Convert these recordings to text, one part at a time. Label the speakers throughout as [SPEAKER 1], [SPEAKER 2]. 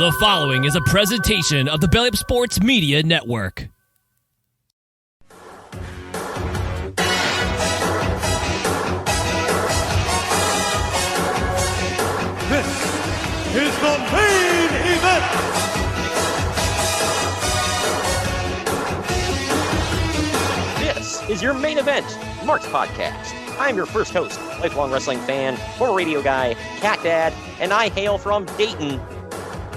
[SPEAKER 1] The following is a presentation of the Belly Up Sports Media Network.
[SPEAKER 2] This is the main event.
[SPEAKER 3] This is your main event, Mark's Podcast. I'm your first host, lifelong wrestling fan, former radio guy, cat dad, and I hail from Dayton,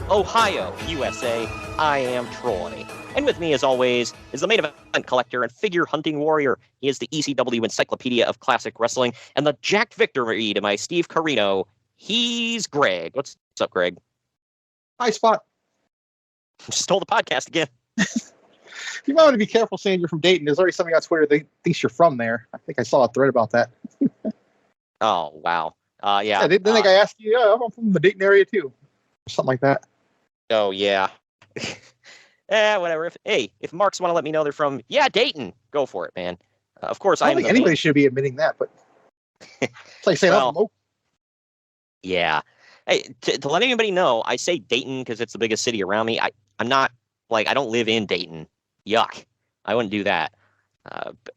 [SPEAKER 3] Ohio, USA. I am Troy. And with me, as always, is the main event collector and figure hunting warrior. He is the ECW Encyclopedia of Classic Wrestling and the Jack Victory to my Steve Carino. He's Greg. What's up, Greg?
[SPEAKER 4] Hi, Spot.
[SPEAKER 3] Just told the podcast again.
[SPEAKER 4] You might want to be careful saying you're from Dayton. There's already somebody on Twitter that thinks you're from there. I think I saw a thread about that.
[SPEAKER 3] Oh, wow. Yeah.
[SPEAKER 4] Then the guy asked you, yeah, I'm from the Dayton area too. Something like that.
[SPEAKER 3] Oh, yeah. Whatever. If Marks want to let me know they're from, Dayton, go for it, man. Of course,
[SPEAKER 4] I don't think anybody should be admitting that, but it's like saying,
[SPEAKER 3] yeah. Hey, to let anybody know, I say Dayton because it's the biggest city around me. I'm not, I don't live in Dayton. Yuck. I wouldn't do that.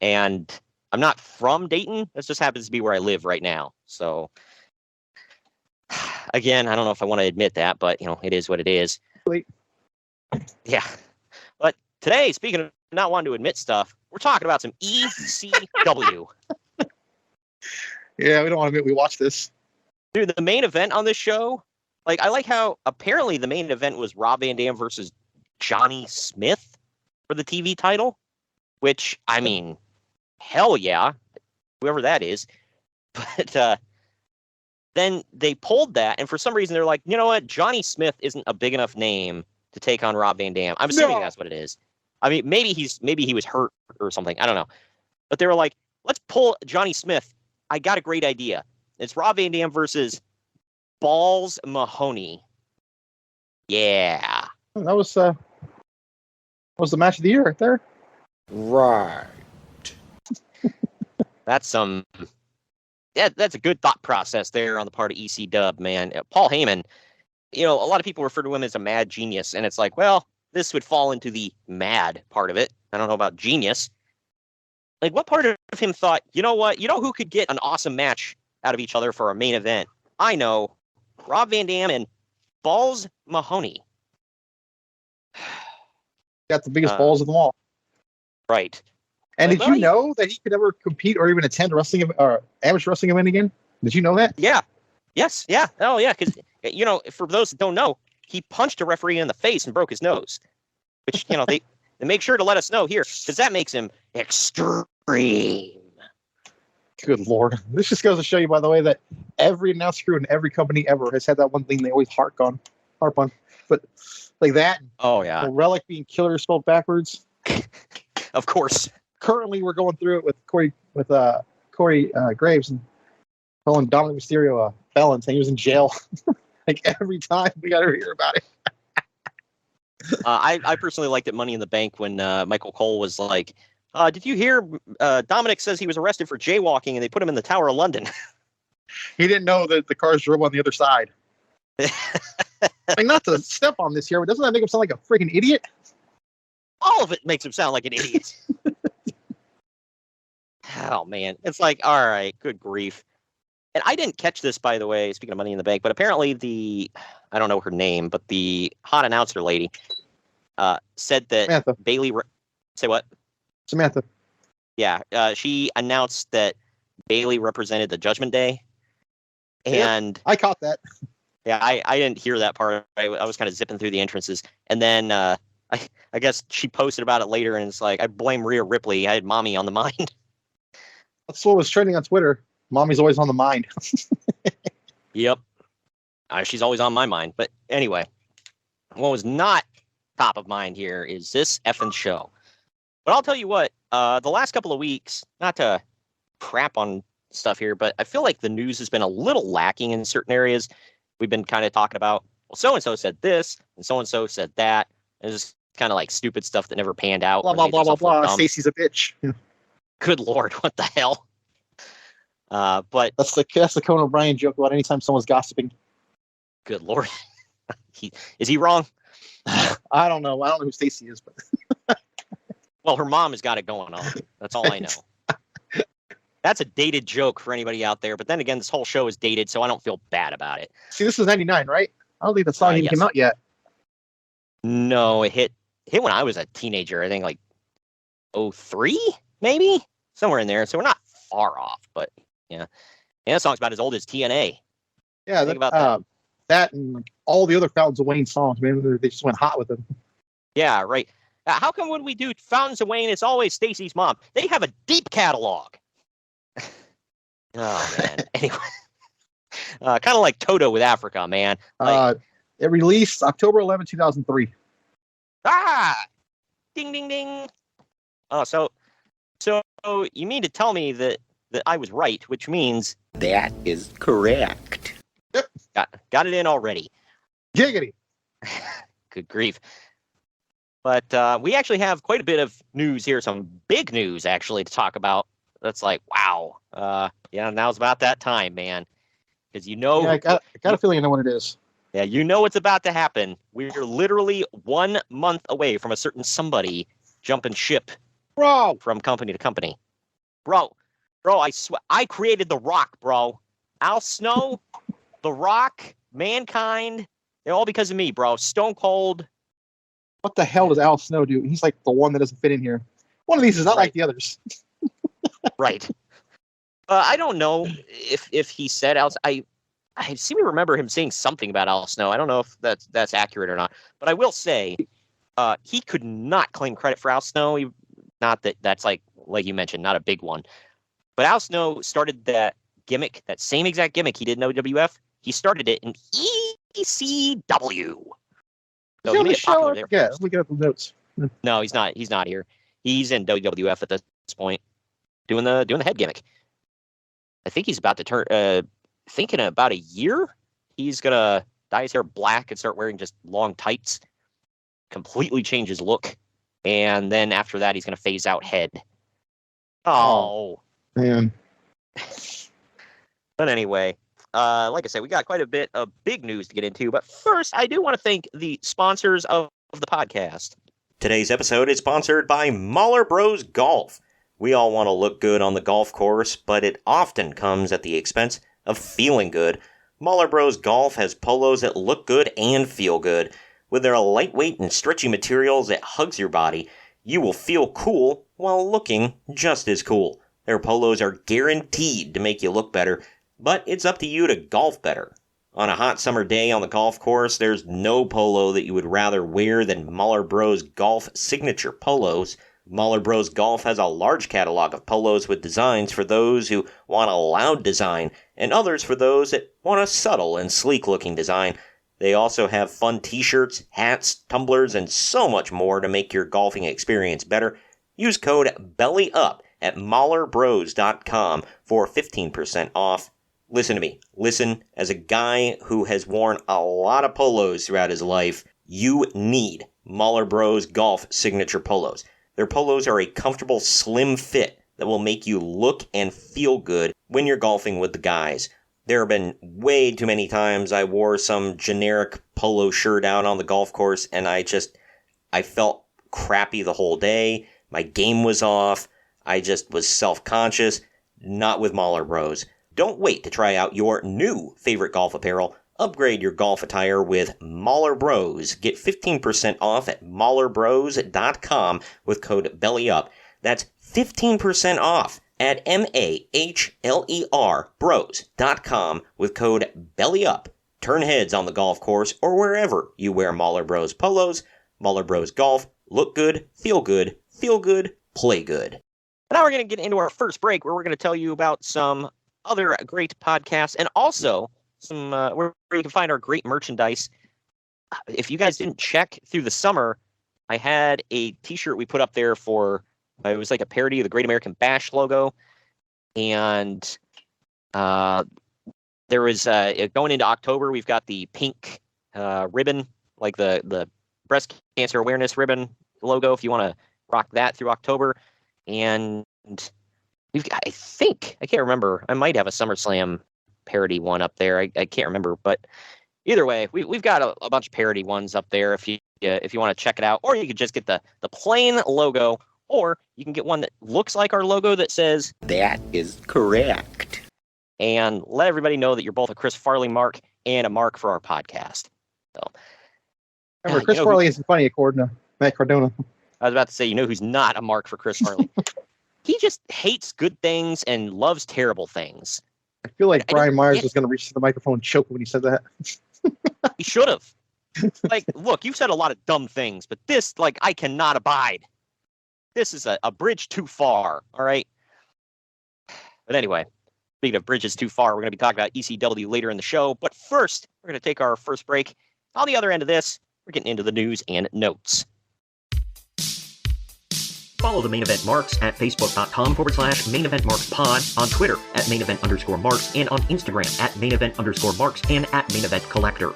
[SPEAKER 3] And I'm not from Dayton. This just happens to be where I live right now. So, again, I don't know if I want to admit that, but, it is what it is.
[SPEAKER 4] Wait.
[SPEAKER 3] Yeah. But today, speaking of not wanting to admit stuff, we're talking about some ECW.
[SPEAKER 4] Yeah, we don't want to admit we watched this.
[SPEAKER 3] Dude, the main event on this show, I like how apparently the main event was Rob Van Dam versus Johnny Smith for the TV title, which, I mean, hell yeah, whoever that is. But then they pulled that, and for some reason they're like, you know what, Johnny Smith isn't a big enough name to take on Rob Van Dam. I'm assuming that's what it is. I mean, maybe he was hurt or something. I don't know. But they were like, let's pull Johnny Smith. I got a great idea. It's Rob Van Dam versus Balls Mahoney. Yeah.
[SPEAKER 4] That was the match of the year right there.
[SPEAKER 5] Right.
[SPEAKER 3] That's that's a good thought process there on the part of EC Dub, man. Paul Heyman, a lot of people refer to him as a mad genius, and it's like, well, this would fall into the mad part of it. I don't know about genius. What part of him thought, you know what? You know who could get an awesome match out of each other for a main event? I know. Rob Van Dam and Balls Mahoney.
[SPEAKER 4] Got the biggest balls of them all.
[SPEAKER 3] Right.
[SPEAKER 4] And did you know that he could never compete or even attend wrestling or amateur wrestling event again? Did you know that?
[SPEAKER 3] Yeah. Yes. Yeah. Oh, yeah. Because, for those that don't know, he punched a referee in the face and broke his nose, which, they make sure to let us know here because that makes him extreme.
[SPEAKER 4] Good Lord. This just goes to show you, by the way, that every announce crew in every company ever has had that one thing they always harp on. But like that.
[SPEAKER 3] Oh, yeah.
[SPEAKER 4] The Relic being killer spelled backwards.
[SPEAKER 3] Of course.
[SPEAKER 4] Currently, we're going through it with Corey Graves and calling Dominic Mysterio a felon, saying he was in jail. Every time we got to hear about it.
[SPEAKER 3] I personally liked it Money in the Bank when Michael Cole was like, did you hear Dominic says he was arrested for jaywalking and they put him in the Tower of London?
[SPEAKER 4] He didn't know that the cars drove on the other side. Not to step on this here, but doesn't that make him sound like a freaking idiot?
[SPEAKER 3] All of it makes him sound like an idiot. Oh, man. It's like, all right, good grief. And I didn't catch this, by the way, speaking of Money in the Bank, but apparently I don't know her name, but the hot announcer lady said that
[SPEAKER 4] Samantha.
[SPEAKER 3] Bailey... Say what?
[SPEAKER 4] Samantha.
[SPEAKER 3] Yeah, she announced that Bailey represented the Judgment Day. And
[SPEAKER 4] I caught that.
[SPEAKER 3] Yeah, I didn't hear that part. I was kind of zipping through the entrances. And then I guess she posted about it later, and it's like, I blame Rhea Ripley. I had mommy on the mind.
[SPEAKER 4] That's what was trending on Twitter. Mommy's always on the mind.
[SPEAKER 3] Yep. She's always on my mind. But anyway, what was not top of mind here is this effing show. But I'll tell you what, the last couple of weeks, not to crap on stuff here, but I feel like the news has been a little lacking in certain areas. We've been kind of talking about, well, so-and-so said this, and so-and-so said that. It's just kind of like stupid stuff that never panned out.
[SPEAKER 4] Blah, blah, blah, blah, blah. Stacy's a bitch.
[SPEAKER 3] Good Lord, what the hell? But
[SPEAKER 4] that's the Conan O'Brien joke about anytime someone's gossiping.
[SPEAKER 3] Good Lord. Is he wrong?
[SPEAKER 4] I don't know. I don't know who Stacy is, but
[SPEAKER 3] Well, her mom has got it going on. That's all I know. That's a dated joke for anybody out there. But then again, this whole show is dated, so I don't feel bad about it.
[SPEAKER 4] see, this was '99, right? I don't think the song even
[SPEAKER 3] yes.
[SPEAKER 4] came out yet.
[SPEAKER 3] No, it hit when I was a teenager. I think like 03, maybe somewhere in there. So we're not far off, but yeah, that song's about as old as TNA.
[SPEAKER 4] Yeah,
[SPEAKER 3] Think about
[SPEAKER 4] that and like, all the other Fountains of Wayne songs. Maybe they just went hot with them.
[SPEAKER 3] Yeah, right. How come when we do Fountains of Wayne, it's always Stacy's mom? They have a deep catalog. Oh man. Anyway, kind of like Toto with Africa, man. Like,
[SPEAKER 4] It released October 11, 2003.
[SPEAKER 3] Ding, ding, ding. Oh, so you mean to tell me that I was right, which means
[SPEAKER 5] That is correct.
[SPEAKER 3] got it in already.
[SPEAKER 4] Giggity.
[SPEAKER 3] Good grief. But we actually have quite a bit of news here, some big news actually to talk about. That's like, wow. Yeah, now's about that time, man. Because
[SPEAKER 4] Yeah, I got a feeling I know what it is.
[SPEAKER 3] Yeah, you know what's about to happen. We're literally 1 month away from a certain somebody jumping ship
[SPEAKER 4] Bro,
[SPEAKER 3] from company to company. Bro, I swear, I created The Rock, bro. Al Snow, The Rock, Mankind, they're all because of me, bro. Stone Cold.
[SPEAKER 4] what the hell does Al Snow do? He's like the one that doesn't fit in here. One of these is not like the others.
[SPEAKER 3] Right. I don't know if he said Al. I seem to remember him saying something about Al Snow. I don't know if that's accurate or not. But I will say, he could not claim credit for Al Snow. Not that's like you mentioned, not a big one. But Al Snow started that gimmick, that same exact gimmick he did in OWF. He started it in ECW. So he made it popular there.
[SPEAKER 4] Yeah, look at the notes.
[SPEAKER 3] No, he's not. He's not here. He's in WWF at this point, doing the head gimmick. I think he's about to turn. Think in about a year, he's gonna dye his hair black and start wearing just long tights. Completely change his look, and then after that, he's gonna phase out head. Oh
[SPEAKER 4] man.
[SPEAKER 3] But anyway, like I said, we got quite a bit of big news to get into. But first, I do want to thank the sponsors of the podcast. Today's episode is sponsored by Mahler Bros Golf. We all want to look good on the golf course, but it often comes at the expense of feeling good. Mahler Bros Golf has polos that look good and feel good. With their lightweight and stretchy materials that hugs your body, you will feel cool while looking just as cool. Their polos are guaranteed to make you look better, but it's up to you to golf better. On a hot summer day on the golf course, there's no polo that you would rather wear than Mahler Bros Golf signature polos. Mahler Bros Golf has a large catalog of polos with designs for those who want a loud design, and others for those that want a subtle and sleek-looking design. They also have fun t-shirts, hats, tumblers, and so much more to make your golfing experience better. Use code BELLYUP at MahlerBros.com for 15% off. Listen to me. Listen, as a guy who has worn a lot of polos throughout his life, you need Mahler Bros Golf signature polos. Their polos are a comfortable, slim fit that will make you look and feel good when you're golfing with the guys. There have been way too many times I wore some generic polo shirt out on the golf course and I felt crappy the whole day. My game was off. I just was self-conscious. Not with Mahler Bros. Don't wait to try out your new favorite golf apparel. Upgrade your golf attire with Mahler Bros. Get 15% off at MahlerBros.com with code BELLYUP. That's 15% off at MAHLER Bros.com with code BELLYUP. Turn heads on the golf course or wherever you wear Mahler Bros polos. Mahler Bros Golf. Look good, feel good, play good. Now we're going to get into our first break where we're going to tell you about some other great podcasts and also some where you can find our great merchandise. If you guys didn't check through the summer, I had a t-shirt we put up there for, it was like a parody of the Great American Bash logo. And there was, going into October, we've got the pink ribbon, like the breast cancer awareness ribbon logo, if you want to rock that through October. And we've got, I think, I can't remember, I might have a SummerSlam parody one up there. I can't remember, but Either way, we've got a bunch of parody ones up there if you want to check it out, or you could just get the plain logo, or you can get one that looks like our logo that says
[SPEAKER 5] That is correct.
[SPEAKER 3] and let everybody know that you're both a Chris Farley mark and a mark for our podcast. So,
[SPEAKER 4] Remember, Chris Farley isn't funny according to Matt Cardona.
[SPEAKER 3] I was about to say, you know who's not a mark for Chris Farley? He just hates good things and loves terrible things.
[SPEAKER 4] I feel like Brian Myers was going to reach to the microphone and choke when he said that.
[SPEAKER 3] He should have. Like, look, you've said a lot of dumb things, but this, like, I cannot abide. This is a bridge too far, all right? But anyway, speaking of bridges too far, we're going to be talking about ECW later in the show. But first, we're going to take our first break. On the other end of this, we're getting into the news and notes.
[SPEAKER 6] Follow the Main Event Marks at Facebook.com/Main Event Marks Pod, on Twitter at Main Event _Marks, and on Instagram at Main Event _Marks and at Main Event Collector.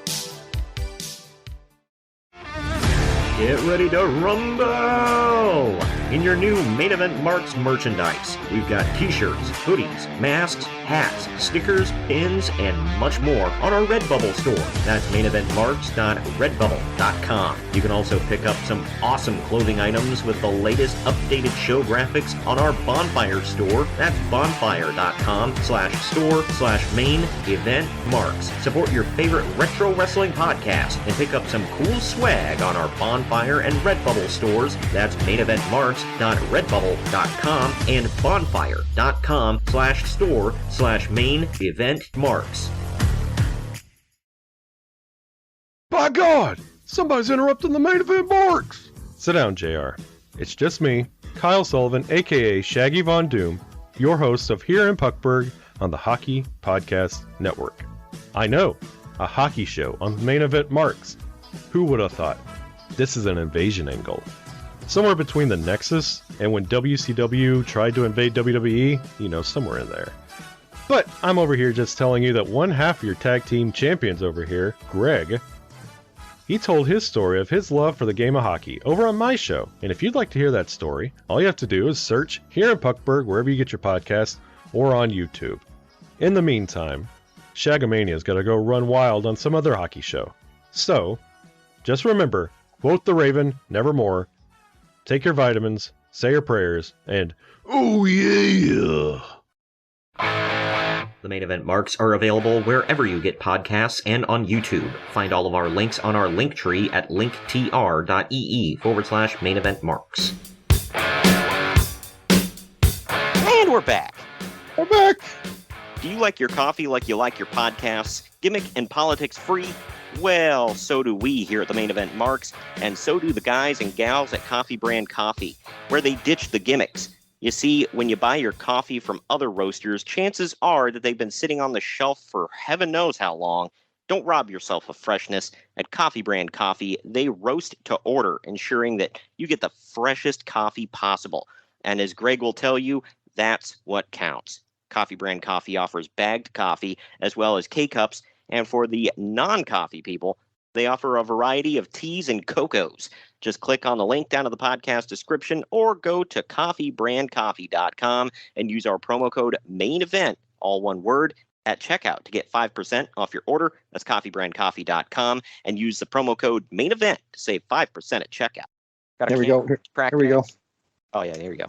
[SPEAKER 6] Get ready to rumble! In your new Main Event Marks merchandise, we've got t-shirts, hoodies, masks, hats, stickers, pins, and much more on our Redbubble store. That's maineventmarks.redbubble.com. You can also pick up some awesome clothing items with the latest updated show graphics on our Bonfire store. That's bonfire.com/store/main event marks. Support your favorite retro wrestling podcast and pick up some cool swag on our Bonfire and Redbubble stores. That's maineventmarks.redbubble.com and bonfire.com/store/main event marks.
[SPEAKER 7] By God! Somebody's interrupting the Main Event Marks! Sit down, JR. It's just me, Kyle Sullivan, aka Shaggy Von Doom, your host of Here in Puckburg on the Hockey Podcast Network. I know, a hockey show on the Main Event Marks. Who would have thought? This is an invasion angle. Somewhere between the Nexus and when WCW tried to invade WWE, you know, somewhere in there. But I'm over here just telling you that one half of your tag team champions over here, Greg, he told his story of his love for the game of hockey over on my show. And if you'd like to hear that story, all you have to do is search Here in Puckburg wherever you get your podcast or on YouTube. In the meantime, Shagamania's got to go run wild on some other hockey show. So, just remember, quote the Raven, nevermore. Take your vitamins, say your prayers, and oh yeah!
[SPEAKER 6] The Main Event Marks are available wherever you get podcasts and on YouTube. Find all of our links on our link tree at linktr.ee/Main Event Marks.
[SPEAKER 3] And we're back.
[SPEAKER 4] We're back.
[SPEAKER 3] Do you like your coffee like you like your podcasts? Gimmick and politics free? Well, so do we here at the Main Event Marks, and so do the guys and gals at Coffee Brand Coffee, where they ditch the gimmicks. You see, when you buy your coffee from other roasters, chances are that they've been sitting on the shelf for heaven knows how long. Don't rob yourself of freshness. At Coffee Brand Coffee, they roast to order, ensuring that you get the freshest coffee possible. And as Greg will tell you, that's what counts. Coffee Brand Coffee offers bagged coffee as well as K-Cups, and for the non-coffee people, they offer a variety of teas and cocos. Just click on the link down in the podcast description or go to coffeebrandcoffee.com and use our promo code MAINEVENT, all one word, at checkout to get 5% off your order. That's coffeebrandcoffee.com and use the promo code MAINEVENT to save 5% at checkout.
[SPEAKER 4] There we go. Here we go.
[SPEAKER 3] Oh, yeah, there we go.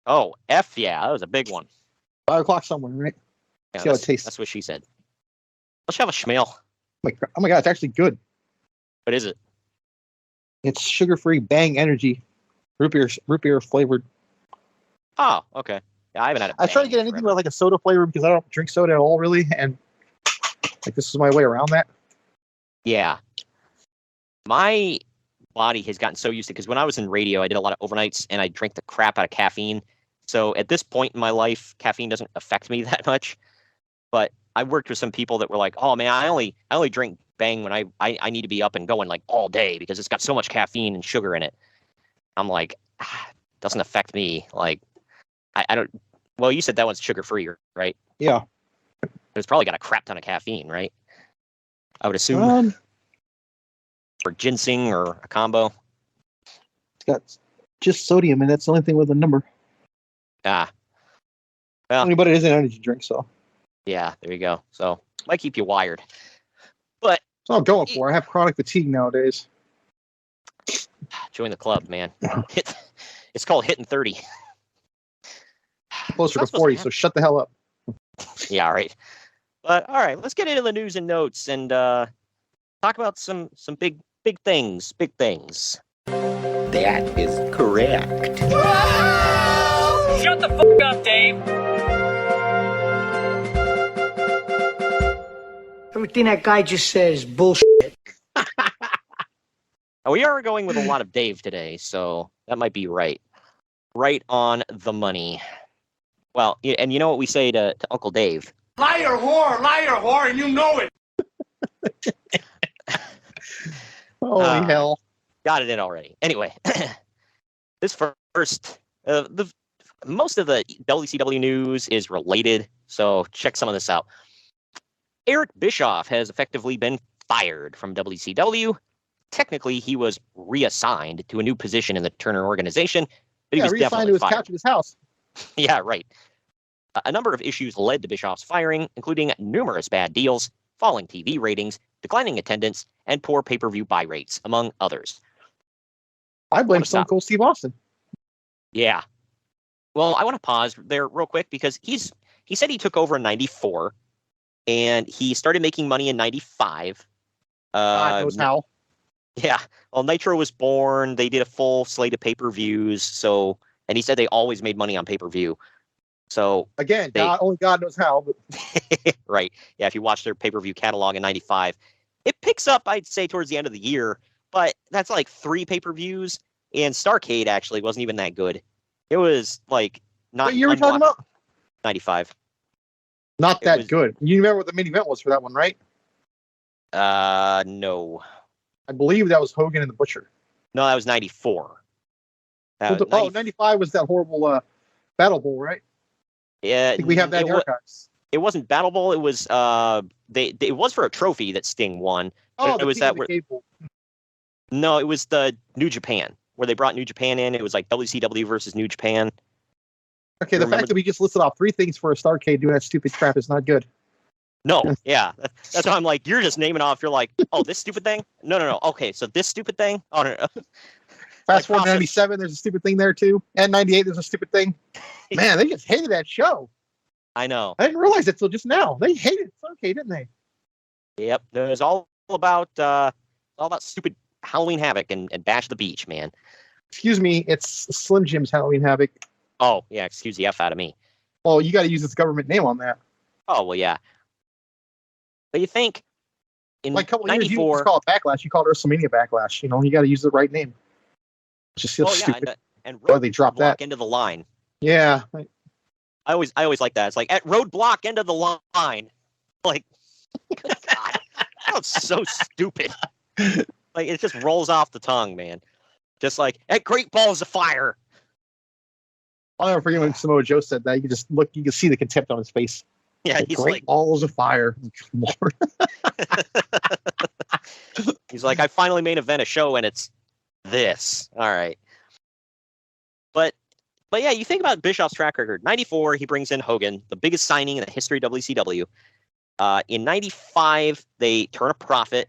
[SPEAKER 3] Oh, F yeah, that was a big one.
[SPEAKER 4] 5 o'clock somewhere, right?
[SPEAKER 3] Yeah,
[SPEAKER 4] See how it tastes.
[SPEAKER 3] That's what she said. Let's have a schmeal.
[SPEAKER 4] Oh my God, it's actually good.
[SPEAKER 3] What is it?
[SPEAKER 4] It's sugar-free Bang Energy, root beer flavored.
[SPEAKER 3] Oh, okay. Yeah, I haven't had it.
[SPEAKER 4] I try to get anything with like a soda flavor because I don't drink soda at all, really, and like this is my way around that.
[SPEAKER 3] Yeah. My body has gotten so used to it because when I was in radio, I did a lot of overnights and I drank the crap out of caffeine. So at this point in my life, caffeine doesn't affect me that much. But I worked with some people that were like, "Oh man, I only drink Bang when I need to be up and going like all day because it's got so much caffeine and sugar in it." I'm like, it doesn't affect me. Like, I don't. Well, you said that one's sugar free, right?
[SPEAKER 4] Yeah.
[SPEAKER 3] It's probably got a crap ton of caffeine, right? I would assume. Or ginseng or a combo.
[SPEAKER 4] It's got just sodium, and that's the only thing with a number.
[SPEAKER 3] Ah. Well,
[SPEAKER 4] but it is an energy drink, so.
[SPEAKER 3] Yeah, there you go. So might keep you wired. But
[SPEAKER 4] That's what I'm going for. I have chronic fatigue nowadays.
[SPEAKER 3] join the club, man. It's called hitting 30.
[SPEAKER 4] Closer to
[SPEAKER 3] Not supposed
[SPEAKER 4] 40,
[SPEAKER 3] to
[SPEAKER 4] so shut the hell up.
[SPEAKER 3] Yeah, right. But all right, let's get into the news and notes and talk about some big things. Big things.
[SPEAKER 5] That is correct.
[SPEAKER 1] Shut the fuck up, Dave.
[SPEAKER 8] Everything that guy just says bullshit.
[SPEAKER 3] We are going with a lot of Dave today, so that might be right. Right on the money. Well, and you know what we say to Uncle Dave?
[SPEAKER 2] Liar, whore, and you know it.
[SPEAKER 4] Holy hell.
[SPEAKER 3] Got it in already. Anyway, this first, most of the WCW news is related, so check some of this out. Eric Bischoff has effectively been fired from WCW. Technically, he was reassigned to a new position in the Turner organization, but he was
[SPEAKER 4] reassigned
[SPEAKER 3] definitely
[SPEAKER 4] to his
[SPEAKER 3] fired.
[SPEAKER 4] couch at his house.
[SPEAKER 3] Yeah, right. A number of issues led to Bischoff's firing, including numerous bad deals, falling TV ratings, declining attendance, and poor pay-per-view buy rates, among others.
[SPEAKER 4] I blame Stone Cold Steve Austin.
[SPEAKER 3] Yeah. Well, I want to pause there real quick because he said he took over in 94 and he started making money in 95.
[SPEAKER 4] God knows how.
[SPEAKER 3] Yeah. Well, Nitro was born. They did a full slate of pay-per-views. So, and he said they always made money on pay-per-view. So
[SPEAKER 4] again, only God knows how. But
[SPEAKER 3] right. Yeah. If you watch their pay-per-view catalog in 95, it picks up, I'd say, towards the end of the year, but that's like 3 pay-per-views, and Starrcade actually wasn't even that good. It was like not.
[SPEAKER 4] What year are we talking about?
[SPEAKER 3] 95.
[SPEAKER 4] Not that good. You remember what the main event was for that one, right?
[SPEAKER 3] No.
[SPEAKER 4] I believe that was Hogan and the Butcher.
[SPEAKER 3] No, that was 94.
[SPEAKER 4] 95 was that horrible Battle Bowl, right?
[SPEAKER 3] Yeah,
[SPEAKER 4] I think we have that in the archives.
[SPEAKER 3] It wasn't Battle Bowl. It was it was for a trophy that Sting won.
[SPEAKER 4] Oh,
[SPEAKER 3] it was that. No, it was the New Japan where they brought New Japan in. It was like WCW versus New Japan.
[SPEAKER 4] Okay, the fact that we just listed off 3 things for a Starrcade doing that stupid crap is not good.
[SPEAKER 3] No, yeah, that's why I'm like, you're just naming off. You're like, oh, this stupid thing. No. Okay, so this stupid thing. Oh no.
[SPEAKER 4] Fast forward to 97, there's a stupid thing there too. And 98, there's a stupid thing. Man, they just hated that show.
[SPEAKER 3] I know.
[SPEAKER 4] I didn't realize it till just now. They hated Starrcade, didn't they?
[SPEAKER 3] Yep, it was all about stupid Halloween Havoc and Bash the Beach, man.
[SPEAKER 4] Excuse me, it's Slim Jim's Halloween Havoc.
[SPEAKER 3] Oh yeah, excuse the F out of me.
[SPEAKER 4] Well, you got to use its government name on that.
[SPEAKER 3] Oh well, yeah. But you think in
[SPEAKER 4] like a couple
[SPEAKER 3] 94,
[SPEAKER 4] years, you just call it Backlash. You call it WrestleMania Backlash. You know, you got to use the right name. It just feels stupid.
[SPEAKER 3] And
[SPEAKER 4] they dropped that
[SPEAKER 3] into the line.
[SPEAKER 4] Yeah.
[SPEAKER 3] I always like that. It's like at roadblock end of the line. Like, good God, that's so stupid. Like it just rolls off the tongue, man. Just like at Great Balls of Fire.
[SPEAKER 4] I'll never forget when Samoa Joe said that. You can just look, you can see the contempt on his face.
[SPEAKER 3] Yeah,
[SPEAKER 4] like,
[SPEAKER 3] he's
[SPEAKER 4] Great
[SPEAKER 3] like
[SPEAKER 4] Balls of Fire. Lord.
[SPEAKER 3] He's like, I finally main event a show and it's this. All right. But yeah, you think about Bischoff's track record. 94, he brings in Hogan, the biggest signing in the history of WCW. In 95, they turn a profit.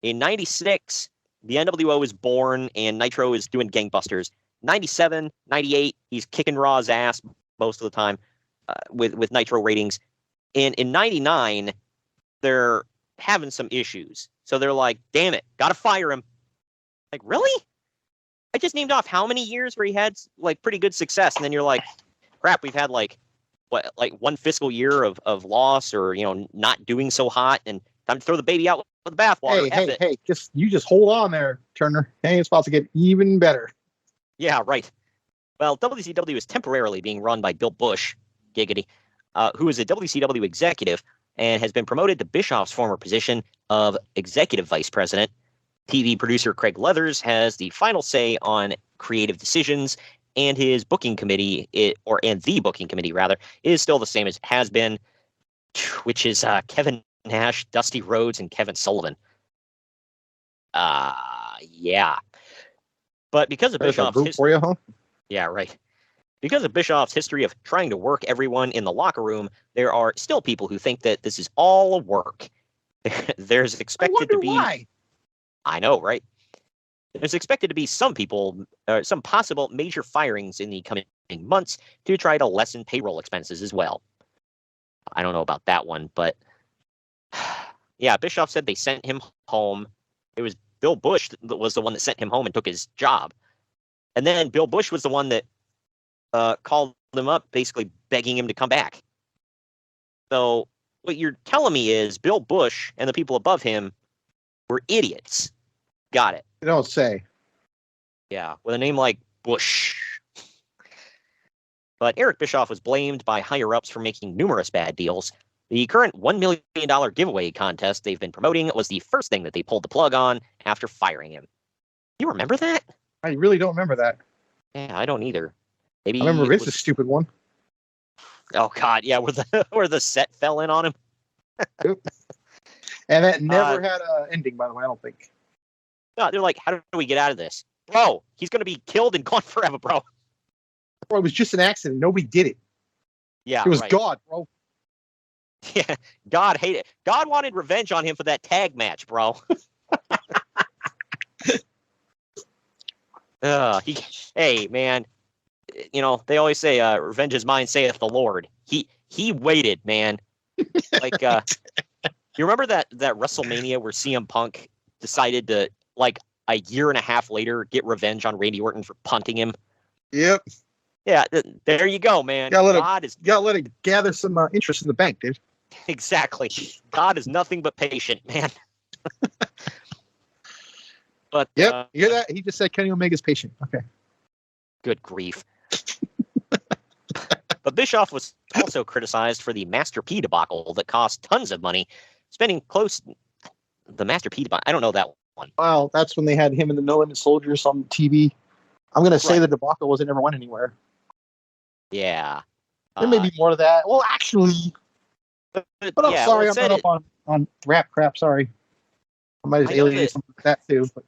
[SPEAKER 3] In 96, the NWO is born and Nitro is doing gangbusters. 97, 98, he's kicking Raw's ass most of the time with Nitro ratings. And in 99, they're having some issues. So they're like, damn it, gotta fire him. Like, really? I just named off how many years where he had like pretty good success, and then you're like, crap, we've had like one fiscal year of loss or not doing so hot, and time to throw the baby out with the bathwater.
[SPEAKER 4] Hey, just hold on there, Turner. Hey, it's about to get even better.
[SPEAKER 3] Yeah, right. Well, WCW is temporarily being run by Bill Bush, giggity, who is a WCW executive and has been promoted to Bischoff's former position of executive vice president. TV producer Craig Leathers has the final say on creative decisions, and his booking committee, the booking committee rather, is still the same as it has been, which is Kevin Nash, Dusty Rhodes, and Kevin Sullivan. Yeah. But because of Bischoff's
[SPEAKER 4] for you, huh?
[SPEAKER 3] Yeah, right. Because of Bischoff's history of trying to work everyone in the locker room, there are still people who think that this is all a work. There's expected to be.
[SPEAKER 4] Why?
[SPEAKER 3] I know, right? There's expected to be some possible major firings in the coming months to try to lessen payroll expenses as well. I don't know about that one, but yeah, Bischoff said they sent him home. It was Bill Bush that was the one that sent him home and took his job. And then Bill Bush was the one that called him up, basically begging him to come back. So what you're telling me is Bill Bush and the people above him were idiots. Got it.
[SPEAKER 4] You don't say.
[SPEAKER 3] Yeah, with a name like Bush. But Eric Bischoff was blamed by higher-ups for making numerous bad deals. The current $1 million giveaway contest they've been promoting was the first thing that they pulled the plug on after firing him. You remember that?
[SPEAKER 4] I really don't remember that.
[SPEAKER 3] Yeah, I don't either. Maybe
[SPEAKER 4] I remember Vince's stupid one.
[SPEAKER 3] Oh God, yeah, where the set fell in on him.
[SPEAKER 4] And that never had an ending, by the way, I don't think.
[SPEAKER 3] No, they're like, how do we get out of this? Bro, he's going to be killed and gone forever, bro.
[SPEAKER 4] Bro, it was just an accident. Nobody did it.
[SPEAKER 3] Yeah,
[SPEAKER 4] it was
[SPEAKER 3] right.
[SPEAKER 4] God, bro.
[SPEAKER 3] Yeah, God hated it. God wanted revenge on him for that tag match, bro. Hey, man. You know, they always say, revenge is mine, saith the Lord. He waited, man. Like, you remember that WrestleMania where CM Punk decided to, like, a year and a half later, get revenge on Randy Orton for punting him?
[SPEAKER 4] Yep.
[SPEAKER 3] Yeah, there you go, man.
[SPEAKER 4] Gotta let it gather some interest in the bank, dude.
[SPEAKER 3] Exactly. God is nothing but patient, man. But
[SPEAKER 4] yep, you hear that? He just said Kenny Omega's patient. Okay.
[SPEAKER 3] Good grief. But Bischoff was also criticized for the Master P debacle that cost tons of money, spending the Master P debacle. I don't know that one.
[SPEAKER 4] Well, that's when they had him and the No Limit Soldiers on TV. I'm going to say the debacle was it never went anywhere.
[SPEAKER 3] Yeah.
[SPEAKER 4] There may be more to that. Well, actually, but I'm sorry, I'm not up on rap crap. Sorry. I might have alienated something like that too. But.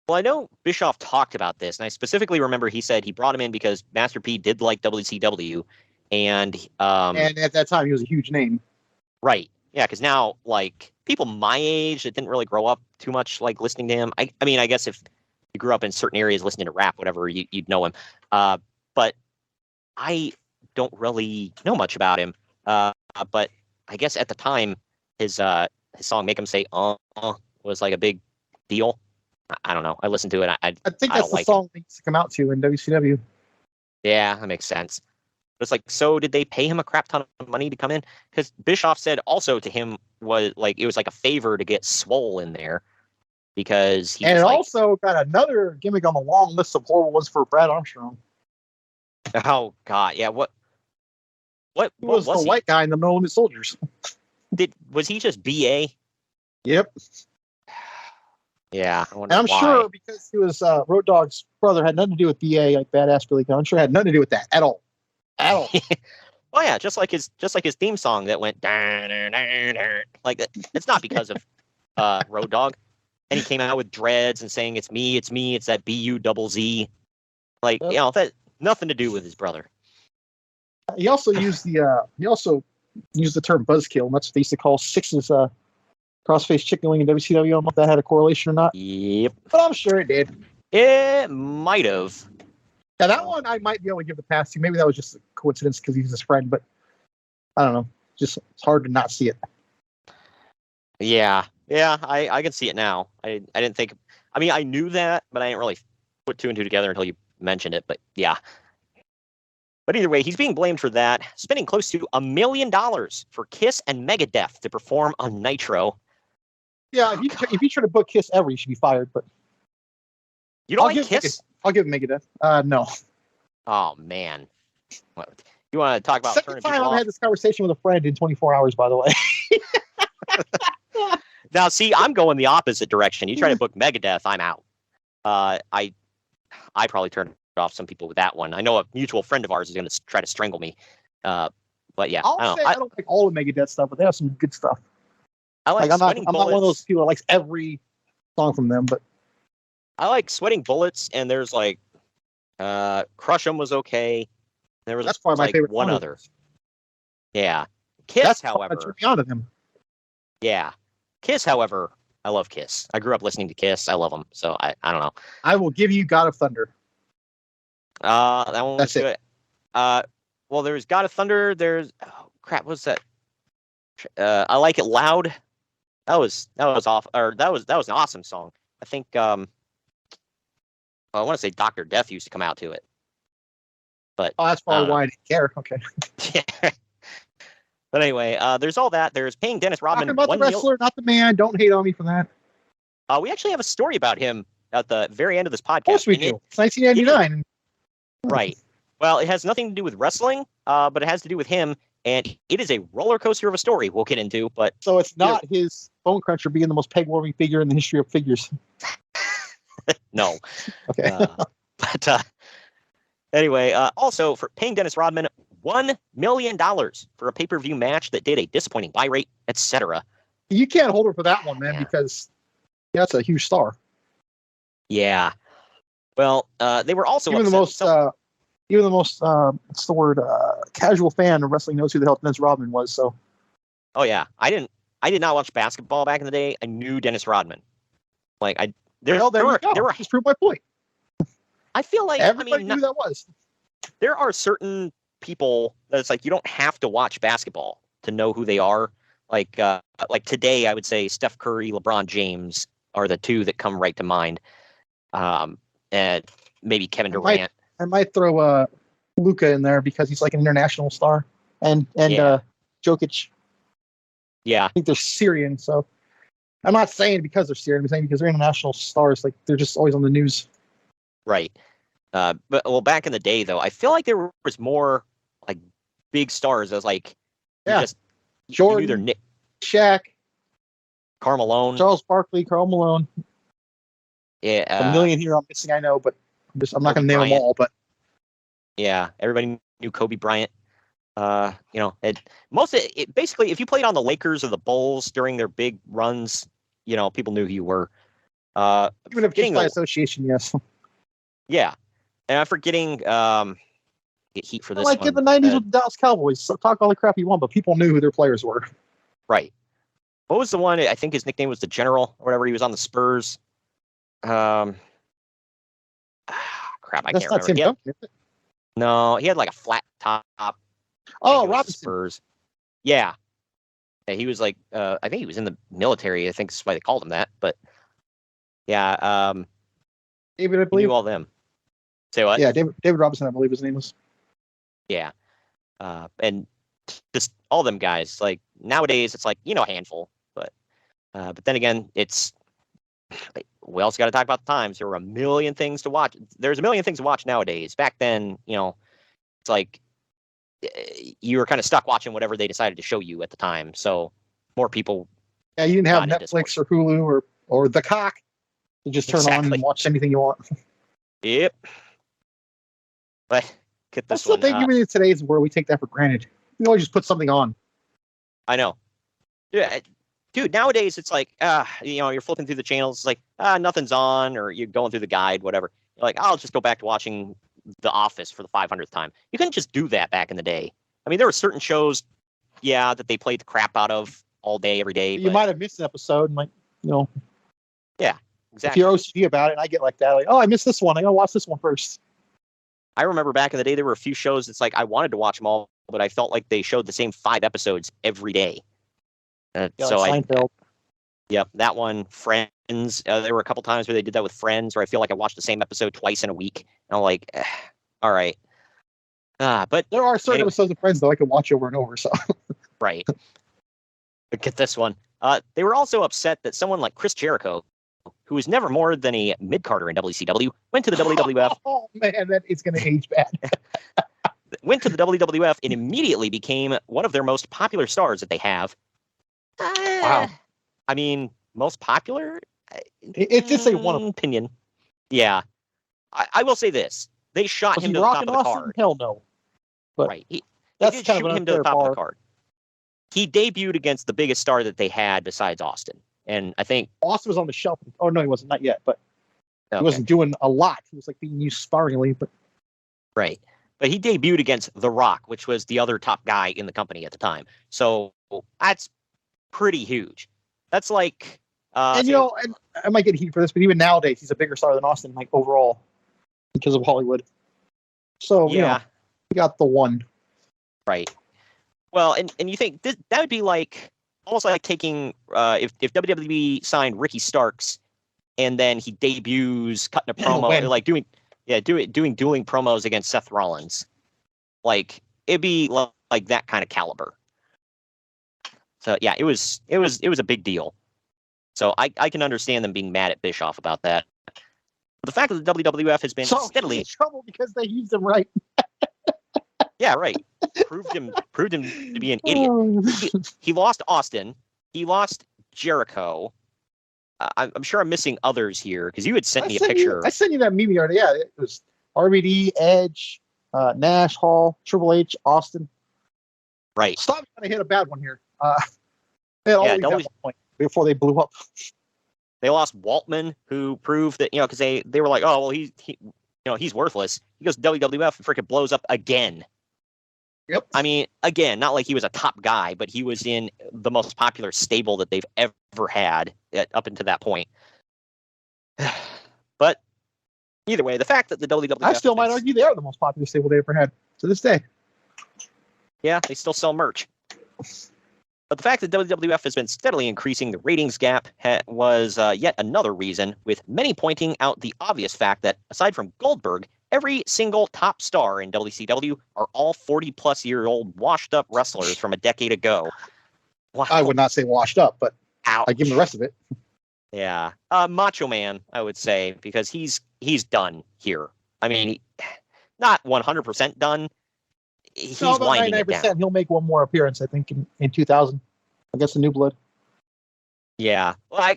[SPEAKER 3] Well, I know Bischoff talked about this, and I specifically remember he said he brought him in because Master P did like WCW, and
[SPEAKER 4] at that time he was a huge name.
[SPEAKER 3] Right. Yeah, because now, like, people my age that didn't really grow up too much, like, listening to him. I mean, I guess if you grew up in certain areas listening to rap, whatever, you'd know him. But I don't really know much about him. But I guess at the time, his song "Make 'Em Say was like a big deal. I don't know. I listened to it. I
[SPEAKER 4] think that's the song needs to come out to in WCW.
[SPEAKER 3] Yeah, that makes sense. But it's like, so did they pay him a crap ton of money to come in? Because Bischoff said also to him was like it was like a favor to get Swole in there because he
[SPEAKER 4] also got another gimmick on the long list of horrible ones for Brad Armstrong.
[SPEAKER 3] Oh God, yeah. What
[SPEAKER 4] was the white guy in the No Limit Soldiers?
[SPEAKER 3] Was he just BA?
[SPEAKER 4] Yep.
[SPEAKER 3] Yeah,
[SPEAKER 4] I'm sure because he was Road Dogg's brother had nothing to do with BA, like Badass Billy Gunn. I'm sure it had nothing to do with that at all. At all.
[SPEAKER 3] Oh yeah, just like his theme song that went like that. It's not because of Road Dogg, and he came out with dreads and saying it's me, it's that BUZZ. Like you know that nothing to do with his brother.
[SPEAKER 4] He also used the term buzzkill, and that's what they used to call Six's crossface chicken wing in WCW. I don't know if that had a correlation or not.
[SPEAKER 3] Yep.
[SPEAKER 4] But I'm sure it did.
[SPEAKER 3] It might have.
[SPEAKER 4] Yeah, that one I might be able to give the pass to. Maybe that was just a coincidence because he's his friend, but I don't know. Just it's hard to not see it.
[SPEAKER 3] Yeah, I can see it now. I didn't think. I mean, I knew that, but I didn't really put two and two together until you mentioned it. But yeah. But either way, he's being blamed for that, spending close to $1 million for Kiss and Megadeth to perform on Nitro.
[SPEAKER 4] Yeah, if you try to book Kiss ever, you should be fired. But
[SPEAKER 3] you don't like Kiss?
[SPEAKER 4] I'll give Megadeth. No.
[SPEAKER 3] Oh man, you want to talk about
[SPEAKER 4] second time I had this conversation with a friend in 24 hours, by the way.
[SPEAKER 3] Now, see, I'm going the opposite direction. You try to book Megadeth, I'm out. I probably turned off some people with that one. I know a mutual friend of ours is going to try to strangle me. But yeah,
[SPEAKER 4] I don't like all the Megadeth stuff, but they have some good stuff.
[SPEAKER 3] I'm
[SPEAKER 4] not one of those people that likes every song from them, but
[SPEAKER 3] I like Sweating Bullets, and there's like Crush 'em was okay.
[SPEAKER 4] That's probably my
[SPEAKER 3] like
[SPEAKER 4] favorite
[SPEAKER 3] one
[SPEAKER 4] one.
[SPEAKER 3] other. Yeah. Kiss,
[SPEAKER 4] That's
[SPEAKER 3] however.
[SPEAKER 4] turned me on to him.
[SPEAKER 3] Yeah. Kiss, however, I love Kiss. I grew up listening to Kiss. I love them. So I don't know.
[SPEAKER 4] I will give you God of Thunder.
[SPEAKER 3] That one was
[SPEAKER 4] That's
[SPEAKER 3] good. Well, there's God of Thunder. There's crap. What's that? I Like It Loud. That was off. Or that was an awesome song. I think I want to say Dr. Death used to come out to it. But
[SPEAKER 4] that's probably why I didn't care. Okay.
[SPEAKER 3] Yeah. But anyway, there's all that. There's paying Dennis Rodman.
[SPEAKER 4] Talking about the wrestler, not the man. Don't hate on me for that.
[SPEAKER 3] We actually have a story about him at the very end of this podcast.
[SPEAKER 4] Of course we do. It's 1999.
[SPEAKER 3] Right. Well, it has nothing to do with wrestling, but it has to do with him, and it is a roller coaster of a story we'll get into. But
[SPEAKER 4] so it's not his bone cruncher being the most peg-warming figure in the history of figures.
[SPEAKER 3] No.
[SPEAKER 4] Okay.
[SPEAKER 3] But anyway, also for paying Dennis Rodman $1 million for a pay-per-view match that did a disappointing buy rate, etc.
[SPEAKER 4] You can't hold her for that one, man, because that's a huge star.
[SPEAKER 3] Yeah. Well, they were also
[SPEAKER 4] even the most what's the word? Casual fan of wrestling knows who the hell Dennis Rodman was. So.
[SPEAKER 3] Oh yeah, I did not watch basketball back in the day. I knew Dennis Rodman. Like there were.
[SPEAKER 4] Just prove my point.
[SPEAKER 3] I feel like
[SPEAKER 4] everybody knew that was.
[SPEAKER 3] There are certain people that it's like you don't have to watch basketball to know who they are. Like today, I would say Steph Curry, LeBron James are the two that come right to mind. And maybe Kevin Durant.
[SPEAKER 4] I might throw Luka in there because he's like an international star, and Jokic.
[SPEAKER 3] Yeah,
[SPEAKER 4] I think they're Syrian, so I'm not saying because they're Syrian. I'm saying because they're international stars. Like they're just always on the news.
[SPEAKER 3] Right. But back in the day, though, I feel like there was more like big stars. As like,
[SPEAKER 4] Jordan,
[SPEAKER 3] you knew their Nick,
[SPEAKER 4] Shaq,
[SPEAKER 3] Karl Malone,
[SPEAKER 4] Charles Barkley, Karl Malone.
[SPEAKER 3] Yeah,
[SPEAKER 4] a million here I'm missing. I know, but I'm not going to name them all. But
[SPEAKER 3] yeah, everybody knew Kobe Bryant. Basically, if you played on the Lakers or the Bulls during their big runs, people knew who you were.
[SPEAKER 4] Even if just by association, yes.
[SPEAKER 3] Yeah, and I'm forgetting get heat for this.
[SPEAKER 4] Like in the '90s with the Dallas Cowboys, so talk all the crap you want, but people knew who their players were.
[SPEAKER 3] Right. What was the one? I think his nickname was the General or whatever. He was on the Spurs. Crap, I can't remember.
[SPEAKER 4] Tim Duncan, is it?
[SPEAKER 3] No, he had like a flat top.
[SPEAKER 4] Oh, Robinson.
[SPEAKER 3] Spurs. Yeah. He was like, I think he was in the military. I think that's why they called him that. But yeah,
[SPEAKER 4] David, I believe.
[SPEAKER 3] Knew all them. Say what?
[SPEAKER 4] Yeah, David Robinson, I believe his name was.
[SPEAKER 3] Yeah, and just all them guys. Like nowadays, it's like a handful. But then again, it's. We also got to talk about the times. There were a million things to watch. There's a million things to watch nowadays. Back then, it's like you were kind of stuck watching whatever they decided to show you at the time. So more people.
[SPEAKER 4] Yeah, you didn't have Netflix or Hulu or the cock. You just turn on and watch anything you want.
[SPEAKER 3] Yep. But get this
[SPEAKER 4] one.
[SPEAKER 3] one.
[SPEAKER 4] That's the thing. Even in today's world, we take that for granted. We always just put something on.
[SPEAKER 3] I know. Yeah. Dude, nowadays it's like, you're flipping through the channels. It's like, nothing's on, or you're going through the guide, whatever. You're like, I'll just go back to watching The Office for the 500th time. You couldn't just do that back in the day. I mean, there were certain shows, that they played the crap out of all day, every day.
[SPEAKER 4] You might have missed an episode, and
[SPEAKER 3] Yeah, exactly.
[SPEAKER 4] If you're OCD about it, and I get like that, like, oh, I missed this one. I gotta watch this one first.
[SPEAKER 3] I remember back in the day, there were a few shows that's like I wanted to watch them all, but I felt like they showed the same 5 episodes every day. So
[SPEAKER 4] Seinfeld.
[SPEAKER 3] Yep, that one, Friends. There were a couple times where they did that with Friends, where I feel like I watched the same episode twice in a week. And I'm like, all right. But
[SPEAKER 4] there are certain episodes of Friends, though, I can watch over and over. So
[SPEAKER 3] right. But get this one. They were also upset that someone like Chris Jericho, who was never more than a mid-carder in WCW, went to the WWF.
[SPEAKER 4] Oh, man, that is going to age bad.
[SPEAKER 3] Went to the WWF and immediately became one of their most popular stars that they have.
[SPEAKER 4] Wow.
[SPEAKER 3] I mean, most popular?
[SPEAKER 4] It's just a one
[SPEAKER 3] opinion. Yeah. I will say this. They shot him to the top of the card.
[SPEAKER 4] Hell no. But
[SPEAKER 3] right.
[SPEAKER 4] That's
[SPEAKER 3] did
[SPEAKER 4] kind
[SPEAKER 3] shoot
[SPEAKER 4] of
[SPEAKER 3] him to the top of the card. He debuted against the biggest star that they had besides Austin. And I think
[SPEAKER 4] Austin was on the shelf. Oh, no, he wasn't. Not yet. But he wasn't doing a lot. He was like being used sparingly. But
[SPEAKER 3] Right. But he debuted against The Rock, which was the other top guy in the company at the time. So that's pretty huge. That's like,
[SPEAKER 4] and you know, and I might get heat for this, but even nowadays, he's a bigger star than Austin, like overall, because of Hollywood. So
[SPEAKER 3] yeah,
[SPEAKER 4] you know, we got the one.
[SPEAKER 3] right. Well, and you think that would be like almost like taking if WWE signed Ricky Starks and then he debuts cutting a promo like doing dueling promos against Seth Rollins, like it'd be like that kind of caliber. So yeah, it was a big deal. So I can understand them being mad at Bischoff about that. But the fact that the WWF has been steadily
[SPEAKER 4] in trouble because they used him right.
[SPEAKER 3] Yeah, right. Proved him to be an idiot. He lost Austin. He lost Jericho. I'm sure I'm missing others here because you had sent me a picture.
[SPEAKER 4] I sent you that meme already. Yeah, it was RVD, Edge, Nash, Hall, Triple H, Austin.
[SPEAKER 3] Right.
[SPEAKER 4] Stop trying to hit a bad one here. They had always got 1 point before they blew up.
[SPEAKER 3] They lost Waltman, who proved that because they were like, oh well, he's worthless. He goes to WWF and freaking blows up again.
[SPEAKER 4] Yep.
[SPEAKER 3] I mean, again, not like he was a top guy, but he was in the most popular stable that they've ever had up until that point. But either way, the fact that the WWF...
[SPEAKER 4] I still might argue they are the most popular stable they ever had to this day.
[SPEAKER 3] Yeah, they still sell merch. But the fact that WWF has been steadily increasing the ratings gap was yet another reason, with many pointing out the obvious fact that, aside from Goldberg, every single top star in WCW are all 40-plus-year-old washed-up wrestlers from a decade ago. Wow.
[SPEAKER 4] I would not say washed up, but
[SPEAKER 3] Ouch.
[SPEAKER 4] I give him the rest of it.
[SPEAKER 3] Yeah. Macho Man, I would say, because he's done here. I mean, not 100% done. He's winding it down.
[SPEAKER 4] He'll make one more appearance, I think, in 2000 against the New Blood.
[SPEAKER 3] Yeah. Well,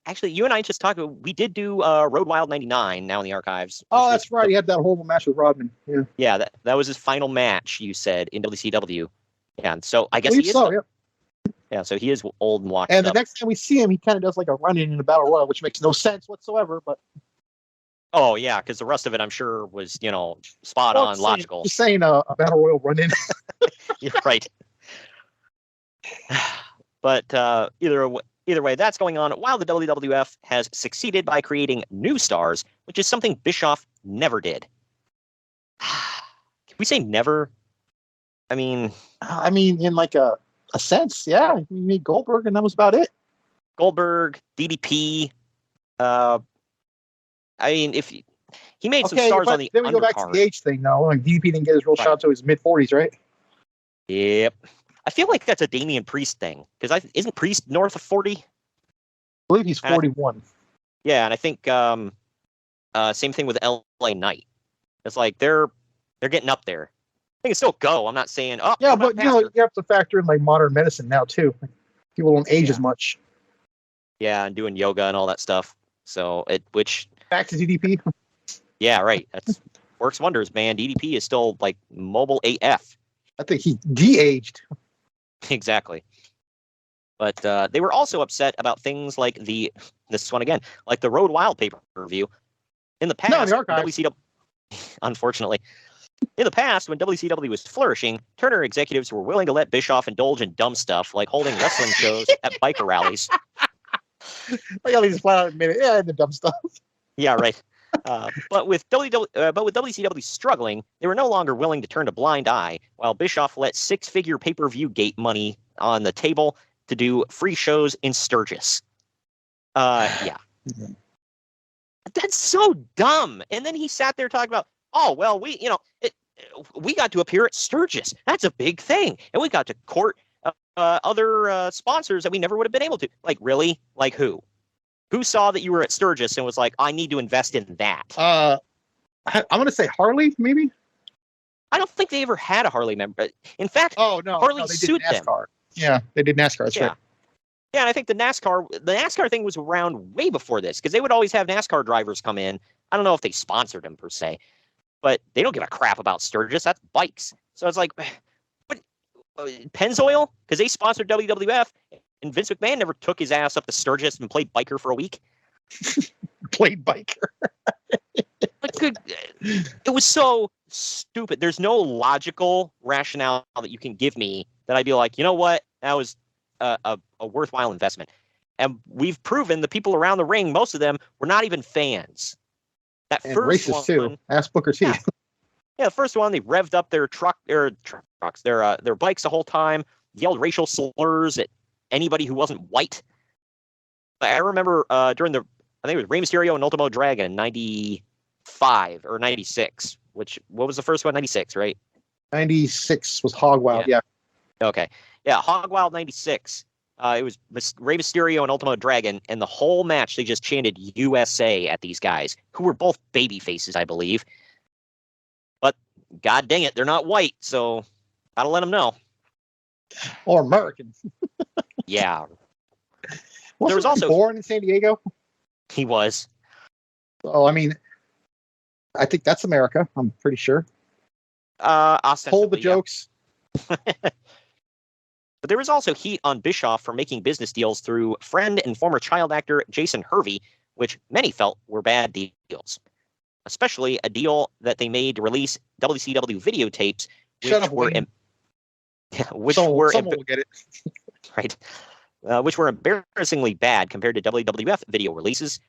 [SPEAKER 3] actually, you and I just talked. We did do Road Wild '99 now in the archives.
[SPEAKER 4] Oh, that's right. He had that horrible match with Rodman. Yeah.
[SPEAKER 3] Yeah, that was his final match. You said in WCW. Yeah, and so I guess he is.
[SPEAKER 4] So, yeah.
[SPEAKER 3] Yeah, so he is old and washed
[SPEAKER 4] up. And the
[SPEAKER 3] up.
[SPEAKER 4] next time we see him, he kind of does like a run-in in a battle royal, which makes no sense whatsoever. But
[SPEAKER 3] oh yeah, because the rest of it, I'm sure, was spot on, logical.
[SPEAKER 4] Just saying a battle royal run-in.
[SPEAKER 3] You're right. But either way, that's going on while the WWF has succeeded by creating new stars, which is something Bischoff never did. Can we say never? I mean,
[SPEAKER 4] in like a sense, yeah. We made Goldberg, and that was about it.
[SPEAKER 3] Goldberg, DDP. I mean, if he made some stars on the
[SPEAKER 4] then we go back to the age thing, though. Like DDP didn't get his real shot until his mid-40s, right?
[SPEAKER 3] Yep. I feel like that's a Damian Priest thing because isn't Priest north of 40?
[SPEAKER 4] I believe he's 41.
[SPEAKER 3] Yeah, and I think same thing with LA Knight. It's like they're getting up there. They can still go. I'm not saying
[SPEAKER 4] yeah, but you have to factor in like modern medicine now too. People don't age as much.
[SPEAKER 3] Yeah, and doing yoga and all that stuff. So which
[SPEAKER 4] back to DDP.
[SPEAKER 3] Yeah, right. That's works wonders, man. DDP is still like mobile AF.
[SPEAKER 4] I think he de-aged.
[SPEAKER 3] Exactly. But they were also upset about things like this one again, like the Road Wild pay-per-view. In the past, WCW, unfortunately, in the past, when WCW was flourishing, Turner executives were willing to let Bischoff indulge in dumb stuff like holding wrestling shows at biker rallies.
[SPEAKER 4] I got these flat out admit it. Yeah, the dumb stuff.
[SPEAKER 3] Yeah, right. But with WCW struggling, they were no longer willing to turn a blind eye, while Bischoff let six-figure pay-per-view gate money on the table to do free shows in Sturgis. Yeah. That's so dumb. And then he sat there talking about, oh, well, we got to appear at Sturgis. That's a big thing. And we got to court other sponsors that we never would have been able to. Like, really? Like who? Who saw that you were at Sturgis and was like, I need to invest in that?
[SPEAKER 4] I'm going to say Harley, maybe?
[SPEAKER 3] I don't think they ever had a Harley member. In fact, Harley sued them.
[SPEAKER 4] Yeah, they did NASCAR. That's right.
[SPEAKER 3] Yeah, and I think the NASCAR thing was around way before this because they would always have NASCAR drivers come in. I don't know if they sponsored them per se, but they don't give a crap about Sturgis. That's bikes. So it's like, what? Pennzoil? Because they sponsored WWF, and Vince McMahon never took his ass up to Sturgis and played biker for a week.
[SPEAKER 4] rollerblade biker.
[SPEAKER 3] It was so stupid. There's no logical rationale that you can give me that I'd be like, you know what, that was a worthwhile investment. And we've proven the people around the ring, most of them were not even fans. That
[SPEAKER 4] And
[SPEAKER 3] first
[SPEAKER 4] racist
[SPEAKER 3] one,
[SPEAKER 4] too. Ask Booker T.
[SPEAKER 3] Yeah, the first one, they revved up their trucks, their bikes the whole time, yelled racial slurs at anybody who wasn't white. I remember during I think it was Rey Mysterio and Ultimo Dragon in 95 or 96, what was the first one? 96, right?
[SPEAKER 4] 96 was Hog Wild, yeah.
[SPEAKER 3] Okay. Yeah, Hog Wild 96. It was Rey Mysterio and Ultimo Dragon, and the whole match, they just chanted USA at these guys, who were both baby faces, I believe. But, god dang it, they're not white, so gotta let them know.
[SPEAKER 4] Or American.
[SPEAKER 3] Yeah.
[SPEAKER 4] There was also born in San Diego.
[SPEAKER 3] He was.
[SPEAKER 4] Oh, I mean, I think that's America. I'm pretty sure. Hold the jokes.
[SPEAKER 3] But there was also heat on Bischoff for making business deals through friend and former child actor Jason Hervey, which many felt were bad deals. Especially a deal that they made to release WCW videotapes,
[SPEAKER 4] someone will get it.
[SPEAKER 3] Right. Which were embarrassingly bad compared to WWF video releases.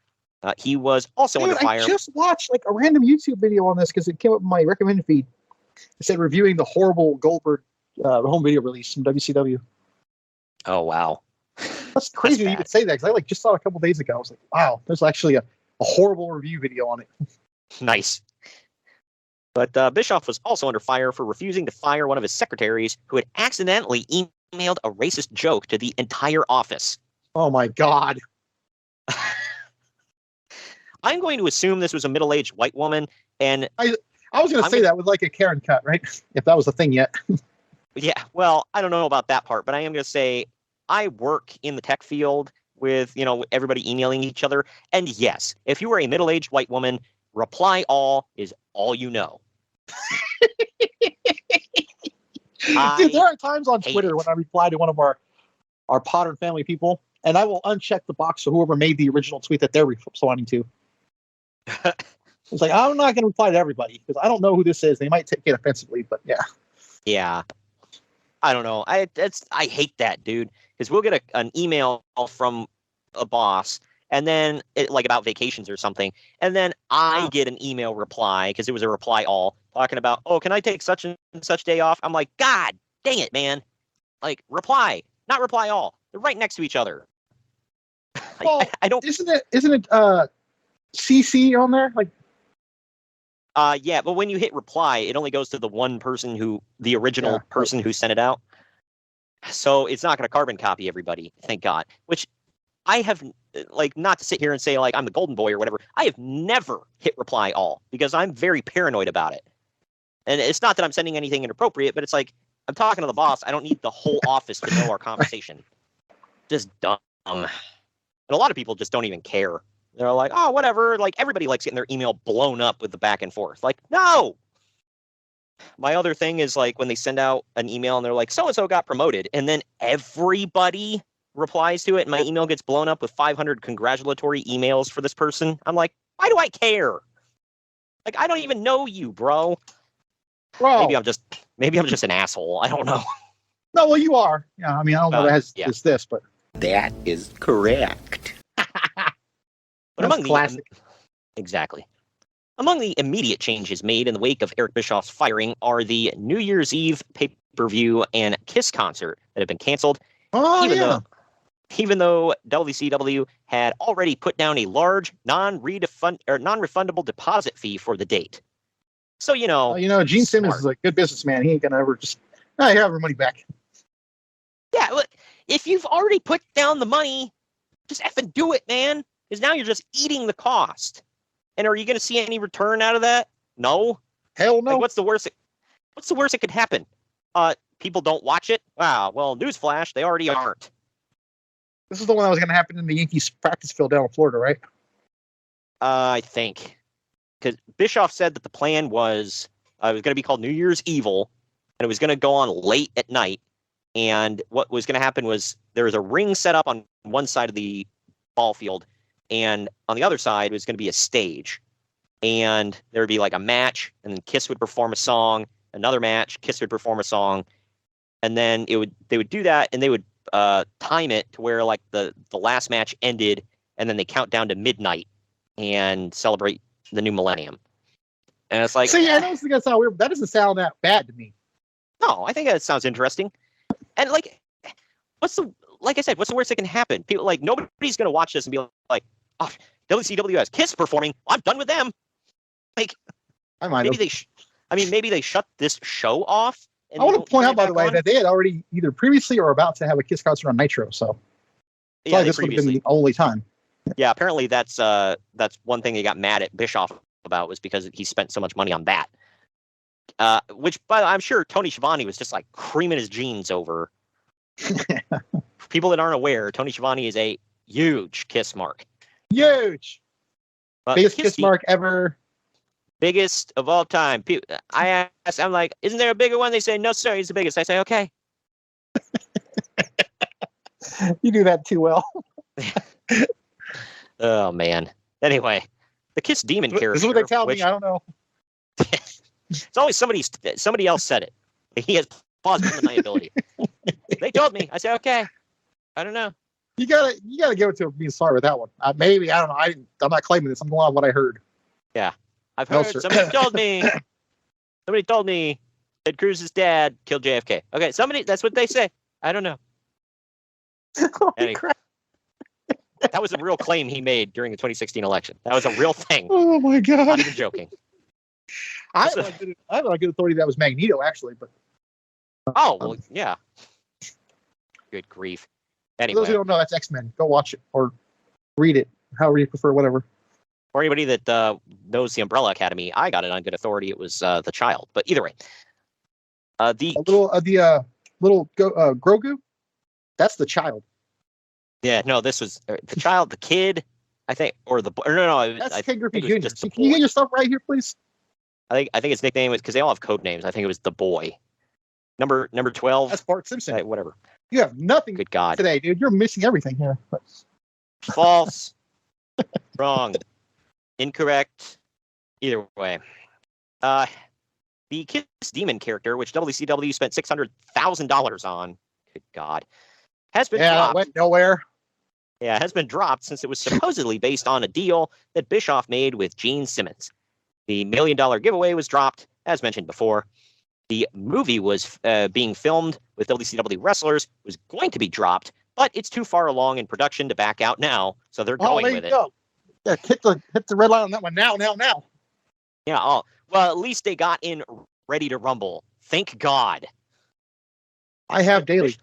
[SPEAKER 3] He was also under fire.
[SPEAKER 4] I just watched like a random YouTube video on this because it came up in my recommended feed. It said reviewing the horrible Goldberg home video release from WCW.
[SPEAKER 3] Oh, wow.
[SPEAKER 4] That's crazy that you would say that, because I just saw it a couple days ago. I was like, wow, there's actually a horrible review video on it.
[SPEAKER 3] Nice. But Bischoff was also under fire for refusing to fire one of his secretaries who had accidentally emailed a racist joke to the entire office.
[SPEAKER 4] Oh, my God.
[SPEAKER 3] I'm going to assume this was a middle-aged white woman, and
[SPEAKER 4] I was going to say that with like a Karen cut, right? If that was a thing yet.
[SPEAKER 3] Yeah, well, I don't know about that part, but I am going to say I work in the tech field with, everybody emailing each other. And yes, if you are a middle-aged white woman, reply all is all you know.
[SPEAKER 4] Dude, there are times on Twitter when I reply to one of our Potter family people, and I will uncheck the box for whoever made the original tweet that they're responding to. It's like, I'm not going to reply to everybody because I don't know who this is. They might take it offensively, but yeah.
[SPEAKER 3] Yeah. I don't know. I hate that, dude, because we'll get an email from a boss, and then about vacations or something, and then I get an email reply because it was a reply all talking about, oh, can I take such and such day off? I'm like, God dang it, man! Like, reply, not reply all. They're right next to each other.
[SPEAKER 4] Well,
[SPEAKER 3] I don't.
[SPEAKER 4] Isn't it CC on there? Like.
[SPEAKER 3] Yeah, but when you hit reply, it only goes to the one person the original person who sent it out. So it's not going to carbon copy everybody, thank God. Which I have, not to sit here and say, I'm the golden boy or whatever. I have never hit reply all because I'm very paranoid about it. And it's not that I'm sending anything inappropriate, but it's like, I'm talking to the boss. I don't need the whole office to know our conversation. Just dumb. And a lot of people just don't even care. They're like, oh, whatever. Everybody likes getting their email blown up with the back and forth. No. My other thing is when they send out an email and they're like, so-and-so got promoted. And then everybody replies to it. And my email gets blown up with 500 congratulatory emails for this person. I'm like, why do I care? I don't even know you, bro.
[SPEAKER 4] Well,
[SPEAKER 3] maybe I'm just an asshole. I don't know.
[SPEAKER 4] No, well, you are. Yeah. I mean, I don't know if it has this, but.
[SPEAKER 5] That is correct.
[SPEAKER 3] But among classic. Exactly. Among the immediate changes made in the wake of Eric Bischoff's firing are the New Year's Eve pay-per-view and Kiss concert that have been canceled.
[SPEAKER 4] Oh,
[SPEAKER 3] even though WCW had already put down a large non-refundable deposit fee for the date. So,
[SPEAKER 4] Gene Simmons is a good businessman. He ain't going to ever just, you have our money back.
[SPEAKER 3] Yeah, look, if you've already put down the money, just effing do it, man. Because now you're just eating the cost. And are you going to see any return out of that? No.
[SPEAKER 4] Hell no.
[SPEAKER 3] What's the worst that could happen? People don't watch it? Wow. Well, newsflash, they already aren't.
[SPEAKER 4] This is the one that was going to happen in the Yankees practice field down in Florida, right?
[SPEAKER 3] I think. Because Bischoff said that the plan was it was going to be called New Year's Evil, and it was going to go on late at night. And what was going to happen was there was a ring set up on one side of the ball field, and on the other side was going to be a stage, and there would be like a match, and then Kiss would perform a song, another match, Kiss would perform a song, and then they would do that, and they would time it to where like the last match ended, and then they count down to midnight and celebrate the new millennium. And it's like,
[SPEAKER 4] see, I know this is gonna sound weird, but that doesn't sound that bad to me.
[SPEAKER 3] no, I think that sounds interesting. And like, like I said, what's the worst that can happen? People like nobody's gonna watch this and be like, oh, WCW has Kiss performing. I'm done with them. Like,
[SPEAKER 4] I might
[SPEAKER 3] maybe
[SPEAKER 4] have.
[SPEAKER 3] maybe they shut this show off. And
[SPEAKER 4] I want to point out, by the way,
[SPEAKER 3] on.
[SPEAKER 4] that they had already either previously or about to have a Kiss concert on Nitro. So
[SPEAKER 3] Yeah,
[SPEAKER 4] this would have been the only time.
[SPEAKER 3] Yeah, apparently that's one thing they got mad at Bischoff about, was because he spent so much money on that. Which, but I'm sure Tony Schiavone was just like creaming his jeans over. For people that aren't aware, Tony Schiavone is a huge Kiss mark.
[SPEAKER 4] Huge. Biggest Kiss mark ever.
[SPEAKER 3] Biggest of all time. I'm like, isn't there a bigger one? They say, no, sir, he's the biggest. I say, okay.
[SPEAKER 4] You do that too well.
[SPEAKER 3] Oh, man. Anyway, the Kiss Demon character.
[SPEAKER 4] This is what they tell me. I don't know.
[SPEAKER 3] It's always somebody else said it. He has plausible deniability. They told me. I say, okay. I don't know.
[SPEAKER 4] You gotta give it to me. Sorry with that one. Maybe, I don't know. I'm not claiming this. I'm going on what I heard.
[SPEAKER 3] Yeah, I've heard. Somebody told me. Somebody told me Ted Cruz's dad killed JFK. Okay, that's what they say. I don't know. Anyway,
[SPEAKER 4] crap.
[SPEAKER 3] That was a real claim he made during the 2016 election. That was a real thing.
[SPEAKER 4] Oh my God.
[SPEAKER 3] Not even joking.
[SPEAKER 4] I have a good authority that was Magneto, actually, but.
[SPEAKER 3] Oh, well, yeah. Good grief. Anyway.
[SPEAKER 4] For those who don't know, that's X-Men. Go watch it or read it, however you prefer, whatever.
[SPEAKER 3] For anybody that knows the Umbrella Academy, I got it on good authority. It was the child. But either way. The little Grogu, that's the child. Yeah, no, this was the child, the kid, I think, or no.
[SPEAKER 4] That's Ken Griffey Jr. Can you get your stuff right here, please?
[SPEAKER 3] I think his nickname was, because they all have code names. I think it was the boy. Number 12.
[SPEAKER 4] That's Bart Simpson.
[SPEAKER 3] Whatever.
[SPEAKER 4] You have nothing
[SPEAKER 3] Good God.
[SPEAKER 4] today, dude. You're missing everything here.
[SPEAKER 3] False. Wrong. Incorrect. Either way. The Kiss Demon character, which WCW spent $600,000 on, good God, has been dropped.
[SPEAKER 4] That went nowhere.
[SPEAKER 3] Yeah, has been dropped since it was supposedly based on a deal that Bischoff made with Gene Simmons. The $1 million giveaway was dropped, as mentioned before. The movie was being filmed with WCW wrestlers, was going to be dropped, but it's too far along in production to back out now, so they're going with it.
[SPEAKER 4] Go. Yeah, hit the red line on that one now.
[SPEAKER 3] Yeah, well, at least they got in Ready to Rumble. Thank God.
[SPEAKER 4] I have daily.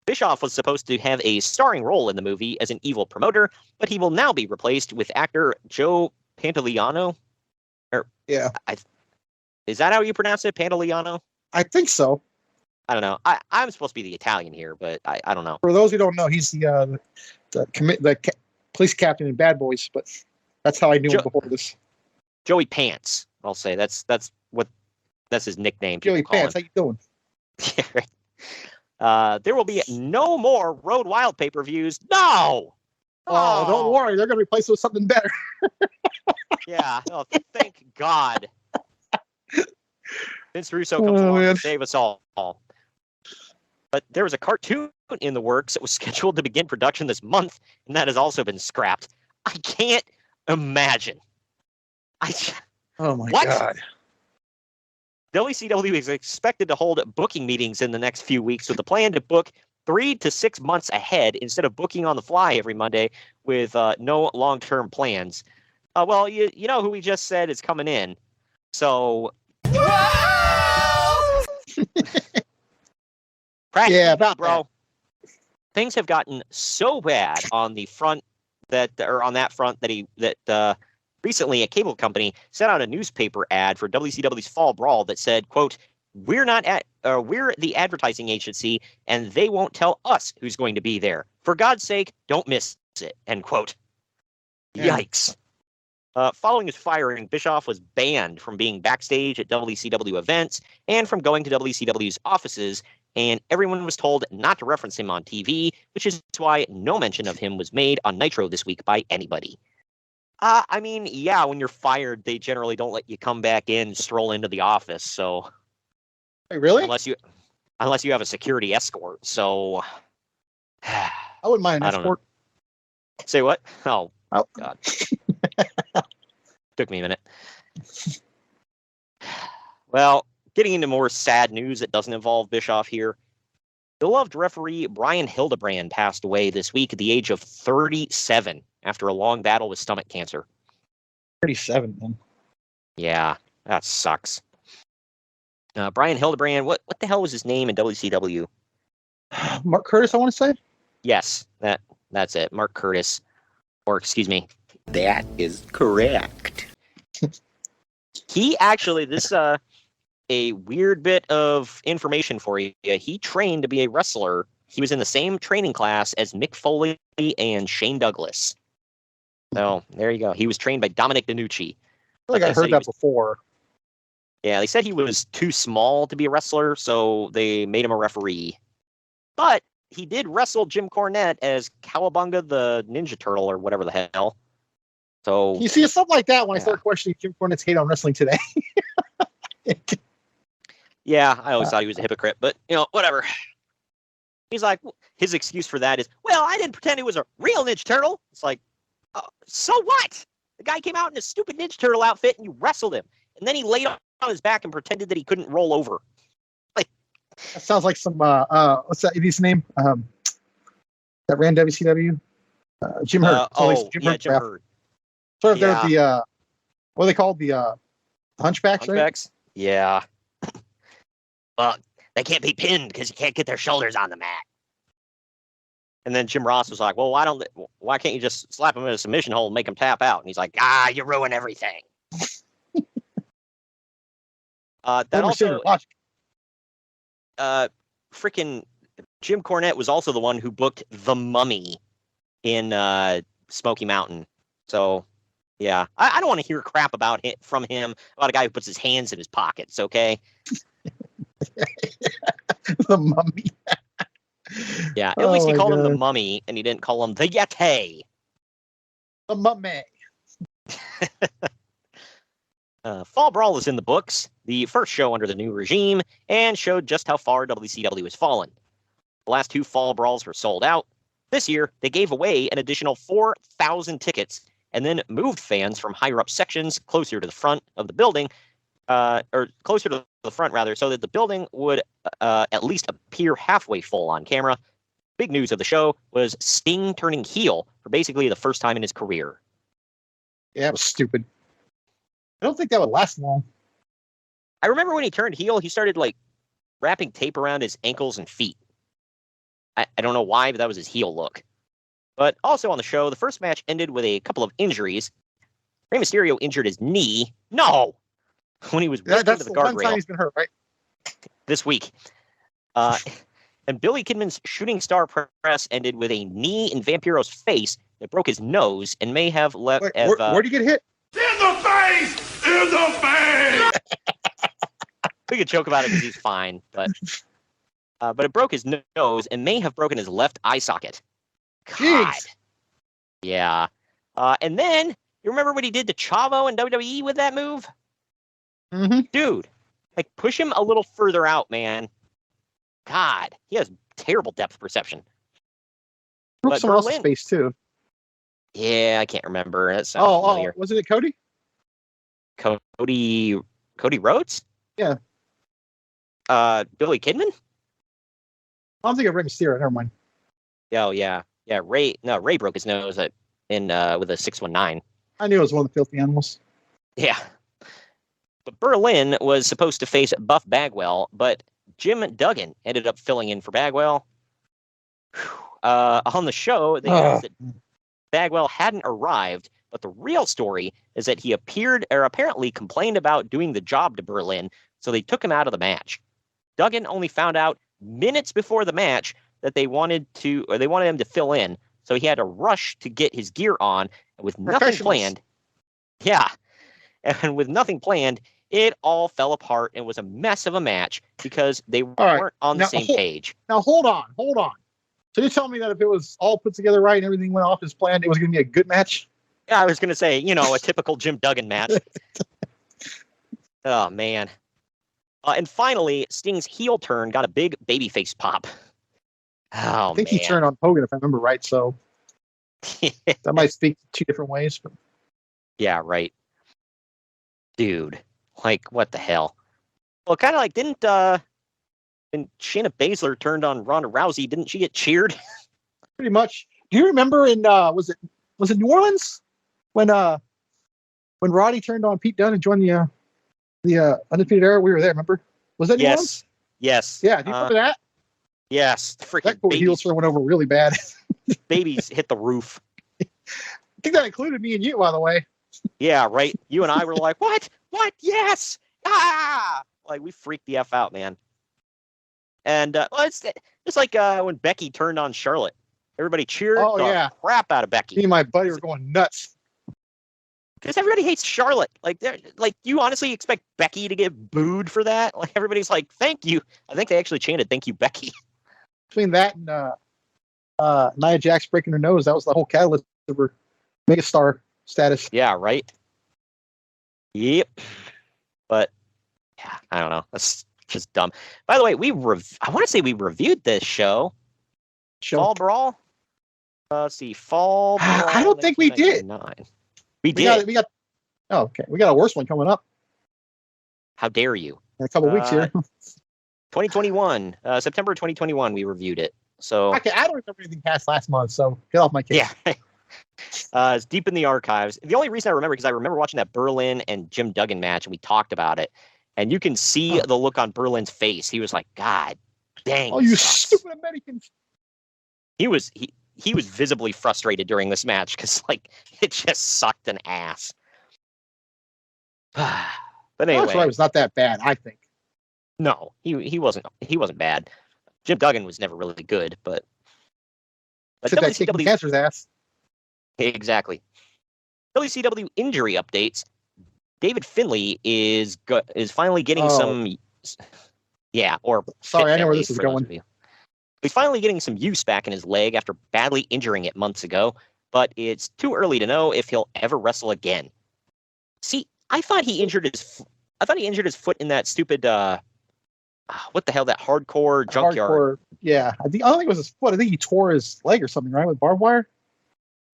[SPEAKER 3] Bischoff was supposed to have a starring role in the movie as an evil promoter, but he will now be replaced with actor Joe Pantoliano.
[SPEAKER 4] Yeah.
[SPEAKER 3] Is that how you pronounce it? Pantoliano?
[SPEAKER 4] I think so.
[SPEAKER 3] I don't know. I'm supposed to be the Italian here, but I don't know.
[SPEAKER 4] For those who don't know, he's the police captain in Bad Boys, but that's how I knew him before this.
[SPEAKER 3] Joey Pants, I'll say. That's his nickname.
[SPEAKER 4] Joey Pants, how you doing?
[SPEAKER 3] There will be no more Road Wild pay-per-views. No!
[SPEAKER 4] Oh, don't worry. They're going to replace it with something better.
[SPEAKER 3] Yeah. Oh, thank God. Vince Russo comes along to save us all. But there was a cartoon in the works that was scheduled to begin production this month, and that has also been scrapped. I can't imagine.
[SPEAKER 4] Oh, my
[SPEAKER 3] what?
[SPEAKER 4] God.
[SPEAKER 3] WCW is expected to hold booking meetings in the next few weeks with a plan to book 3 to 6 months ahead instead of booking on the fly every Monday with no long-term plans. Well, you know who we just said is coming in. So...
[SPEAKER 4] Yeah, about
[SPEAKER 3] bro. That. Things have gotten so bad on the front that recently a cable company sent out a newspaper ad for WCW's Fall Brawl that said, quote, we're the advertising agency and they won't tell us who's going to be there. For God's sake, don't miss it, end quote.
[SPEAKER 4] Yeah.
[SPEAKER 3] Yikes. Following his firing, Bischoff was banned from being backstage at WCW events and from going to WCW's offices and everyone was told not to reference him on TV, which is why no mention of him was made on Nitro this week by anybody. I mean, yeah, when you're fired, they generally don't let you come back in, stroll into the office. So,
[SPEAKER 4] Wait, really?
[SPEAKER 3] unless you have a security escort. So,
[SPEAKER 4] I wouldn't mind an
[SPEAKER 3] I don't know.
[SPEAKER 4] escort.
[SPEAKER 3] Say what? Oh,
[SPEAKER 4] Oh.
[SPEAKER 3] God. Took me a minute. Well, getting into more sad news that doesn't involve Bischoff here. Beloved referee Brian Hildebrand passed away this week at the age of 37 after a long battle with stomach cancer.
[SPEAKER 4] 37, man.
[SPEAKER 3] Yeah, that sucks. Brian Hildebrand, what the hell was his name in WCW?
[SPEAKER 4] Mark Curtis, I want to say.
[SPEAKER 3] Yes, that's it. Mark Curtis. Or excuse me.
[SPEAKER 5] That is correct.
[SPEAKER 3] He actually, this a weird bit of information for you. He trained to be a wrestler. He was in the same training class as Mick Foley and Shane Douglas. So there you go. He was trained by Dominic DiNucci.
[SPEAKER 4] I feel like I heard that before.
[SPEAKER 3] Yeah, they said he was too small to be a wrestler, so they made him a referee. But he did wrestle Jim Cornette as Cowabunga the Ninja Turtle or whatever the hell. So
[SPEAKER 4] You see, it's something like that when I start questioning Jim Cornette's hate on wrestling today.
[SPEAKER 3] yeah, I always thought he was a hypocrite, but whatever. He's like, his excuse for that is, well, I didn't pretend he was a real Ninja Turtle. It's like, so what? The guy came out in a stupid Ninja Turtle outfit and you wrestled him. And then he laid on his back and pretended that he couldn't roll over.
[SPEAKER 4] That sounds like some, what's that idiot's name? That ran WCW? Jim Herd.
[SPEAKER 3] Jim Herd.
[SPEAKER 4] Sort of, they're the, what are they called? The Hunchbacks, right?
[SPEAKER 3] Hunchbacks? Yeah. Well, they can't be pinned because you can't get their shoulders on the mat. And then Jim Ross was like, well, why can't you just slap him in a submission hold and make him tap out? And he's like, you ruin everything. That also, freaking Jim Cornette was also the one who booked The Mummy in Smoky Mountain. So, yeah, I don't want to hear crap about him about a guy who puts his hands in his pockets, okay?
[SPEAKER 4] The Mummy.
[SPEAKER 3] Yeah, at least he called him The Mummy, and he didn't call him The Yeti.
[SPEAKER 4] The Mummy.
[SPEAKER 3] Fall Brawl is in the books, the first show under the new regime, and showed just how far WCW has fallen. The last two Fall Brawls were sold out. This year, they gave away an additional 4,000 tickets and then moved fans from higher up sections closer to the front of the building, or closer to the front, rather, so that the building would at least appear halfway full on camera. Big news of the show was Sting turning heel for basically the first time in his career.
[SPEAKER 4] Yeah, it was stupid. I don't think that would last long.
[SPEAKER 3] I remember when he turned heel, he started wrapping tape around his ankles and feet. I don't know why, but that was his heel look. But also on the show, the first match ended with a couple of injuries. Rey Mysterio injured his knee. No! When he was whipped into the guardrail. That's the one time
[SPEAKER 4] he's been hurt, right?
[SPEAKER 3] This week. And Billy Kidman's shooting star press ended with a knee in Vampiro's face that broke his nose and may have left...
[SPEAKER 4] where'd he get hit?
[SPEAKER 2] In the face! In the face!
[SPEAKER 3] We could joke about it because he's fine, but it broke his nose and may have broken his left eye socket. God.
[SPEAKER 4] Jeez.
[SPEAKER 3] Yeah. And then, you remember what he did to Chavo in WWE with that move?
[SPEAKER 4] Mm-hmm.
[SPEAKER 3] Dude, push him a little further out, man. God, he has terrible depth perception.
[SPEAKER 4] Broke someone else's face, too.
[SPEAKER 3] Yeah, I can't remember. That sounds familiar.
[SPEAKER 4] Wasn't it Cody?
[SPEAKER 3] Cody Rhodes?
[SPEAKER 4] Yeah.
[SPEAKER 3] Billy Kidman?
[SPEAKER 4] I'm thinking of Rey Mysterio. Never mind.
[SPEAKER 3] Oh, yeah. Yeah, Ray broke his nose with a 619.
[SPEAKER 4] I knew it was one of the filthy animals.
[SPEAKER 3] Yeah. But Berlin was supposed to face Buff Bagwell, but Jim Duggan ended up filling in for Bagwell. On the show, they announced that Bagwell hadn't arrived, but the real story is that he apparently complained about doing the job to Berlin, so they took him out of the match. Duggan only found out minutes before the match that they wanted him to fill in, so he had to rush to get his gear on, and with nothing planned. Yeah. And with nothing planned, it all fell apart and was a mess of a match because they
[SPEAKER 4] right.
[SPEAKER 3] weren't on the
[SPEAKER 4] Now,
[SPEAKER 3] same page.
[SPEAKER 4] Now, hold on. So you tell me that if it was all put together right and everything went off as planned, it was going to be a good match?
[SPEAKER 3] Yeah, I was going to say, a typical Jim Duggan match. Oh, man. And finally, Sting's heel turn got a big babyface pop. Oh,
[SPEAKER 4] I think he turned on Hogan, if I remember right, so that might speak two different ways. But...
[SPEAKER 3] Yeah, right. Dude, like, what the hell? Well, kind of like, didn't Shayna Baszler turned on Ronda Rousey, didn't she get cheered?
[SPEAKER 4] Pretty much. Do you remember in, was it New Orleans? When Roddy turned on Pete Dunne and joined the Undefeated Era? We were there, remember? Was that New Orleans?
[SPEAKER 3] Yes.
[SPEAKER 4] Yeah, do you remember that?
[SPEAKER 3] Yes. Freaking
[SPEAKER 4] that cool heel turn went over really bad.
[SPEAKER 3] Babies hit the roof.
[SPEAKER 4] I think that included me and you, by the way.
[SPEAKER 3] Yeah, right. You and I were like, what? Yes! Ah! Like, we freaked the F out, man. And it's like when Becky turned on Charlotte. Everybody cheered the crap out of Becky.
[SPEAKER 4] Me and my buddy were going nuts.
[SPEAKER 3] Because everybody hates Charlotte. Like, you honestly expect Becky to get booed for that? Like, everybody's like, thank you. I think they actually chanted, thank you, Becky.
[SPEAKER 4] Between that and Nia Jax breaking her nose, that was the whole catalyst of her megastar status.
[SPEAKER 3] Yeah, right? Yep. But, yeah, I don't know. That's just dumb. By the way, I want to say we reviewed this show. Fall Brawl? Let's see. Fall Brawl.
[SPEAKER 4] I don't think we did.
[SPEAKER 3] We did.
[SPEAKER 4] We got. Oh, okay. We got a worse one coming up.
[SPEAKER 3] How dare you?
[SPEAKER 4] In a couple weeks here.
[SPEAKER 3] 2021, September 2021, we reviewed it. So
[SPEAKER 4] okay, I don't remember anything past last month, so get off my case.
[SPEAKER 3] Yeah. It's deep in the archives. The only reason I remember because I remember watching that Berlin and Jim Duggan match, and we talked about it. And you can see the look on Berlin's face. He was like, God dang.
[SPEAKER 4] Oh, you stupid Americans.
[SPEAKER 3] He was visibly frustrated during this match because like it just sucked an ass. But anyway,
[SPEAKER 4] that's why it was not that bad, I think.
[SPEAKER 3] No, he wasn't bad. Jim Duggan was never really good, but
[SPEAKER 4] WCW cancer's ass.
[SPEAKER 3] Exactly. WCW injury updates. David Finlay is finally getting some. Yeah, or
[SPEAKER 4] sorry, I know where this is going.
[SPEAKER 3] He's finally getting some use back in his leg after badly injuring it months ago, but it's too early to know if he'll ever wrestle again. See, I thought he injured his foot in that stupid what the hell, that hardcore junkyard.
[SPEAKER 4] Yeah, I don't think it was his foot. I think he tore his leg or something, right, with barbed wire.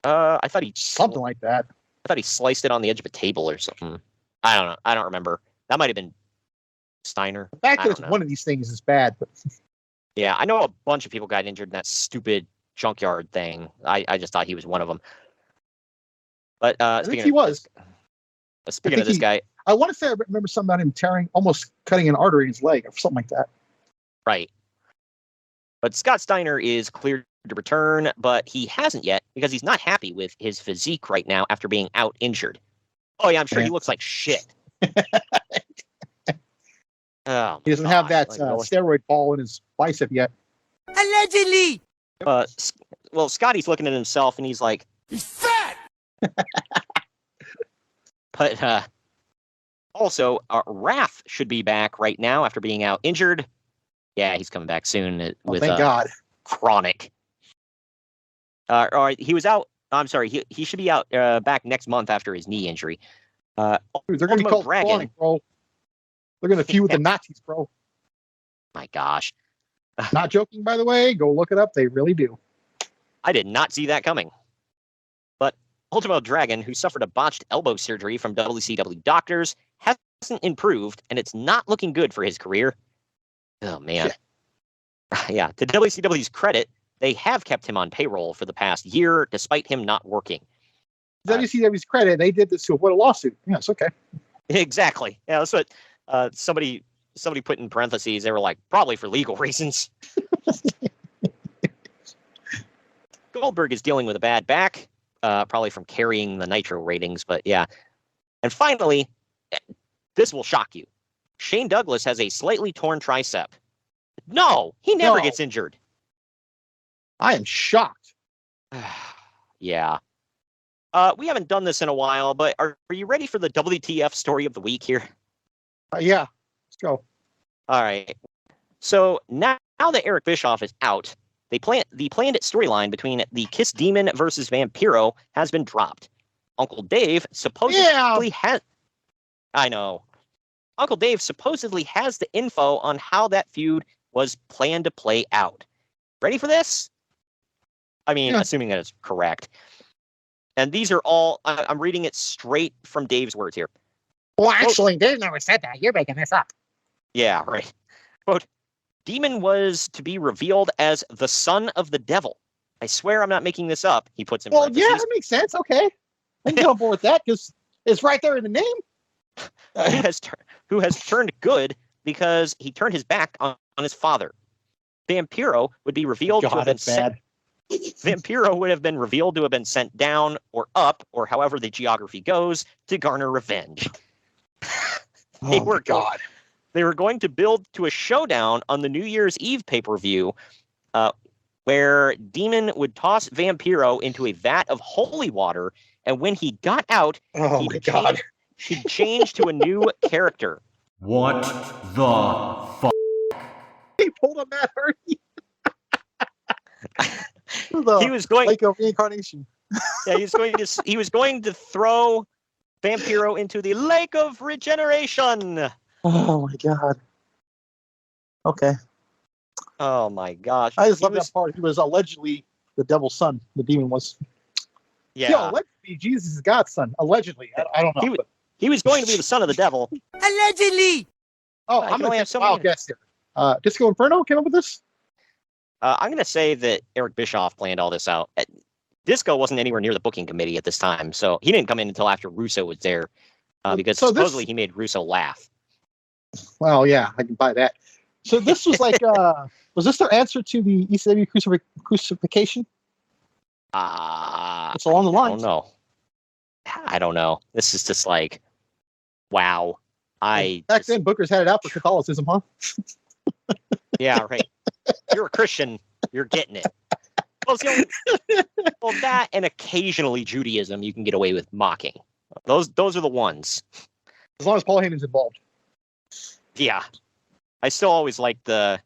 [SPEAKER 3] I thought
[SPEAKER 4] something like that.
[SPEAKER 3] I thought he sliced it on the edge of a table or something. I don't know. I don't remember. That might have been Steiner.
[SPEAKER 4] The fact that it's one of these things is bad, but.
[SPEAKER 3] Yeah, I know a bunch of people got injured in that stupid junkyard thing. I just thought he was one of them. But
[SPEAKER 4] I think he was.
[SPEAKER 3] Speaking of this guy,
[SPEAKER 4] I want to say I remember something about him almost cutting an artery in his leg or something like that.
[SPEAKER 3] Right. But Scott Steiner is cleared to return, but he hasn't yet because he's not happy with his physique right now after being out injured. Oh yeah, I'm sure he looks like shit. Oh,
[SPEAKER 4] he doesn't have that steroid ball in his bicep yet.
[SPEAKER 8] Allegedly.
[SPEAKER 3] Well, Scotty's looking at himself and he's like,
[SPEAKER 2] he's fat.
[SPEAKER 3] But also, Wrath should be back right now after being out injured. Yeah, he's coming back soon with
[SPEAKER 4] thank God.
[SPEAKER 3] Chronic. He was out. I'm sorry. He should be out back next month after his knee injury.
[SPEAKER 4] Dude, they're going to be called Chronic, bro. They're going to feud with the Nazis, bro.
[SPEAKER 3] My gosh.
[SPEAKER 4] Not joking, by the way. Go look it up. They really do.
[SPEAKER 3] I did not see that coming. But Ultimo Dragon, who suffered a botched elbow surgery from WCW doctors, hasn't improved, and it's not looking good for his career. Oh, man. Yeah, to WCW's credit, they have kept him on payroll for the past year, despite him not working.
[SPEAKER 4] WCW's credit, they did this to avoid a lawsuit. Yes, okay.
[SPEAKER 3] Exactly. Yeah, that's what somebody put in parentheses. They were like, probably for legal reasons. Goldberg is dealing with a bad back, probably from carrying the Nitro ratings, but yeah. And finally, this will shock you. Shane Douglas has a slightly torn tricep. No, he never gets injured.
[SPEAKER 4] I am shocked.
[SPEAKER 3] Yeah. We haven't done this in a while, but are you ready for the WTF story of the week here?
[SPEAKER 4] Yeah, let's go.
[SPEAKER 3] All right. So now that Eric Bischoff is out, the planned storyline between the Kiss Demon versus Vampiro has been dropped. Uncle Dave supposedly has. I know. Uncle Dave supposedly has the info on how that feud was planned to play out. Ready for this? I mean, assuming that it's correct. And these are all, I'm reading it straight from Dave's words here.
[SPEAKER 4] Well, actually, Dave never said that. You're making this up.
[SPEAKER 3] Yeah, right. Quote, Demon was to be revealed as the son of the devil. I swear I'm not making this up, he puts in parentheses.
[SPEAKER 4] Yeah, that makes sense. Okay. I can get on board with that because it's right there in the name.
[SPEAKER 3] Who has turned good because he turned his back on his father. Vampiro would be revealed to have been sent. Vampiro would have been revealed to have been sent down or up, or however the geography goes, to garner revenge. They were going to build to a showdown on the New Year's Eve pay-per-view, where Demon would toss Vampiro into a vat of holy water, and when he got out, he'd change to a new character.
[SPEAKER 6] What the fuck?
[SPEAKER 4] He pulled a Matt Hardy.
[SPEAKER 3] He was going
[SPEAKER 4] Lake of Reincarnation.
[SPEAKER 3] Yeah, he was going to throw Vampiro into the Lake of Regeneration.
[SPEAKER 4] Oh my god. Okay.
[SPEAKER 3] Oh my gosh.
[SPEAKER 4] I just love that part. He was allegedly the devil's son. The demon was.
[SPEAKER 3] Yeah.
[SPEAKER 4] Yo, allegedly, Jesus is God's son. Allegedly. I don't know.
[SPEAKER 3] He was going to be the son of the devil.
[SPEAKER 8] Allegedly.
[SPEAKER 4] Oh, I'm going to have some wild guess here. Disco Inferno came up with this?
[SPEAKER 3] I'm going to say that Eric Bischoff planned all this out. Disco wasn't anywhere near the booking committee at this time, so he didn't come in until after Russo was there, because supposedly he made Russo laugh.
[SPEAKER 4] Well, yeah, I can buy that. So this was like, was this their answer to the ECW crucifixion? It's along the lines.
[SPEAKER 3] I don't know. This is just like, wow.
[SPEAKER 4] Back then, Bookers had it out for Catholicism, huh?
[SPEAKER 3] Yeah, right. You're a Christian, you're getting it. Well, that and occasionally Judaism you can get away with mocking. Those are the ones.
[SPEAKER 4] As long as Paul Heyman's involved.
[SPEAKER 3] Yeah. I still always like the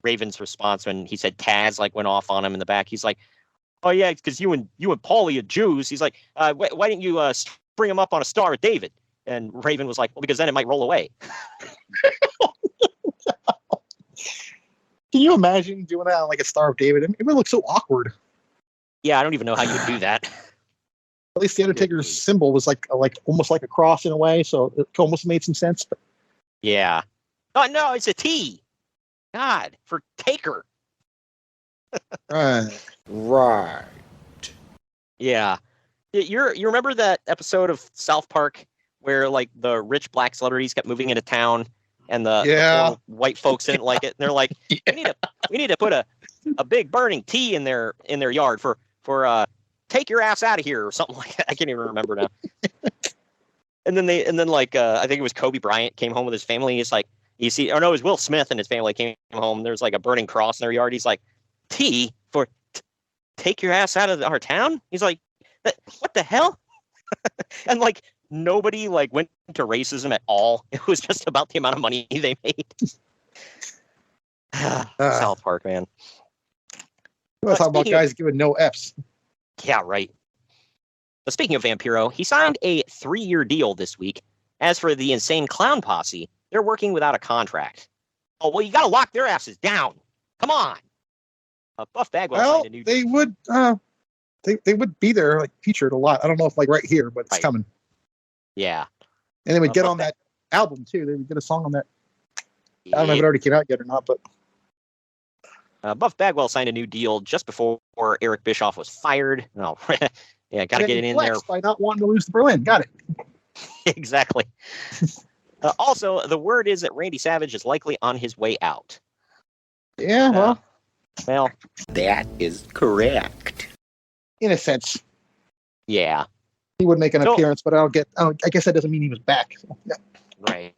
[SPEAKER 3] Raven's response when he said Taz went off on him in the back. He's like, oh yeah, because you and Paulie are Jews. He's like, why didn't you spring him up on a Star of David? And Raven was like, well, because then it might roll away.
[SPEAKER 4] Can you imagine doing that on a Star of David? It would look so awkward.
[SPEAKER 3] Yeah, I don't even know how you would do that.
[SPEAKER 4] At least the Undertaker's symbol was almost like a cross in a way, so it almost made some sense. But...
[SPEAKER 3] Yeah. Oh no, it's a T. God, for Taker.
[SPEAKER 5] Right.
[SPEAKER 3] Yeah. You remember that episode of South Park where the rich black celebrities kept moving into town and the white folks didn't like it, and they're like, we need to put a big burning T in their yard for take your ass out of here or something like that. I can't even remember now. and then I think it was Kobe Bryant came home with his family. He's like, you see, or no, it was Will Smith and his family came home. There's a burning cross in their yard. He's like, T for take your ass out of our town. He's like, what the hell? And nobody went to racism at all. It was just about the amount of money they made. South Park, man.
[SPEAKER 4] We're talking about guys giving no Fs.
[SPEAKER 3] Yeah, right. But speaking of Vampiro, he signed a 3-year deal this week. As for the Insane Clown Posse, they're working without a contract. Oh, well, you got to lock their asses down. Come on. Buff Bagwell signed a new deal.
[SPEAKER 4] They would be there featured a lot. I don't know if right here, but it's coming.
[SPEAKER 3] Yeah.
[SPEAKER 4] And they would get on that album too. They would get a song on that. I don't know if it already came out yet or not, but
[SPEAKER 3] Buff Bagwell signed a new deal just before Eric Bischoff was fired. No, yeah, got to get it in there
[SPEAKER 4] by not wanting to lose to Berlin. Got it.
[SPEAKER 3] Exactly. Also, the word is that Randy Savage is likely on his way out.
[SPEAKER 4] Yeah,
[SPEAKER 3] well,
[SPEAKER 5] that is correct.
[SPEAKER 4] In a sense.
[SPEAKER 3] Yeah.
[SPEAKER 4] He would make an appearance, but I guess that doesn't mean he was back. So, yeah.
[SPEAKER 3] Right.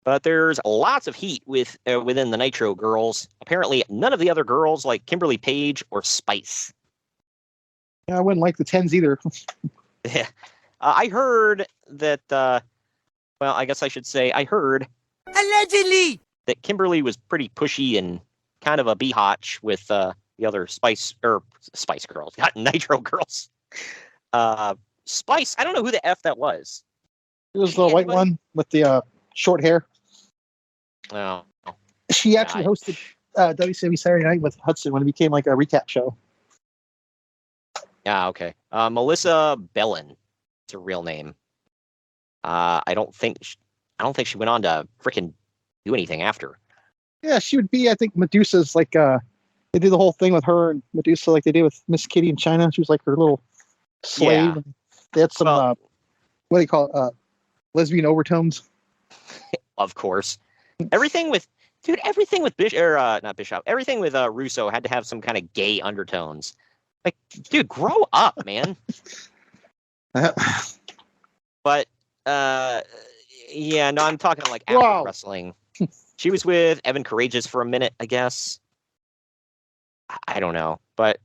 [SPEAKER 3] But there's lots of heat within the Nitro girls. Apparently, none of the other girls like Kimberly Page or Spice.
[SPEAKER 4] Yeah, I wouldn't like the 10s either.
[SPEAKER 3] Yeah. I heard that well, I guess I should say I heard
[SPEAKER 8] Allegedly.
[SPEAKER 3] that Kimberly was pretty pushy and kind of a biatch with the other Spice Girls, not Nitro Girls. Spice, I don't know who the F that was.
[SPEAKER 4] It was the white one with the short hair.
[SPEAKER 3] Oh,
[SPEAKER 4] She actually hosted WCW Saturday Night with Hudson when it became like a recap show.
[SPEAKER 3] yeah, okay. Melissa Bellin, it's her real name. I don't think she went on to frickin' do anything after.
[SPEAKER 4] Yeah, she would be. I think Medusa's like they did the whole thing with her and Medusa like they did with Miss Kitty in China. She was like her little slave.
[SPEAKER 3] Yeah.
[SPEAKER 4] They had some what do you call it? Lesbian overtones.
[SPEAKER 3] Of course. Everything with not Bischoff. Everything with Russo had to have some kind of gay undertones. Like, dude, grow up, man. But yeah, no, I'm talking like after wrestling. She was with Evan Courageous for a minute, I guess. I don't know, but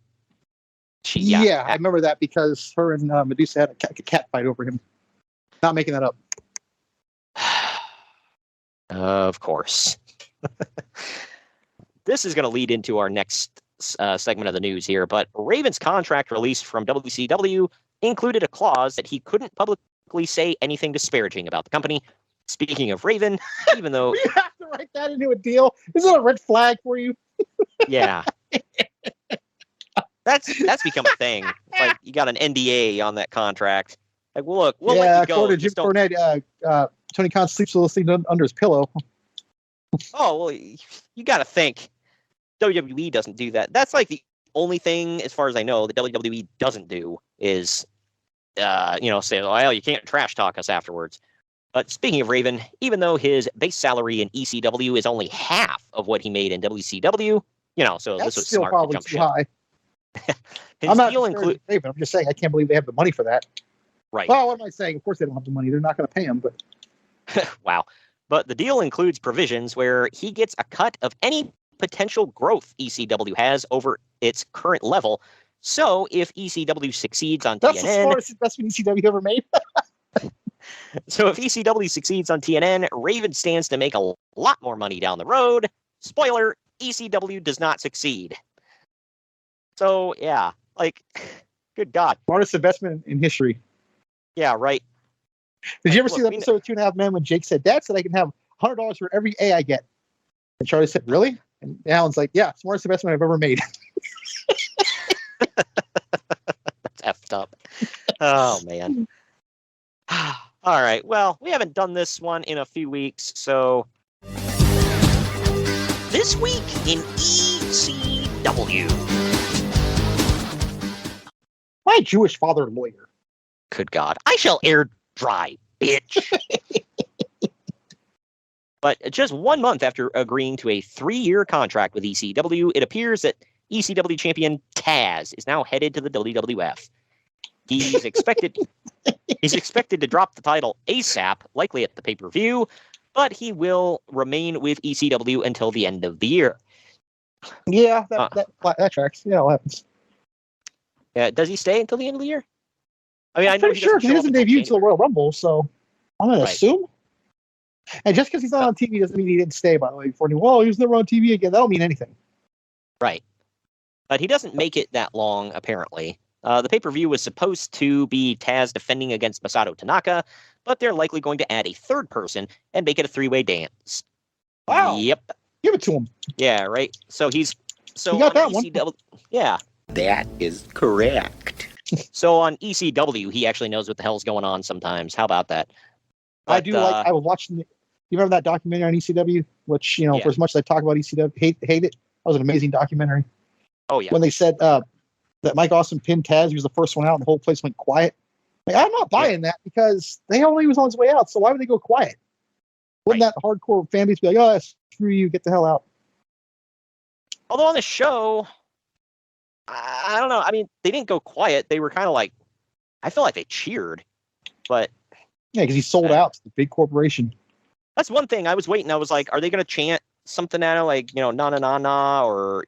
[SPEAKER 4] I remember that because her and Medusa had a cat fight over him. Not making that up.
[SPEAKER 3] Of course. This is going to lead into our next segment of the news here, but Raven's contract release from WCW included a clause that he couldn't publicly say anything disparaging about the company. Speaking of Raven, even though
[SPEAKER 4] you have to write that into a deal, is it a red flag for you?
[SPEAKER 3] Yeah, that's become a thing. It's like you got an NDA on that contract. Like, well, look, we'll let you go.
[SPEAKER 4] According to Jim Cornette, Tony Khan sleeps with this thing under his pillow.
[SPEAKER 3] Oh well, you got to think WWE doesn't do that. That's like the only thing, as far as I know, that WWE doesn't do is, say, well, you can't trash talk us afterwards. But speaking of Raven, even though his base salary in ECW is only half of what he made in WCW, so
[SPEAKER 4] That's
[SPEAKER 3] this was
[SPEAKER 4] still
[SPEAKER 3] smart
[SPEAKER 4] probably
[SPEAKER 3] to jump
[SPEAKER 4] too
[SPEAKER 3] ship.
[SPEAKER 4] high. I'm not Raven. I'm just saying I can't believe they have the money for that.
[SPEAKER 3] Right.
[SPEAKER 4] Well, what am I saying? Of course they don't have the money. They're not going to pay him. But
[SPEAKER 3] Wow. But the deal includes provisions where he gets a cut of any potential growth ECW has over its current level. So if ECW succeeds on
[SPEAKER 4] that's
[SPEAKER 3] TNN...
[SPEAKER 4] the smartest investment ECW ever made.
[SPEAKER 3] So if ECW succeeds on TNN, Raven stands to make a lot more money down the road. Spoiler, ECW does not succeed. So, yeah, like, good God.
[SPEAKER 4] Smartest investment in history.
[SPEAKER 3] Yeah, right.
[SPEAKER 4] Did you ever see that episode of 2.5 Men when Jake said, Dad said I can have $100 for every A I get? And Charlie said, really? And Alan's like, yeah, smartest investment I've ever made.
[SPEAKER 3] That's effed up. Oh, man. All right. Well, we haven't done this one in a few weeks, so... This week in ECW.
[SPEAKER 4] My Jewish father lawyer.
[SPEAKER 3] Good God. I shall air dry, bitch. But just 1 month after agreeing to a 3-year contract with ECW, it appears that ECW champion Taz is now headed to the WWF. He's expected to drop the title ASAP, likely at the pay-per-view, but he will remain with ECW until the end of the year.
[SPEAKER 4] Yeah, that tracks. Yeah, what happens.
[SPEAKER 3] Does he stay until the end of the year? I mean,
[SPEAKER 4] I'm pretty sure he doesn't debut until the Royal Rumble, so I'm going to assume. And just because he's not on TV doesn't mean he didn't stay, by the way, before he was never on TV again. That don't mean anything.
[SPEAKER 3] Right. But he doesn't make it that long, apparently. The pay-per-view was supposed to be Taz defending against Masato Tanaka, but they're likely going to add a third person and make it a 3-way dance.
[SPEAKER 4] Wow.
[SPEAKER 3] Yep.
[SPEAKER 4] Give it to him.
[SPEAKER 3] Yeah, right. So he
[SPEAKER 4] got that
[SPEAKER 3] ECW,
[SPEAKER 4] one.
[SPEAKER 3] Yeah.
[SPEAKER 5] That is correct.
[SPEAKER 3] So on ECW, he actually knows what the hell's going on sometimes. How about that?
[SPEAKER 4] But, I was watching, you remember that documentary on ECW? Which, for as much as I talk about ECW, hate it, that was an amazing documentary.
[SPEAKER 3] Oh, yeah.
[SPEAKER 4] When they said that Mike Austin pinned Taz, he was the first one out, and the whole place went quiet. Like, I'm not buying that because he was on his way out, so why would they go quiet? Wouldn't that hardcore fan base be like, oh, screw you, get the hell out?
[SPEAKER 3] Although on the show, I don't know. I mean, they didn't go quiet. They were kind of like, I feel like they cheered, but...
[SPEAKER 4] Yeah, because he sold out to the big corporation.
[SPEAKER 3] That's one thing. I was waiting. I was like, are they going to chant something at him, like, na na na na, or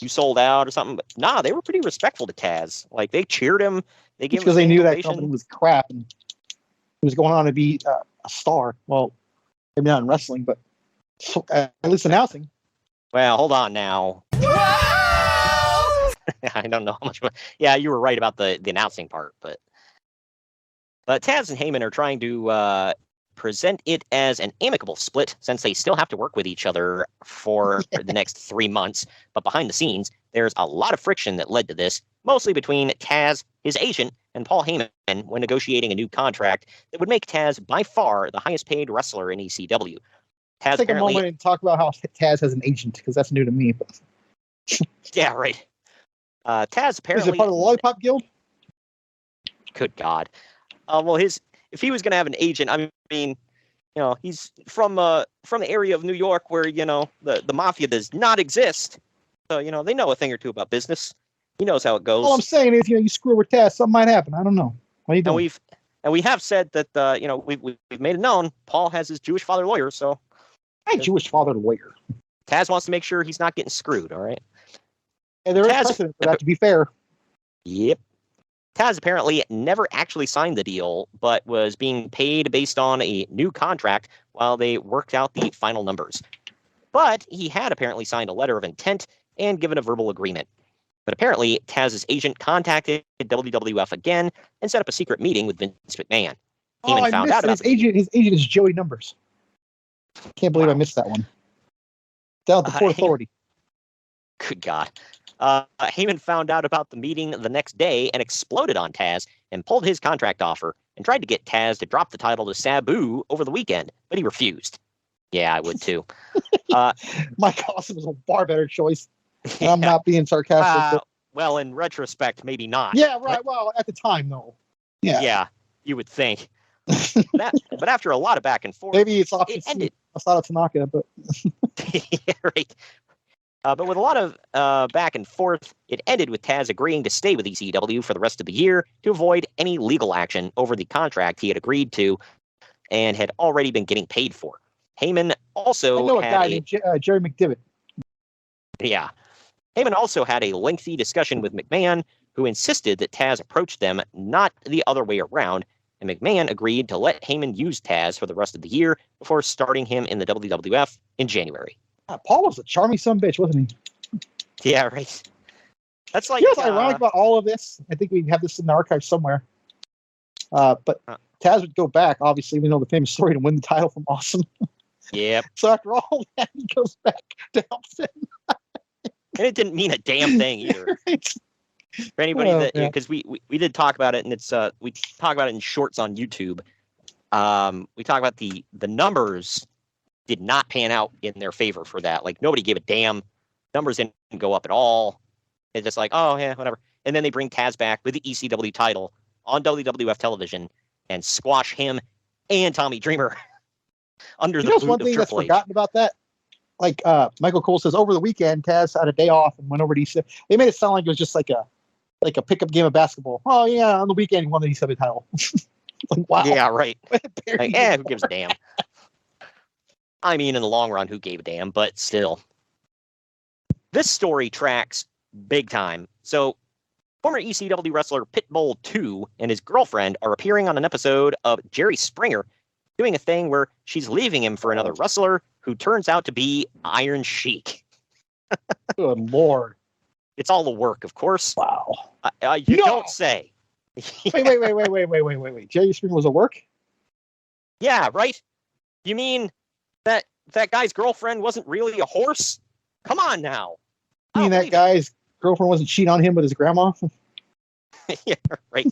[SPEAKER 3] you sold out or something? But nah, they were pretty respectful to Taz. Like, they cheered him. They gave him
[SPEAKER 4] because they knew that company was crap, and he was going on to be a star. Well, maybe not in wrestling, but at least announcing.
[SPEAKER 3] Well, hold on now. I don't know how much. Yeah, you were right about the announcing part, but Taz and Heyman are trying to present it as an amicable split since they still have to work with each other for the next 3 months. But behind the scenes, there's a lot of friction that led to this, mostly between Taz, his agent, and Paul Heyman when negotiating a new contract that would make Taz by far the highest paid wrestler in ECW. Taz
[SPEAKER 4] Take a moment and talk about how Taz has an agent, because that's new to me. But
[SPEAKER 3] yeah, right. Taz apparently
[SPEAKER 4] is it part of the Lollipop Guild?
[SPEAKER 3] Good God. Well, if he was going to have an agent, I mean, he's from the area of New York where the mafia does not exist. So they know a thing or two about business. He knows how it goes.
[SPEAKER 4] All I'm saying is, you screw with Taz, something might happen. I don't know. What are you doing?
[SPEAKER 3] And we have said that we've made it known Paul has his Jewish father lawyer. So
[SPEAKER 4] my Jewish father lawyer.
[SPEAKER 3] Taz wants to make sure he's not getting screwed. All right.
[SPEAKER 4] And there is precedent for that, to be fair.
[SPEAKER 3] Yep. Taz apparently never actually signed the deal, but was being paid based on a new contract while they worked out the final numbers. But he had apparently signed a letter of intent and given a verbal agreement. But apparently, Taz's agent contacted WWF again and set up a secret meeting with Vince McMahon.
[SPEAKER 4] I found out his agent. His agent is Joey Numbers. Can't believe I missed that one. Down at the Port Authority.
[SPEAKER 3] Good God. Heyman found out about the meeting the next day and exploded on Taz and pulled his contract offer and tried to get Taz to drop the title to Sabu over the weekend, but he refused. Yeah, I would too.
[SPEAKER 4] Mike Awesome was a far better choice. And I'm not being sarcastic.
[SPEAKER 3] Well, in retrospect, maybe not.
[SPEAKER 4] Yeah, right. Well, at the time, though. Yeah.
[SPEAKER 3] Yeah, you would think. But after a lot of back and forth,
[SPEAKER 4] maybe it's option C, Masato Tanaka, but
[SPEAKER 3] yeah, right. But with a lot of back and forth, it ended with Taz agreeing to stay with ECW for the rest of the year to avoid any legal action over the contract he had agreed to and had already been getting paid for. Heyman also
[SPEAKER 4] I know a guy named Jerry McDivitt.
[SPEAKER 3] Yeah. Heyman also had a lengthy discussion with McMahon, who insisted that Taz approach them, not the other way around, and McMahon agreed to let Heyman use Taz for the rest of the year before starting him in the WWF in January.
[SPEAKER 4] Paul was a charming son bitch, wasn't he?
[SPEAKER 3] Yeah, right. That's like.
[SPEAKER 4] You know what's ironic about all of this? I think we have this in the archive somewhere. But Taz would go back. Obviously, we know the famous story to win the title from Awesome.
[SPEAKER 3] Yep.
[SPEAKER 4] So after all that, he goes back to help them.
[SPEAKER 3] And it didn't mean a damn thing either.
[SPEAKER 4] Right.
[SPEAKER 3] For anybody because we did talk about it, and it's we talk about it in shorts on YouTube. We talk about the numbers did not pan out in their favor for that. Like, nobody gave a damn. Numbers didn't go up at all. It's just like, oh yeah, whatever. And then they bring Taz back with the ECW title on WWF television and squash him and Tommy Dreamer under the boot of Triple H.
[SPEAKER 4] One thing that's forgotten about that? Like Michael Cole says, over the weekend, Taz had a day off and went over to ECW. They made it sound like it was just like a pickup game of basketball. Oh yeah, on the weekend he won the ECW title. Like, wow.
[SPEAKER 3] Yeah, right. Like, who gives a damn? I mean, in the long run, who gave a damn? But still, this story tracks big time. So, former ECW wrestler Pitbull 2 and his girlfriend are appearing on an episode of Jerry Springer, doing a thing where she's leaving him for another wrestler who turns out to be Iron Sheik.
[SPEAKER 4] Good Lord.
[SPEAKER 3] It's all the work, of course.
[SPEAKER 4] Wow.
[SPEAKER 3] You don't say.
[SPEAKER 4] Wait. Jerry Springer was a work?
[SPEAKER 3] Yeah, right? You mean that guy's girlfriend wasn't really a horse? Come on now.
[SPEAKER 4] You mean that guy's girlfriend wasn't cheating on him with his grandma?
[SPEAKER 3] Yeah, right.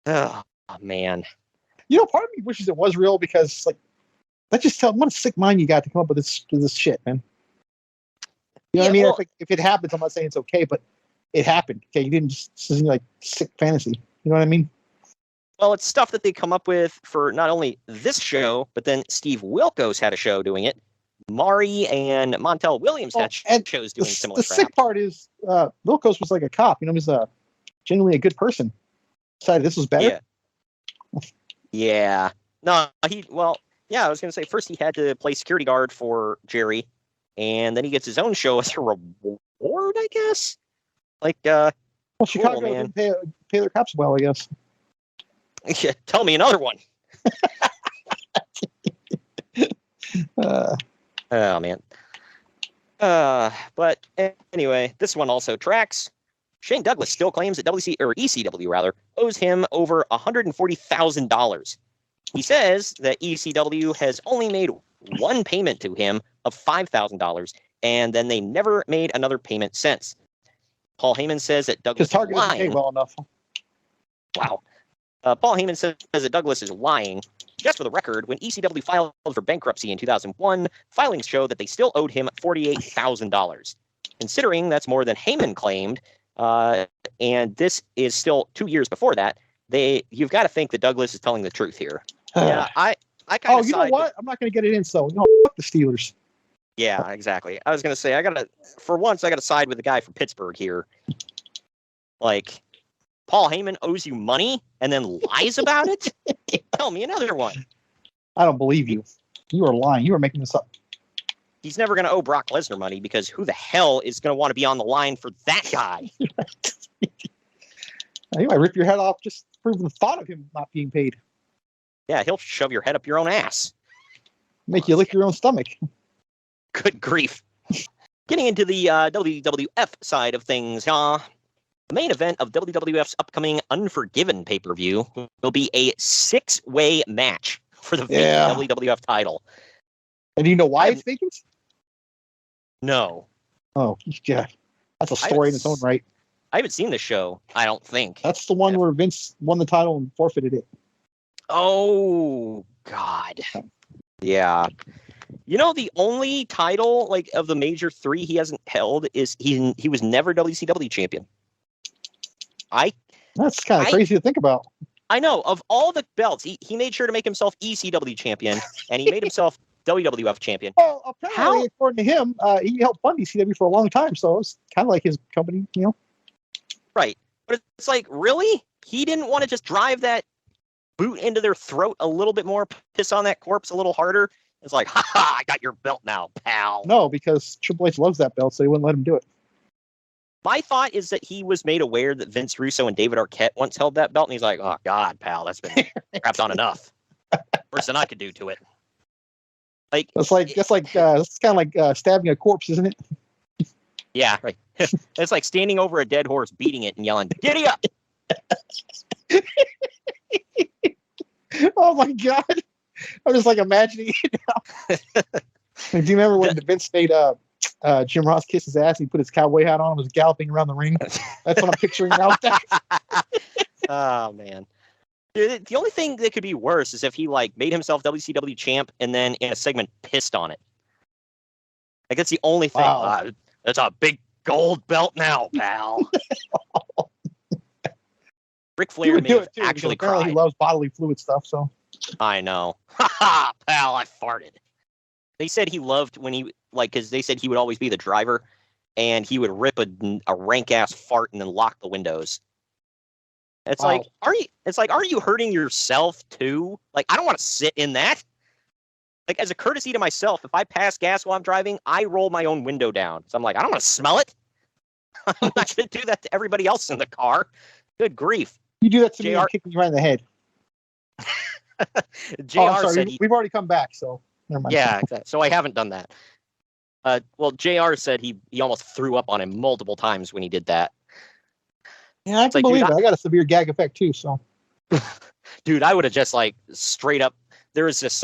[SPEAKER 3] Oh, man.
[SPEAKER 4] Part of me wishes it was real, because, like, that just tells what a sick mind you got to come up with this shit, man. You know what I mean? Well, if it happens, I'm not saying it's okay, but it happened. Okay, you didn't just seem like sick fantasy. You know what I mean?
[SPEAKER 3] Well, it's stuff that they come up with for not only this show, but then Steve Wilkos had a show doing it. Mari and Montel Williams had shows doing similar crap.
[SPEAKER 4] The sick part is Wilkos was like a cop. He was genuinely a good person. Decided this was better.
[SPEAKER 3] Yeah. No, I was going to say, first he had to play security guard for Jerry, and then he gets his own show as a reward, I guess. Like,
[SPEAKER 4] Chicago didn't pay their cops well, I guess.
[SPEAKER 3] Yeah, tell me another one. Oh man. But anyway, this one also tracks. Shane Douglas still claims that ECW rather owes him over $140,000. He says that ECW has only made one payment to him of $5,000, and then they never made another payment since. Paul Heyman says that Douglas is
[SPEAKER 4] Target doesn't pay
[SPEAKER 3] lying.
[SPEAKER 4] well enough.
[SPEAKER 3] Wow. Paul Heyman says that Douglas is lying. Just for the record, when ECW filed for bankruptcy in 2001, filings show that they still owed him $48,000. Considering that's more than Heyman claimed, and this is still 2 years before that, you've got to think that Douglas is telling the truth here. Yeah, I kind of.
[SPEAKER 4] You know what? I'm not going to get it in. So no, fuck the Steelers.
[SPEAKER 3] Yeah, exactly. I was going to say I got to side with the guy from Pittsburgh here. Like, Paul Heyman owes you money and then lies about it? Tell me another one.
[SPEAKER 4] I don't believe you. You are lying. You are making this up.
[SPEAKER 3] He's never going to owe Brock Lesnar money because who the hell is going to want to be on the line for that guy?
[SPEAKER 4] You might rip your head off just proving the thought of him not being paid.
[SPEAKER 3] Yeah, he'll shove your head up your own ass.
[SPEAKER 4] Make you lick your own stomach.
[SPEAKER 3] Good grief. Getting into the WWF side of things, the main event of WWF's upcoming Unforgiven pay-per-view will be a 6-way match for the vacant WWF title.
[SPEAKER 4] And do you know why it's vacant?
[SPEAKER 3] No.
[SPEAKER 4] Oh, yeah. That's a story in its own right.
[SPEAKER 3] I haven't seen the show, I don't think.
[SPEAKER 4] That's the one where Vince won the title and forfeited it.
[SPEAKER 3] Oh, God. Yeah. You know, the only title like of the major three he hasn't held is he was never WCW champion.
[SPEAKER 4] That's kind of crazy to think about.
[SPEAKER 3] I know. Of all the belts, he made sure to make himself ECW champion, and he made himself WWF champion.
[SPEAKER 4] Well, apparently, according to him, he helped fund ECW for a long time, so it was kind of like his company, you know?
[SPEAKER 3] Right. But it's like, really? He didn't want to just drive that boot into their throat a little bit more, piss on that corpse a little harder? It's like, ha, I got your belt now, pal.
[SPEAKER 4] No, because Triple H loves that belt, so he wouldn't let him do it.
[SPEAKER 3] My thought is that he was made aware that Vince Russo and David Arquette once held that belt, and he's like, oh, God, pal, that's been crapped on enough. Worse than I could do to it. Like it's kind of like stabbing a corpse, isn't it? Yeah, right. It's like standing over a dead horse, beating it, and yelling, "Giddy up!"
[SPEAKER 4] Oh my God! I'm just like imagining it now. Do you remember when Vince made Jim Ross kiss his ass? He put his cowboy hat on and was galloping around the ring. That's what I'm picturing now.
[SPEAKER 3] Oh man. The only thing that could be worse is if he like made himself WCW champ and then in a segment pissed on it. Like that's the only thing.
[SPEAKER 4] Wow.
[SPEAKER 3] That's a big gold belt now, pal. Ric Flair may have actually cried.
[SPEAKER 4] He loves bodily fluid stuff, so.
[SPEAKER 3] I know. Ha ha, pal, I farted. They said he loved when he because they said he would always be the driver, and he would rip a rank ass fart and then lock the windows. It's
[SPEAKER 4] wow.
[SPEAKER 3] Are you hurting yourself too? Like, I don't want to sit in that. Like, as a courtesy to myself, if I pass gas while I'm driving, I roll my own window down. So I'm like, I don't want to smell it. I'm not going to do that to everybody else in the car. Good grief.
[SPEAKER 4] You do that to me and kick me right in the head.
[SPEAKER 3] JR said
[SPEAKER 4] we've already come back, so never mind.
[SPEAKER 3] Yeah, exactly. So I haven't done that. Well, JR said he almost threw up on him multiple times when he did that.
[SPEAKER 4] Yeah, I can believe it. I got a severe gag effect too, so.
[SPEAKER 3] Dude, I would have just like straight up. There is this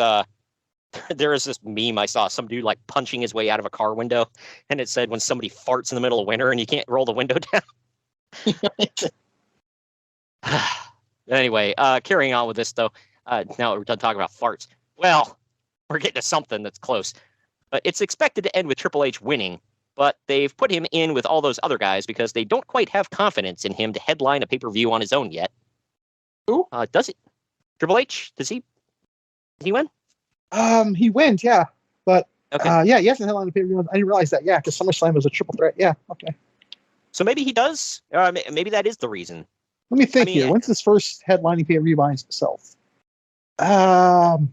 [SPEAKER 3] meme I saw, some dude like punching his way out of a car window, and it said when somebody farts in the middle of winter and you can't roll the window down. Anyway, carrying on with this though. Now we're done talking about farts. Well, we're getting to something that's close. It's expected to end with Triple H winning, but they've put him in with all those other guys because they don't quite have confidence in him to headline a pay-per-view on his own yet.
[SPEAKER 4] Who?
[SPEAKER 3] Does it? Triple H? Does he win?
[SPEAKER 4] He wins, yeah. But
[SPEAKER 3] okay.
[SPEAKER 4] Yeah, he hasn't headlined a pay-per-view. I didn't realize that. Yeah, because SummerSlam was a triple threat. Yeah, okay.
[SPEAKER 3] So maybe he does. Maybe that is the reason.
[SPEAKER 4] Let me think here. When's his first headlining pay-per-view by himself? Survivor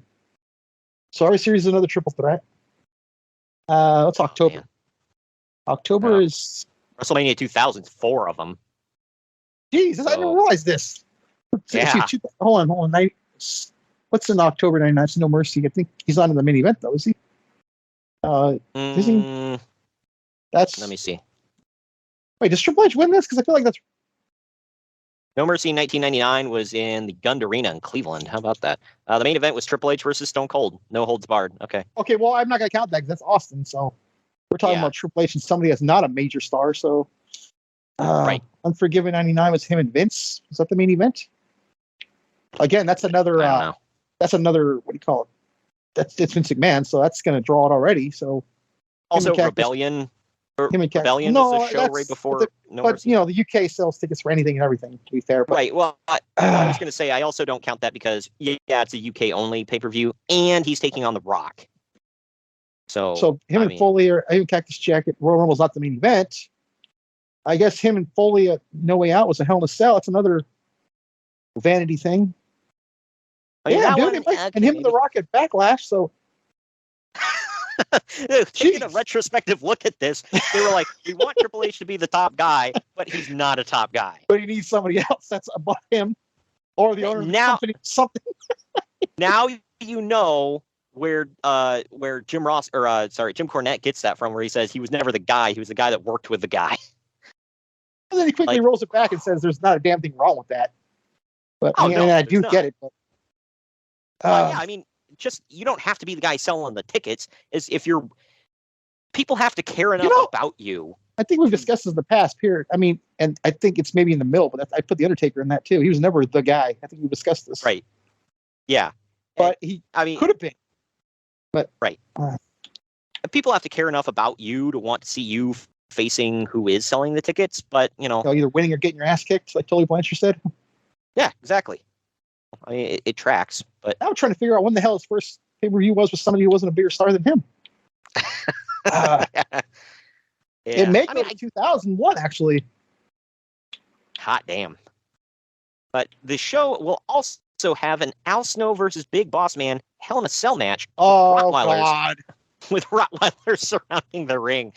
[SPEAKER 4] Series is another triple threat. That's October.
[SPEAKER 3] Man.
[SPEAKER 4] October is
[SPEAKER 3] WrestleMania 2000. 4 of them.
[SPEAKER 4] Jesus, I didn't realize this.
[SPEAKER 3] Yeah.
[SPEAKER 4] Hold on. what's in October '99? It's No Mercy. I think he's not in the main event though, is he? Is he? That's.
[SPEAKER 3] Let me see.
[SPEAKER 4] Wait, does Triple H win this? Because I feel like that's.
[SPEAKER 3] No Mercy in 1999 was in the Gund Arena in Cleveland. How about that? The main event was Triple H versus Stone Cold. No holds barred. Okay.
[SPEAKER 4] Okay, well, I'm not going to count that because that's Austin. So we're talking about Triple H and somebody that's not a major star. So,
[SPEAKER 3] right.
[SPEAKER 4] Unforgiven 99 was him and Vince. Was that the main event? Again, that's another. That's another. What do you call it? It's Vince McMahon, so that's going to draw it already. So.
[SPEAKER 3] Also, Rebellion. Rebellion was the show right before.
[SPEAKER 4] But you know, the UK sells tickets for anything and everything. To be fair, but,
[SPEAKER 3] right. Well, I was going to say I also don't count that because it's a UK only pay per view, and he's taking on The Rock. So
[SPEAKER 4] him and Foley are even Cactus Jack at Royal Rumble's not the main event. I guess him and Foley at No Way Out was a Hell in a Cell. It's another vanity thing.
[SPEAKER 3] I mean,
[SPEAKER 4] dude, and him and The Rock at Backlash. So.
[SPEAKER 3] Taking a retrospective look at this, they were like, we want Triple H to be the top guy, but he's not a top guy.
[SPEAKER 4] But he needs somebody else that's above him or the owner of the company or something.
[SPEAKER 3] Now you know where Jim Cornette gets that from, where he says he was never the guy, he was the guy that worked with the guy.
[SPEAKER 4] And then he quickly rolls it back and says there's not a damn thing wrong with that. But I do get it. But,
[SPEAKER 3] I mean, just you don't have to be the guy selling the tickets. Is if you're people have to care enough about you.
[SPEAKER 4] I think we've discussed this in the past here. I mean, and I think it's maybe in the middle, but I put the Undertaker in that too. He was never the guy. I think we discussed this.
[SPEAKER 3] Right. Yeah.
[SPEAKER 4] But could have been. But
[SPEAKER 3] right. People have to care enough about you to want to see you facing who is selling the tickets. But
[SPEAKER 4] either winning or getting your ass kicked, like Tully Blanchard said.
[SPEAKER 3] Yeah, exactly. I mean, it tracks, but
[SPEAKER 4] I'm trying to figure out when the hell his first pay-per-view was with somebody who wasn't a bigger star than him. It may go to 2001, actually.
[SPEAKER 3] Hot damn. But the show will also have an Al Snow versus Big Boss Man Hell in a Cell match.
[SPEAKER 4] Oh, God.
[SPEAKER 3] With Rottweilers surrounding the ring.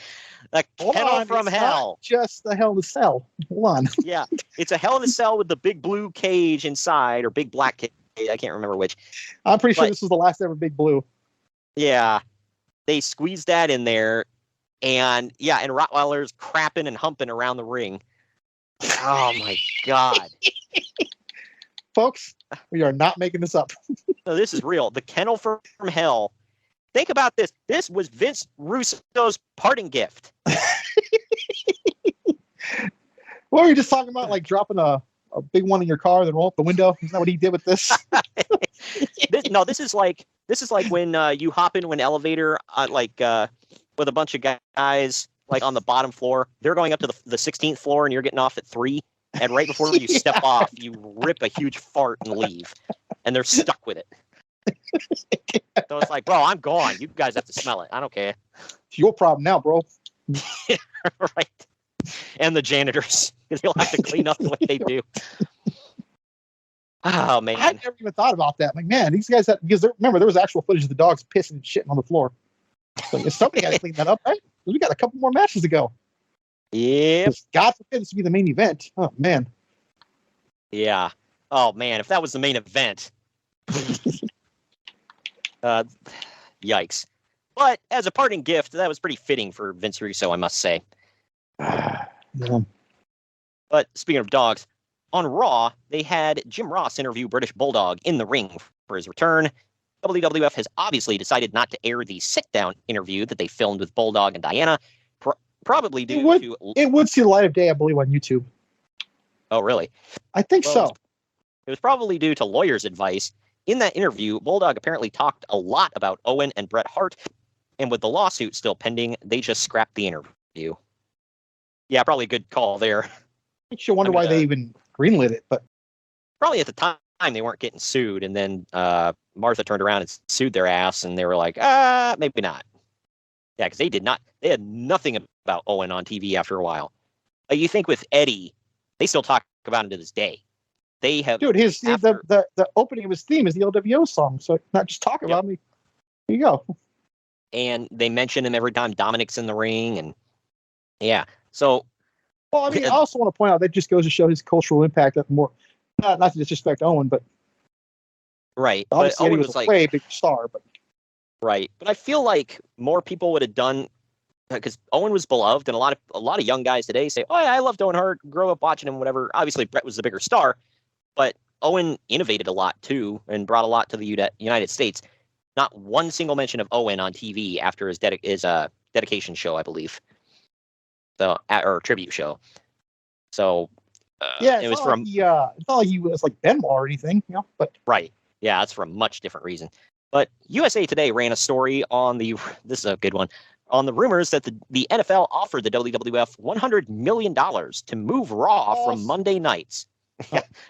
[SPEAKER 3] The Kennel from Hell.
[SPEAKER 4] Just the Hell in a Cell. Hold on.
[SPEAKER 3] Yeah, it's a Hell in a Cell with the big blue cage inside, or big black cage. I can't remember which.
[SPEAKER 4] I'm pretty sure this was the last ever Big Blue.
[SPEAKER 3] Yeah, they squeezed that in there, and Rottweilers crapping and humping around the ring. Oh my God,
[SPEAKER 4] folks, we are not making this up.
[SPEAKER 3] No, this is real. The Kennel from Hell. Think about this. This was Vince Russo's parting gift.
[SPEAKER 4] What were you just talking about? Like dropping a big one in your car, then roll up the window? Isn't that what he did with this?
[SPEAKER 3] This is like when you hop into an elevator, with a bunch of guys like on the bottom floor. They're going up to the 16th floor, and you're getting off at 3. And right before you step off, you rip a huge fart and leave, and they're stuck with it. So it's like, bro, I'm gone. You guys have to smell it. I don't care.
[SPEAKER 4] It's your problem now, bro.
[SPEAKER 3] Right. And the janitors, because they'll have to clean up what they do. Oh man,
[SPEAKER 4] I never even thought about that. Like, man, these guys remember there was actual footage of the dogs pissing and shitting on the floor. So somebody got to clean that up, right? We got a couple more matches to go.
[SPEAKER 3] Yeah.
[SPEAKER 4] God forbid this to be the main event. Oh man.
[SPEAKER 3] Yeah. Oh man, if that was the main event. Yikes. But as a parting gift, that was pretty fitting for Vince Russo, I must say.
[SPEAKER 4] Yeah.
[SPEAKER 3] But speaking of dogs, on Raw, they had Jim Ross interview British Bulldog in the ring for his return. WWF has obviously decided not to air the sit-down interview that they filmed with Bulldog and Diana, probably due to...
[SPEAKER 4] It would see the light of day, I believe, on YouTube.
[SPEAKER 3] Oh, really?
[SPEAKER 4] I think so.
[SPEAKER 3] It was probably due to lawyers' advice. In that interview, Bulldog apparently talked a lot about Owen and Bret Hart, and with the lawsuit still pending, they just scrapped the interview. Yeah, probably a good call there.
[SPEAKER 4] Makes you wonder why they even greenlit it, but
[SPEAKER 3] probably at the time they weren't getting sued, and then Martha turned around and sued their ass, and they were like, maybe not. Yeah, because they had nothing about Owen on TV after a while. You think with Eddie, they still talk about him to this day. They have,
[SPEAKER 4] dude. The opening of his theme is the LWO song, so not just talk about me. Here you go.
[SPEAKER 3] And they mention him every time Dominic's in the ring, and yeah. So,
[SPEAKER 4] well, I mean, I also want to point out that just goes to show his cultural impact. That more, not to disrespect Owen, but
[SPEAKER 3] Right. But
[SPEAKER 4] Obviously,
[SPEAKER 3] Owen
[SPEAKER 4] he was
[SPEAKER 3] was
[SPEAKER 4] a
[SPEAKER 3] like,
[SPEAKER 4] way big star, but
[SPEAKER 3] right. But I feel like more people would have done, because Owen was beloved, and a lot of young guys today say, "Oh, yeah, I loved Owen Hart, grew up watching him, whatever." Obviously, Bret was the bigger star, but Owen innovated a lot too and brought a lot to the United States. Not one single mention of Owen on TV after his dedication show, I believe, so or tribute show. So
[SPEAKER 4] yeah,
[SPEAKER 3] it was
[SPEAKER 4] it's not like he was like Benoit or anything, you know. But
[SPEAKER 3] right. Yeah, that's for a much different reason. But USA Today ran a story on this is a good one, on the rumors that the NFL offered the WWF $100 million to move Raw from Monday nights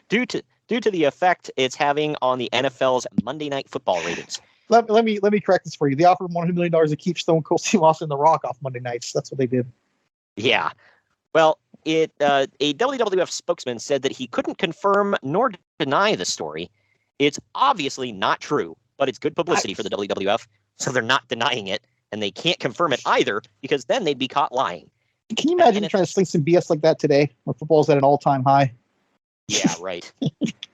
[SPEAKER 3] due to the effect it's having on the NFL's Monday Night Football ratings.
[SPEAKER 4] Let me correct this for you. They offered $100 million to keep Stone Cold Steve Austin and The Rock off Monday nights. That's what they did.
[SPEAKER 3] Yeah. Well, a WWF spokesman said that he couldn't confirm nor deny the story. It's obviously not true, but it's good publicity for the WWF, so they're not denying it, and they can't confirm it either, because then they'd be caught lying.
[SPEAKER 4] Can you imagine trying to sling some BS like that today, where football's at an all-time high?
[SPEAKER 3] Yeah, right.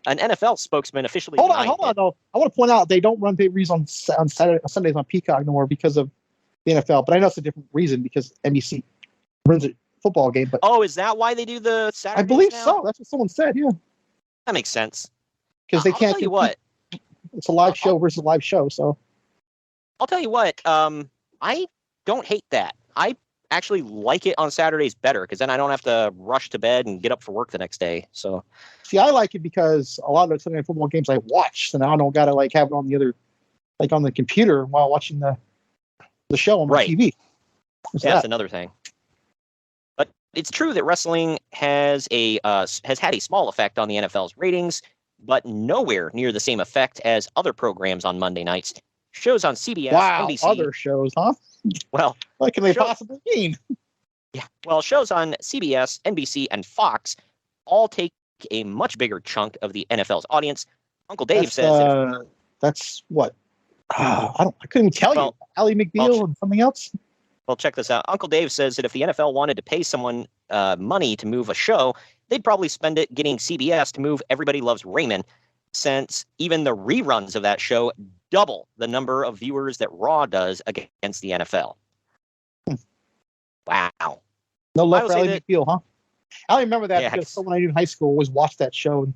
[SPEAKER 3] An NFL spokesman officially
[SPEAKER 4] hold on, though. I want to point out they don't run pay-per-views on Sundays on Peacock no more because of the NFL, but I know it's a different reason because NBC runs a football game. But
[SPEAKER 3] is that why they do the Saturday?
[SPEAKER 4] I believe
[SPEAKER 3] now?
[SPEAKER 4] so. That's what someone said. Yeah,
[SPEAKER 3] that makes sense.
[SPEAKER 4] Because they can't.
[SPEAKER 3] I'll tell you what.
[SPEAKER 4] It's a live show versus a live show, so.
[SPEAKER 3] I'll tell you what. I don't hate that. I actually like it on Saturdays better because then I don't have to rush to bed and get up for work the next day. So, see,
[SPEAKER 4] I like it because a lot of the Sunday Night Football games I watch, so now I don't gotta like have it on the other, like on the computer while watching the show on my TV.
[SPEAKER 3] That's another thing. But it's true that wrestling has had a small effect on the NFL's ratings, but nowhere near the same effect as other programs on Monday nights. Shows on CBS, NBC.
[SPEAKER 4] Other shows, huh?
[SPEAKER 3] Well,
[SPEAKER 4] what can they possibly mean?
[SPEAKER 3] Yeah, well, shows on CBS, NBC, and Fox all take a much bigger chunk of the NFL's audience. Uncle Dave says
[SPEAKER 4] that's what I couldn't even tell you. Ally McBeal and something else.
[SPEAKER 3] Well, check this out. Uncle Dave says that if the NFL wanted to pay someone money to move a show, they'd probably spend it getting CBS to move Everybody Loves Raymond, since even the reruns of that show double the number of viewers that Raw does against the NFL. Wow.
[SPEAKER 4] No love for Ally McBeal, huh? I remember that because someone I knew in high school always watched that show.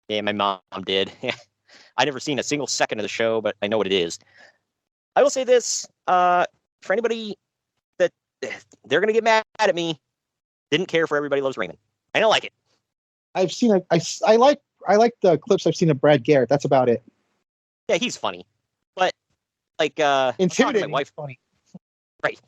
[SPEAKER 3] Yeah, my mom did. I never seen a single second of the show, but I know what it is. I will say this, for anybody that they're going to get mad at me, didn't care for Everybody Loves Raymond. I don't like it.
[SPEAKER 4] I've seen it. I like the clips I've seen of Brad Garrett. That's about it.
[SPEAKER 3] Yeah, he's funny, but like
[SPEAKER 4] intimidating.
[SPEAKER 3] My wife,
[SPEAKER 4] funny.
[SPEAKER 3] Right.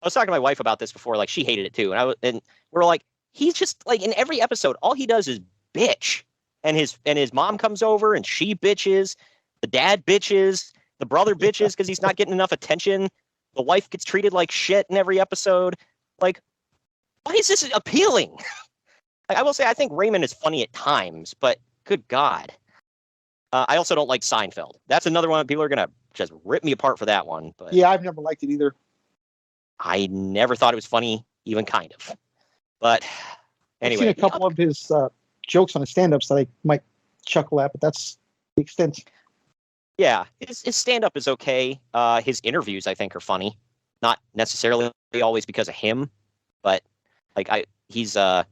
[SPEAKER 3] I was talking to my wife about this before. Like, she hated it too, and we're like, he's just like, in every episode, all he does is bitch, and his mom comes over and she bitches, the dad bitches, the brother bitches because he's not getting enough attention. The wife gets treated like shit in every episode. Like, why is this appealing? Like, I will say, I think Raymond is funny at times, but good God. I also don't like Seinfeld. That's another one. People are going to just rip me apart for that one. But
[SPEAKER 4] yeah, I've never liked it either.
[SPEAKER 3] I never thought it was funny, even kind of. But anyway.
[SPEAKER 4] I've seen a couple of his jokes on his stand-ups that I might chuckle at, but that's the extent.
[SPEAKER 3] Yeah, his stand-up is okay. His interviews, I think, are funny. Not necessarily always because of him, but like he does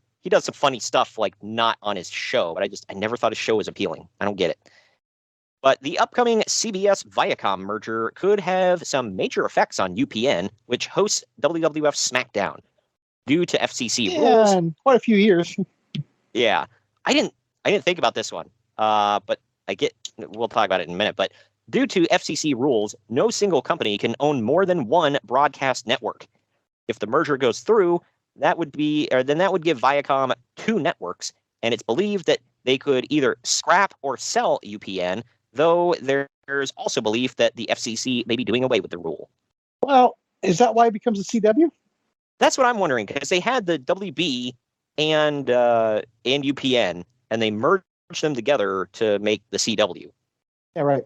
[SPEAKER 3] some funny stuff, like not on his show, but I never thought his show was appealing. I don't get it. But the upcoming CBS Viacom merger could have some major effects on UPN, which hosts WWF SmackDown, due to FCC rules.
[SPEAKER 4] In quite a few years.
[SPEAKER 3] Yeah, I didn't think about this one, but we'll talk about it in a minute. But due to FCC rules, no single company can own more than one broadcast network. If the merger goes through, that would give Viacom two networks, and it's believed that they could either scrap or sell UPN, though there's also belief that the FCC may be doing away with the rule.
[SPEAKER 4] Well, is that why it becomes a CW?
[SPEAKER 3] That's what I'm wondering, because they had the WB and UPN, and they merged them together to make the CW.
[SPEAKER 4] Yeah, right.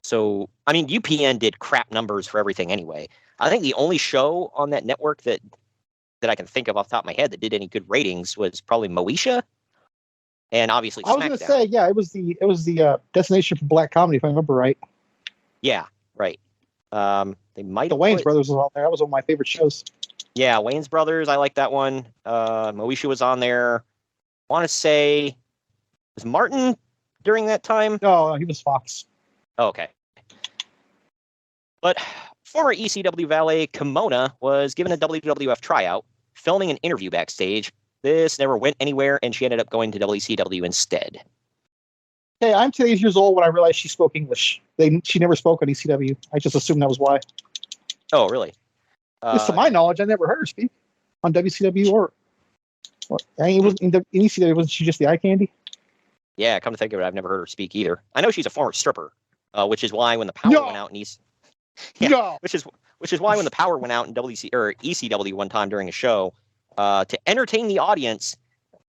[SPEAKER 3] So, I mean, UPN did crap numbers for everything anyway. I think the only show on that network that I can think of off the top of my head that did any good ratings was probably Moesha. and obviously
[SPEAKER 4] I was
[SPEAKER 3] SmackDown.
[SPEAKER 4] going to say, yeah, it was the destination for black comedy, if I remember right.
[SPEAKER 3] Yeah, right. They might
[SPEAKER 4] The
[SPEAKER 3] have
[SPEAKER 4] Wayans
[SPEAKER 3] put-
[SPEAKER 4] Brothers was on there. That was one of my favorite shows.
[SPEAKER 3] Yeah, Wayne's Brothers. I like that one. Moesha was on there. I want to say, was Martin during that time?
[SPEAKER 4] No, he was Fox.
[SPEAKER 3] Oh, okay. But former ECW valet Kimona was given a WWF tryout, filming an interview backstage. This never went anywhere, and she ended up going to WCW instead.
[SPEAKER 4] Hey, I'm today's years old when I realized she spoke English. She never spoke on ECW. I just assumed that was why.
[SPEAKER 3] Oh, really?
[SPEAKER 4] Just to my knowledge, I never heard her speak on WCW or I mean, it was in ECW. Wasn't she just the eye candy?
[SPEAKER 3] Yeah, come to think of it, I've never heard her speak either. I know she's a former stripper, which is why when the power went out in which is why when the power went out in ECW one time during a show, to entertain the audience,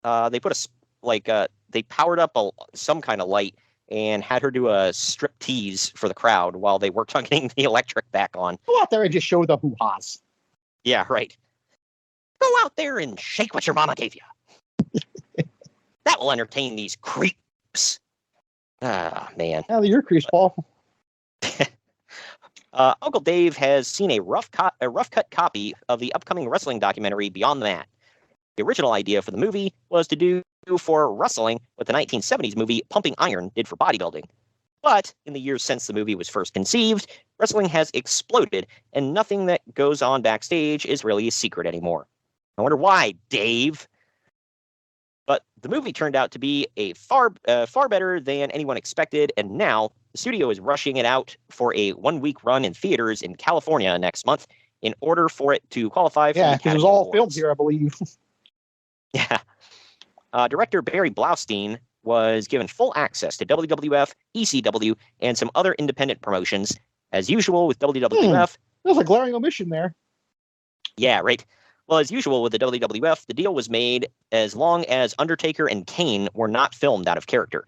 [SPEAKER 3] they put they powered up some kind of light and had her do a strip tease for the crowd while they worked on getting the electric back on.
[SPEAKER 4] Go out there and just show the hoo-has.
[SPEAKER 3] Yeah, right. Go out there and shake what your mama gave you. That will entertain these creeps. Ah, man.
[SPEAKER 4] Now you're creeps, Paul.
[SPEAKER 3] Uncle Dave has seen a rough cut copy of the upcoming wrestling documentary Beyond the Mat. The original idea for the movie was to do for wrestling what the 1970s movie Pumping Iron did for bodybuilding. But in the years since the movie was first conceived, wrestling has exploded, and nothing that goes on backstage is really a secret anymore. I wonder why, Dave. But the movie turned out to be a far better than anyone expected, and now the studio is rushing it out for a 1-week run in theaters in California next month in order for it to qualify for the
[SPEAKER 4] Yeah, because it was
[SPEAKER 3] Academy
[SPEAKER 4] all
[SPEAKER 3] Awards.
[SPEAKER 4] filmed here, I believe.
[SPEAKER 3] Yeah. Director Barry Blaustein was given full access to WWF, ECW, and some other independent promotions. As usual with WWF.
[SPEAKER 4] There's a glaring omission there.
[SPEAKER 3] Yeah, right. Well, as usual with the WWF, the deal was made as long as Undertaker and Kane were not filmed out of character.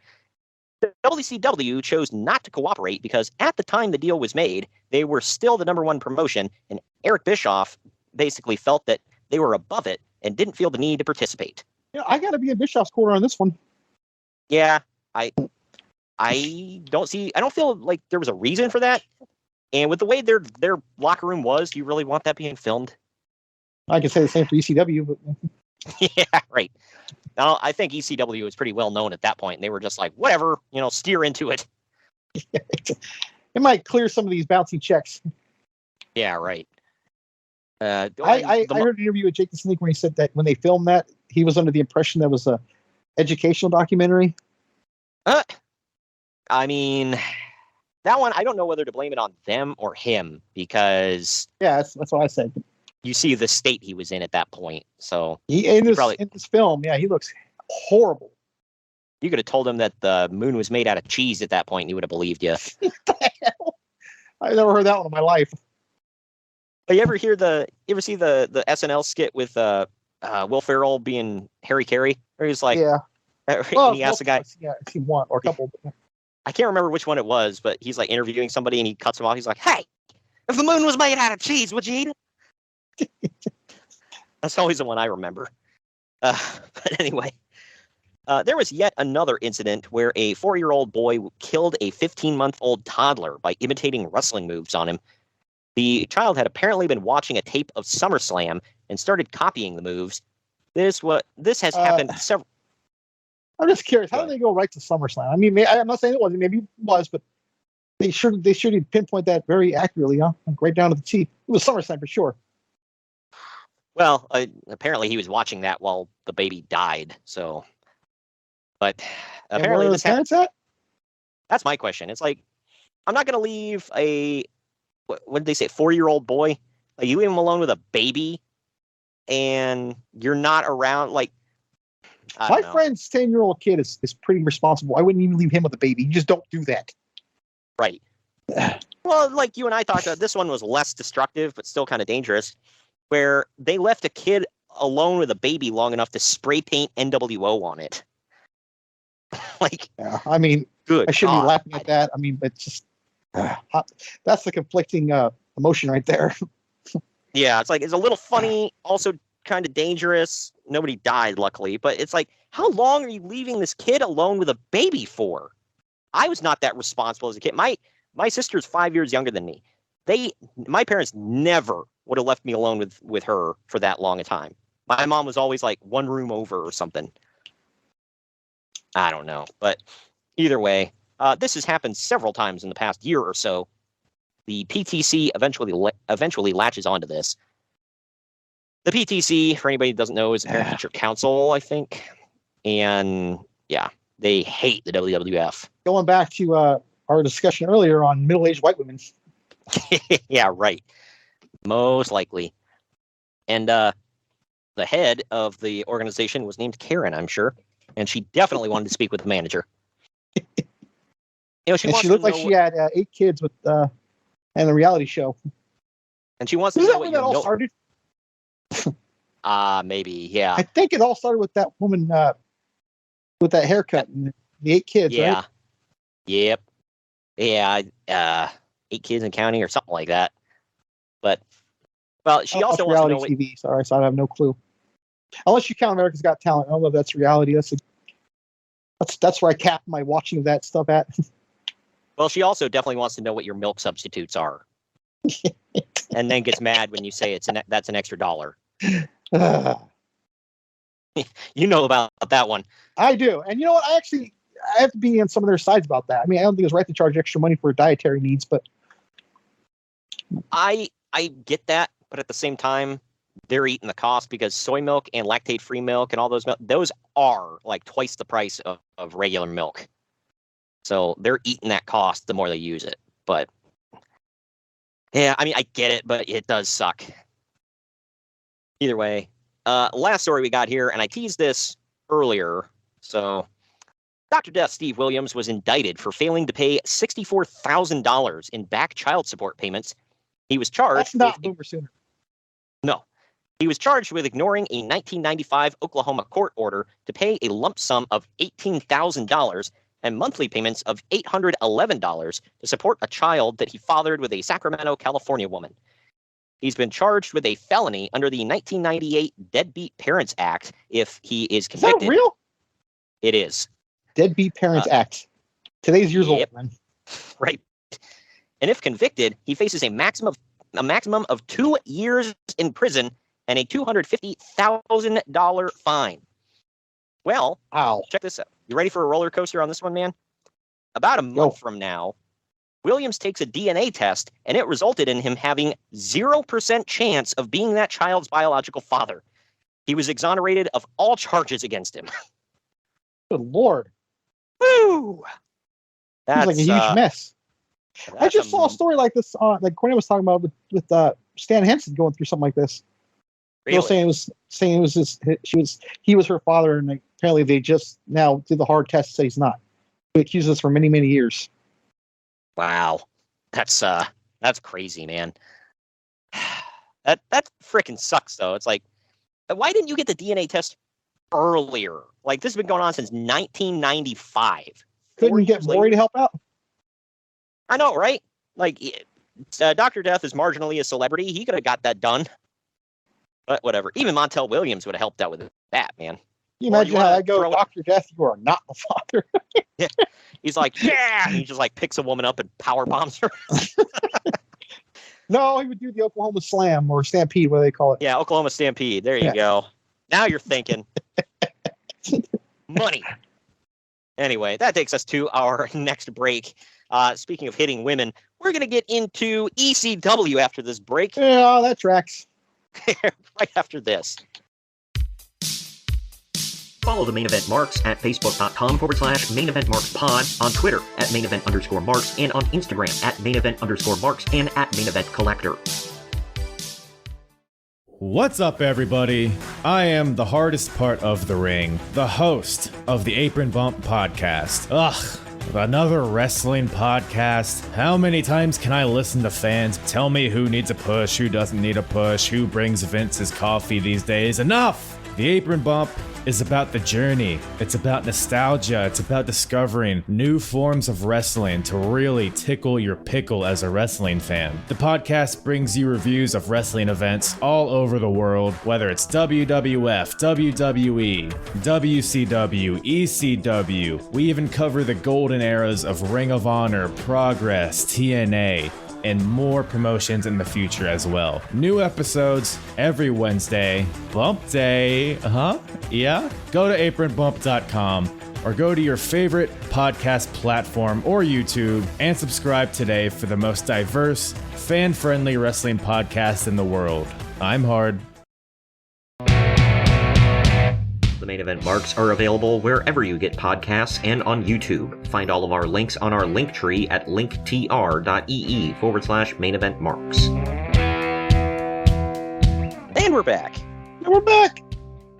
[SPEAKER 3] The WCW chose not to cooperate because at the time the deal was made, they were still the #1 promotion, and Eric Bischoff basically felt that they were above it and didn't feel the need to participate.
[SPEAKER 4] Yeah, I got to be in Bischoff's corner on this one.
[SPEAKER 3] Yeah, I don't feel like there was a reason for that. And with the way their locker room was, do you really want that being filmed?
[SPEAKER 4] I can say the same for ECW, but
[SPEAKER 3] Yeah, right. Now, I think ECW was pretty well known at that point, and they were just like, whatever, steer into it.
[SPEAKER 4] it might clear some of these bouncy checks.
[SPEAKER 3] Yeah, right.
[SPEAKER 4] I heard an interview with Jake the Snake when he said that when they filmed that, he was under the impression that was a educational documentary.
[SPEAKER 3] I mean, that one, I don't know whether to blame it on them or him, because
[SPEAKER 4] yeah, that's what I said.
[SPEAKER 3] You see the state he was in at that point. So
[SPEAKER 4] in this film, yeah, he looks horrible.
[SPEAKER 3] You could have told him that the moon was made out of cheese at that point, and he would have believed you.
[SPEAKER 4] What the hell? I've never heard that one in my life.
[SPEAKER 3] You ever see the SNL skit with Will Ferrell being Harry Carey? Where he's like,
[SPEAKER 4] yeah.
[SPEAKER 3] And he asked the guy,
[SPEAKER 4] yeah, I've seen one or a couple.
[SPEAKER 3] I can't remember which one it was, but he's like interviewing somebody and he cuts him off. He's like, hey, if the moon was made out of cheese, would you eat it? That's always the one I remember. But anyway, there was yet another incident where a 4-year-old boy killed a 15-month-old toddler by imitating wrestling moves on him. The child had apparently been watching a tape of SummerSlam and started copying the moves. This has happened several.
[SPEAKER 4] I'm just curious, how did they go right to SummerSlam? I mean, I'm not saying it wasn't. Maybe it was, but they should pinpoint that very accurately, huh? Like right down to the T. It was SummerSlam for sure.
[SPEAKER 3] Well, apparently he was watching that while the baby died. So, but apparently this happened. That's my question. It's like, I'm not going to leave what did they say, 4-year-old boy? Like, you leave him alone with a baby, and you're not around. Like,
[SPEAKER 4] my friend's 10-year-old kid is pretty responsible. I wouldn't even leave him with a baby. You just don't do that.
[SPEAKER 3] Right. Well, like you and I talked about, this one was less destructive, but still kind of dangerous, where they left a kid alone with a baby long enough to spray paint NWO on it. Like,
[SPEAKER 4] yeah, I mean,
[SPEAKER 3] good.
[SPEAKER 4] I shouldn't be laughing at that. I mean, it's just that's the conflicting emotion right there.
[SPEAKER 3] Yeah, it's like, it's a little funny, also kind of dangerous. nobody died, luckily. But it's like, how long are you leaving this kid alone with a baby for? I was not that responsible as a kid. My sister's 5 years younger than me. My parents never would have left me alone with her for that long a time. My mom was always like one room over or something. I don't know. But either way, this has happened several times in the past year or so. The PTC eventually latches onto this. The PTC, for anybody who doesn't know, is a Parent Teacher Council, I think. And yeah, they hate the WWF.
[SPEAKER 4] Going back to our discussion earlier on middle-aged white women.
[SPEAKER 3] Yeah, right. Most likely. And the head of the organization was named Karen, I'm sure. And she definitely wanted to speak with the manager. She
[SPEAKER 4] looked like she had 8 kids with and a reality show.
[SPEAKER 3] And she wants to
[SPEAKER 4] know
[SPEAKER 3] know
[SPEAKER 4] where
[SPEAKER 3] what
[SPEAKER 4] that all started.
[SPEAKER 3] Maybe, yeah.
[SPEAKER 4] I think it all started with that woman with that haircut and the 8 kids,
[SPEAKER 3] yeah.
[SPEAKER 4] right?
[SPEAKER 3] Yep. Yeah, 8 kids and counting or something like that. But, well, she also wants to know
[SPEAKER 4] TV. Sorry, so I have no clue. Unless you count America's Got Talent. I don't know if that's reality. That's where I cap my watching of that stuff at.
[SPEAKER 3] Well, she also definitely wants to know what your milk substitutes are. And then gets mad when you say that's an extra $1. You know about that one.
[SPEAKER 4] I do. And you know what? I have to be on some of their sides about that. I mean, I don't think it's right to charge extra money for dietary needs, but
[SPEAKER 3] I get that, but at the same time, they're eating the cost because soy milk and lactate-free milk and all those are like twice the price of regular milk. So they're eating that cost the more they use it. But yeah, I mean, I get it, but it does suck. Either way, last story we got here, and I teased this earlier. So Dr. Death Steve Williams was indicted for failing to pay $64,000 in back child support payments. He was charged.
[SPEAKER 4] That's not Boomer Sooner.
[SPEAKER 3] No. He was charged with ignoring a 1995 Oklahoma court order to pay a lump sum of $18,000 and monthly payments of $811 to support a child that he fathered with a Sacramento, California woman. He's been charged with a felony under the 1998 Deadbeat Parents Act if he is convicted.
[SPEAKER 4] Is that real?
[SPEAKER 3] It is.
[SPEAKER 4] Deadbeat Parents Act. Today's years old, man.
[SPEAKER 3] Right. And if convicted, he faces a maximum of 2 years in prison and a $250,000 fine. Well, check this out. You ready for a roller coaster on this one, man? About a month from now, Williams takes a DNA test, and it resulted in him having 0% chance of being that child's biological father. He was exonerated of all charges against him.
[SPEAKER 4] Good Lord.
[SPEAKER 3] Woo!
[SPEAKER 4] That's like a huge mess. I just saw a story like this, like Cornell was talking about with Stan Henson going through something like this.
[SPEAKER 3] Really?
[SPEAKER 4] Saying it was he was her father, and apparently they just now did the hard test to say he's not. He accused us for many, many years.
[SPEAKER 3] Wow, that's crazy, man. That freaking sucks, though. It's like, why didn't you get the DNA test earlier? Like, this has been going on since 1995.
[SPEAKER 4] Couldn't you get Maury to help out?
[SPEAKER 3] I know, right? Like, Dr. Death is marginally a celebrity. He could have got that done. But whatever. Even Montel Williams would have helped out with that, man.
[SPEAKER 4] You imagine how I go, Dr. Death, you are not the father.
[SPEAKER 3] Yeah. He's like, yeah! And he just like picks a woman up and power bombs her.
[SPEAKER 4] No, he would do the Oklahoma Slam or Stampede, what do they call it?
[SPEAKER 3] Yeah, Oklahoma Stampede. There you go. Now you're thinking. Money. Anyway, that takes us to our next break. Speaking of hitting women, we're going to get into ECW after this break.
[SPEAKER 4] Yeah, that tracks.
[SPEAKER 3] Right after this.
[SPEAKER 6] Follow the Main Event Marks at facebook.com/Main Event Marks Pod, on Twitter at Main Event _Marks, and on Instagram at Main Event _Marks and at Main Event Collector.
[SPEAKER 9] What's up, everybody? I am the hardest part of the ring, the host of the Apron Bump podcast. Ugh. Another wrestling podcast. How many times can I listen to fans tell me who needs a push, who doesn't need a push, who brings Vince's coffee these days? Enough! The Apron Bump is about the journey. It's about nostalgia. It's about discovering new forms of wrestling to really tickle your pickle as a wrestling fan. The podcast brings you reviews of wrestling events all over the world, whether it's WWF, WWE, WCW, ECW. We even cover the golden eras of Ring of Honor, Progress, TNA, and more promotions in the future as well. New episodes every Wednesday. Bump Day, yeah? Go to apronbump.com or go to your favorite podcast platform or YouTube and subscribe today for the most diverse, fan-friendly wrestling podcast in the world. I'm Hard.
[SPEAKER 6] The main event marks are available wherever you get podcasts and on YouTube. Find all of our links on our link tree at linktr.ee/main event marks.
[SPEAKER 3] And we're back.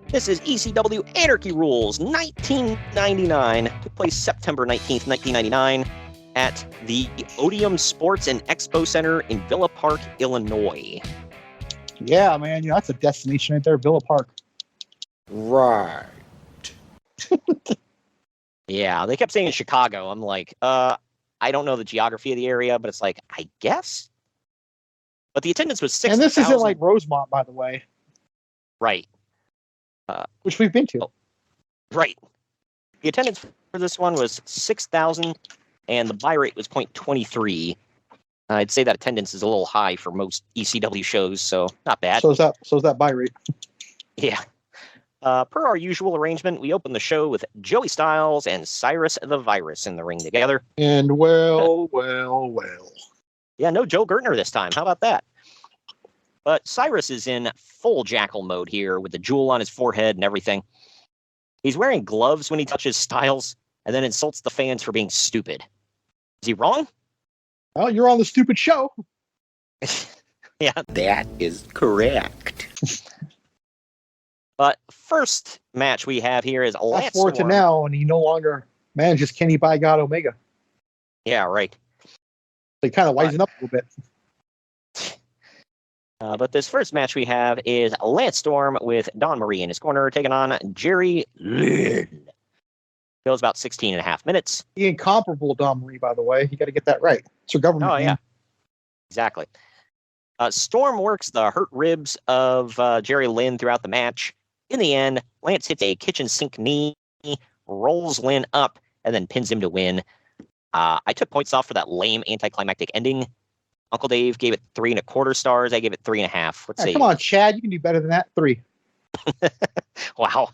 [SPEAKER 3] This is ECW Anarchy Rulz 1999. Took place September 19th, 1999 at the Odeum Sports and Expo Center in Villa Park, Illinois.
[SPEAKER 4] Yeah, man, that's a destination right there, Villa Park.
[SPEAKER 5] Right.
[SPEAKER 3] Yeah, they kept saying Chicago. I'm like, I don't know the geography of the area, but it's like, I guess. But the attendance was 6,000.
[SPEAKER 4] And this isn't like Rosemont, by the way.
[SPEAKER 3] Right.
[SPEAKER 4] Which we've been to.
[SPEAKER 3] Oh, right. The attendance for this one was 6,000, and the buy rate was 0.23. I'd say that attendance is a little high for most ECW shows, so not bad.
[SPEAKER 4] So is that buy rate.
[SPEAKER 3] Yeah. Per our usual arrangement, we open the show with Joey Styles and Cyrus the Virus in the ring together.
[SPEAKER 4] And well.
[SPEAKER 3] Yeah, no Joe Gertner this time. How about that? But Cyrus is in full jackal mode here with the jewel on his forehead and everything. He's wearing gloves when he touches Styles and then insults the fans for being stupid. Is he wrong?
[SPEAKER 4] Well, you're on the stupid show.
[SPEAKER 3] Yeah.
[SPEAKER 5] That is correct.
[SPEAKER 3] But first match we have here is Lance
[SPEAKER 4] Fast forward to
[SPEAKER 3] Storm.
[SPEAKER 4] now, and he no longer manages Kenny by God Omega.
[SPEAKER 3] Yeah, right.
[SPEAKER 4] They kind of wisen up a little bit.
[SPEAKER 3] But this first match we have is Lance Storm with Dawn Marie in his corner, taking on Jerry Lynn. Goes about 16 and a half minutes.
[SPEAKER 4] The incomparable Dawn Marie, by the way. You got to get that right. It's her government name.
[SPEAKER 3] Yeah. Exactly. Storm works the hurt ribs of Jerry Lynn throughout the match. In the end, Lance hits a kitchen sink knee, rolls Lynn up, and then pins him to win. I took points off for that lame anticlimactic ending. Uncle Dave gave it 3.25 stars. I gave it 3.5. Let's see.
[SPEAKER 4] Come on, Chad. You can do better than that. 3.
[SPEAKER 3] Wow.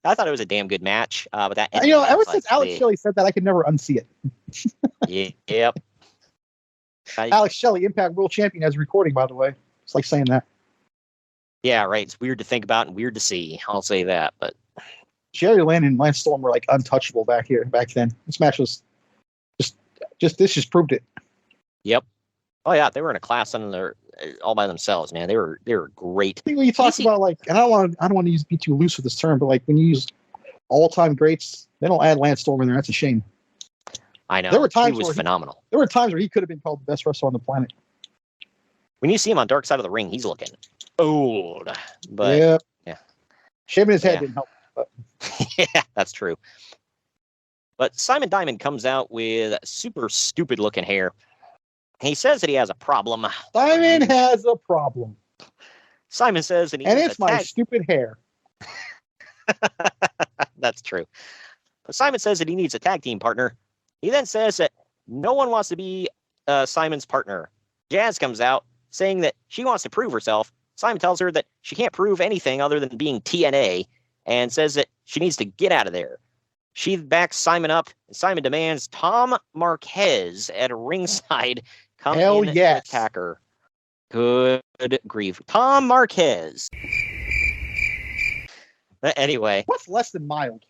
[SPEAKER 3] I thought it was a damn good match. But that
[SPEAKER 4] ever since Alex Shelley said that, I could never unsee it.
[SPEAKER 3] Yep.
[SPEAKER 4] Alex Shelley, Impact World Champion, as recording, by the way. It's like saying that.
[SPEAKER 3] Yeah, right. It's weird to think about and weird to see. I'll say that. But
[SPEAKER 4] Jerry Lynn and Lance Storm were like untouchable back then. This match was just proved it.
[SPEAKER 3] Yep. Oh yeah, they were in a class all by themselves, man. They were great.
[SPEAKER 4] I think when you talk about and I don't want to be too loose with this term, but like when you use all-time greats, they don't add Lance Storm in there. That's a shame.
[SPEAKER 3] I know.
[SPEAKER 4] There were times
[SPEAKER 3] he was phenomenal.
[SPEAKER 4] There were times where he could have been called the best wrestler on the planet.
[SPEAKER 3] When you see him on Dark Side of the Ring, he's looking old. But yeah.
[SPEAKER 4] Shaving his head didn't help. But.
[SPEAKER 3] Yeah, that's true. But Simon Diamond comes out with super stupid looking hair. He says that he has a problem.
[SPEAKER 4] Simon has a problem.
[SPEAKER 3] Simon says that
[SPEAKER 4] it's my stupid hair.
[SPEAKER 3] That's true. But Simon says that he needs a tag team partner. He then says that no one wants to be Simon's partner. Jazz comes out saying that she wants to prove herself. Simon tells her that she can't prove anything other than being TNA and says that she needs to get out of there. She backs Simon up, and Simon demands Tom Marquez at ringside come in to attack her. Good grief. Tom Marquez. Anyway.
[SPEAKER 4] What's less than mild?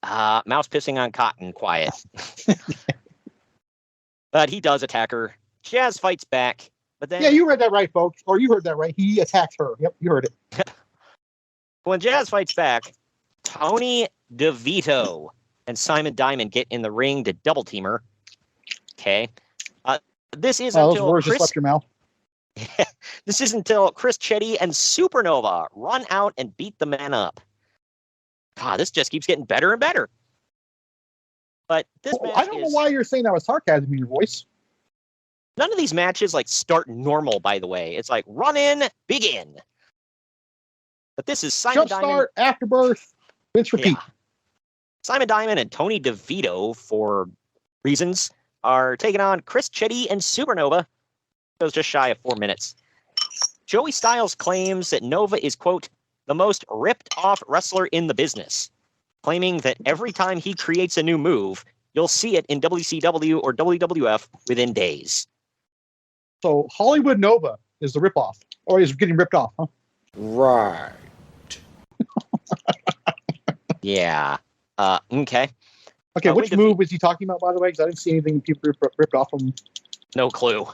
[SPEAKER 3] Mouse pissing on cotton, quiet. But he does attack her. Jazz fights back, but then...
[SPEAKER 4] Yeah, you read that right, folks. Or you heard that right. He attacked her. Yep, you heard it.
[SPEAKER 3] When Jazz fights back, Tony DeVito and Simon Diamond get in the ring to double team her. Okay. This is
[SPEAKER 4] those
[SPEAKER 3] until
[SPEAKER 4] words just left your mouth.
[SPEAKER 3] This is until Chris Chetty and Supernova run out and beat the men up. God, this just keeps getting better and better. But this match
[SPEAKER 4] I don't know why you're saying that with sarcasm in your voice.
[SPEAKER 3] None of these matches start normal, by the way. It's like run in, begin. But this is Simon
[SPEAKER 4] Jump
[SPEAKER 3] Diamond.
[SPEAKER 4] start, afterbirth, rinse, repeat.
[SPEAKER 3] Yeah. Simon Diamond and Tony DeVito, for reasons, are taking on Chris Chetty and Supernova. It was just shy of 4 minutes. Joey Styles claims that Nova is, quote, the most ripped-off wrestler in the business, claiming that every time he creates a new move, you'll see it in WCW or WWF within days.
[SPEAKER 4] So Hollywood Nova is the ripoff, or is getting ripped off, huh?
[SPEAKER 5] Right.
[SPEAKER 3] Yeah. Okay.
[SPEAKER 4] Okay, which move was he talking about, by the way? Because I didn't see anything people ripped off from.
[SPEAKER 3] No clue.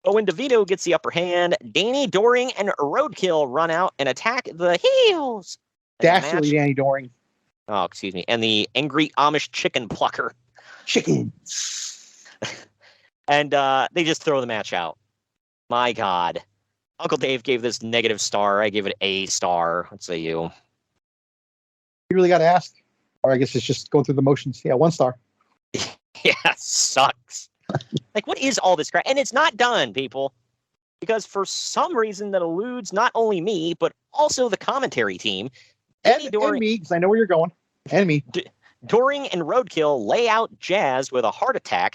[SPEAKER 3] But when DeVito gets the upper hand, Danny Doring and Roadkill run out and attack the heels.
[SPEAKER 4] Dastardly Danny Doring.
[SPEAKER 3] Oh, excuse me. And the angry Amish chicken plucker.
[SPEAKER 4] Chicken.
[SPEAKER 3] And they just throw the match out. My God. Uncle Dave gave this negative star. I gave it A star. What say you?
[SPEAKER 4] You really got to ask? Or I guess it's just going through the motions. Yeah, 1 star.
[SPEAKER 3] Yeah, sucks. Like, what is all this crap? And it's not done, people. Because for some reason that eludes not only me, but also the commentary team.
[SPEAKER 4] And me, because I know where you're going. And me.
[SPEAKER 3] Doring and Roadkill lay out Jazz with a heart attack.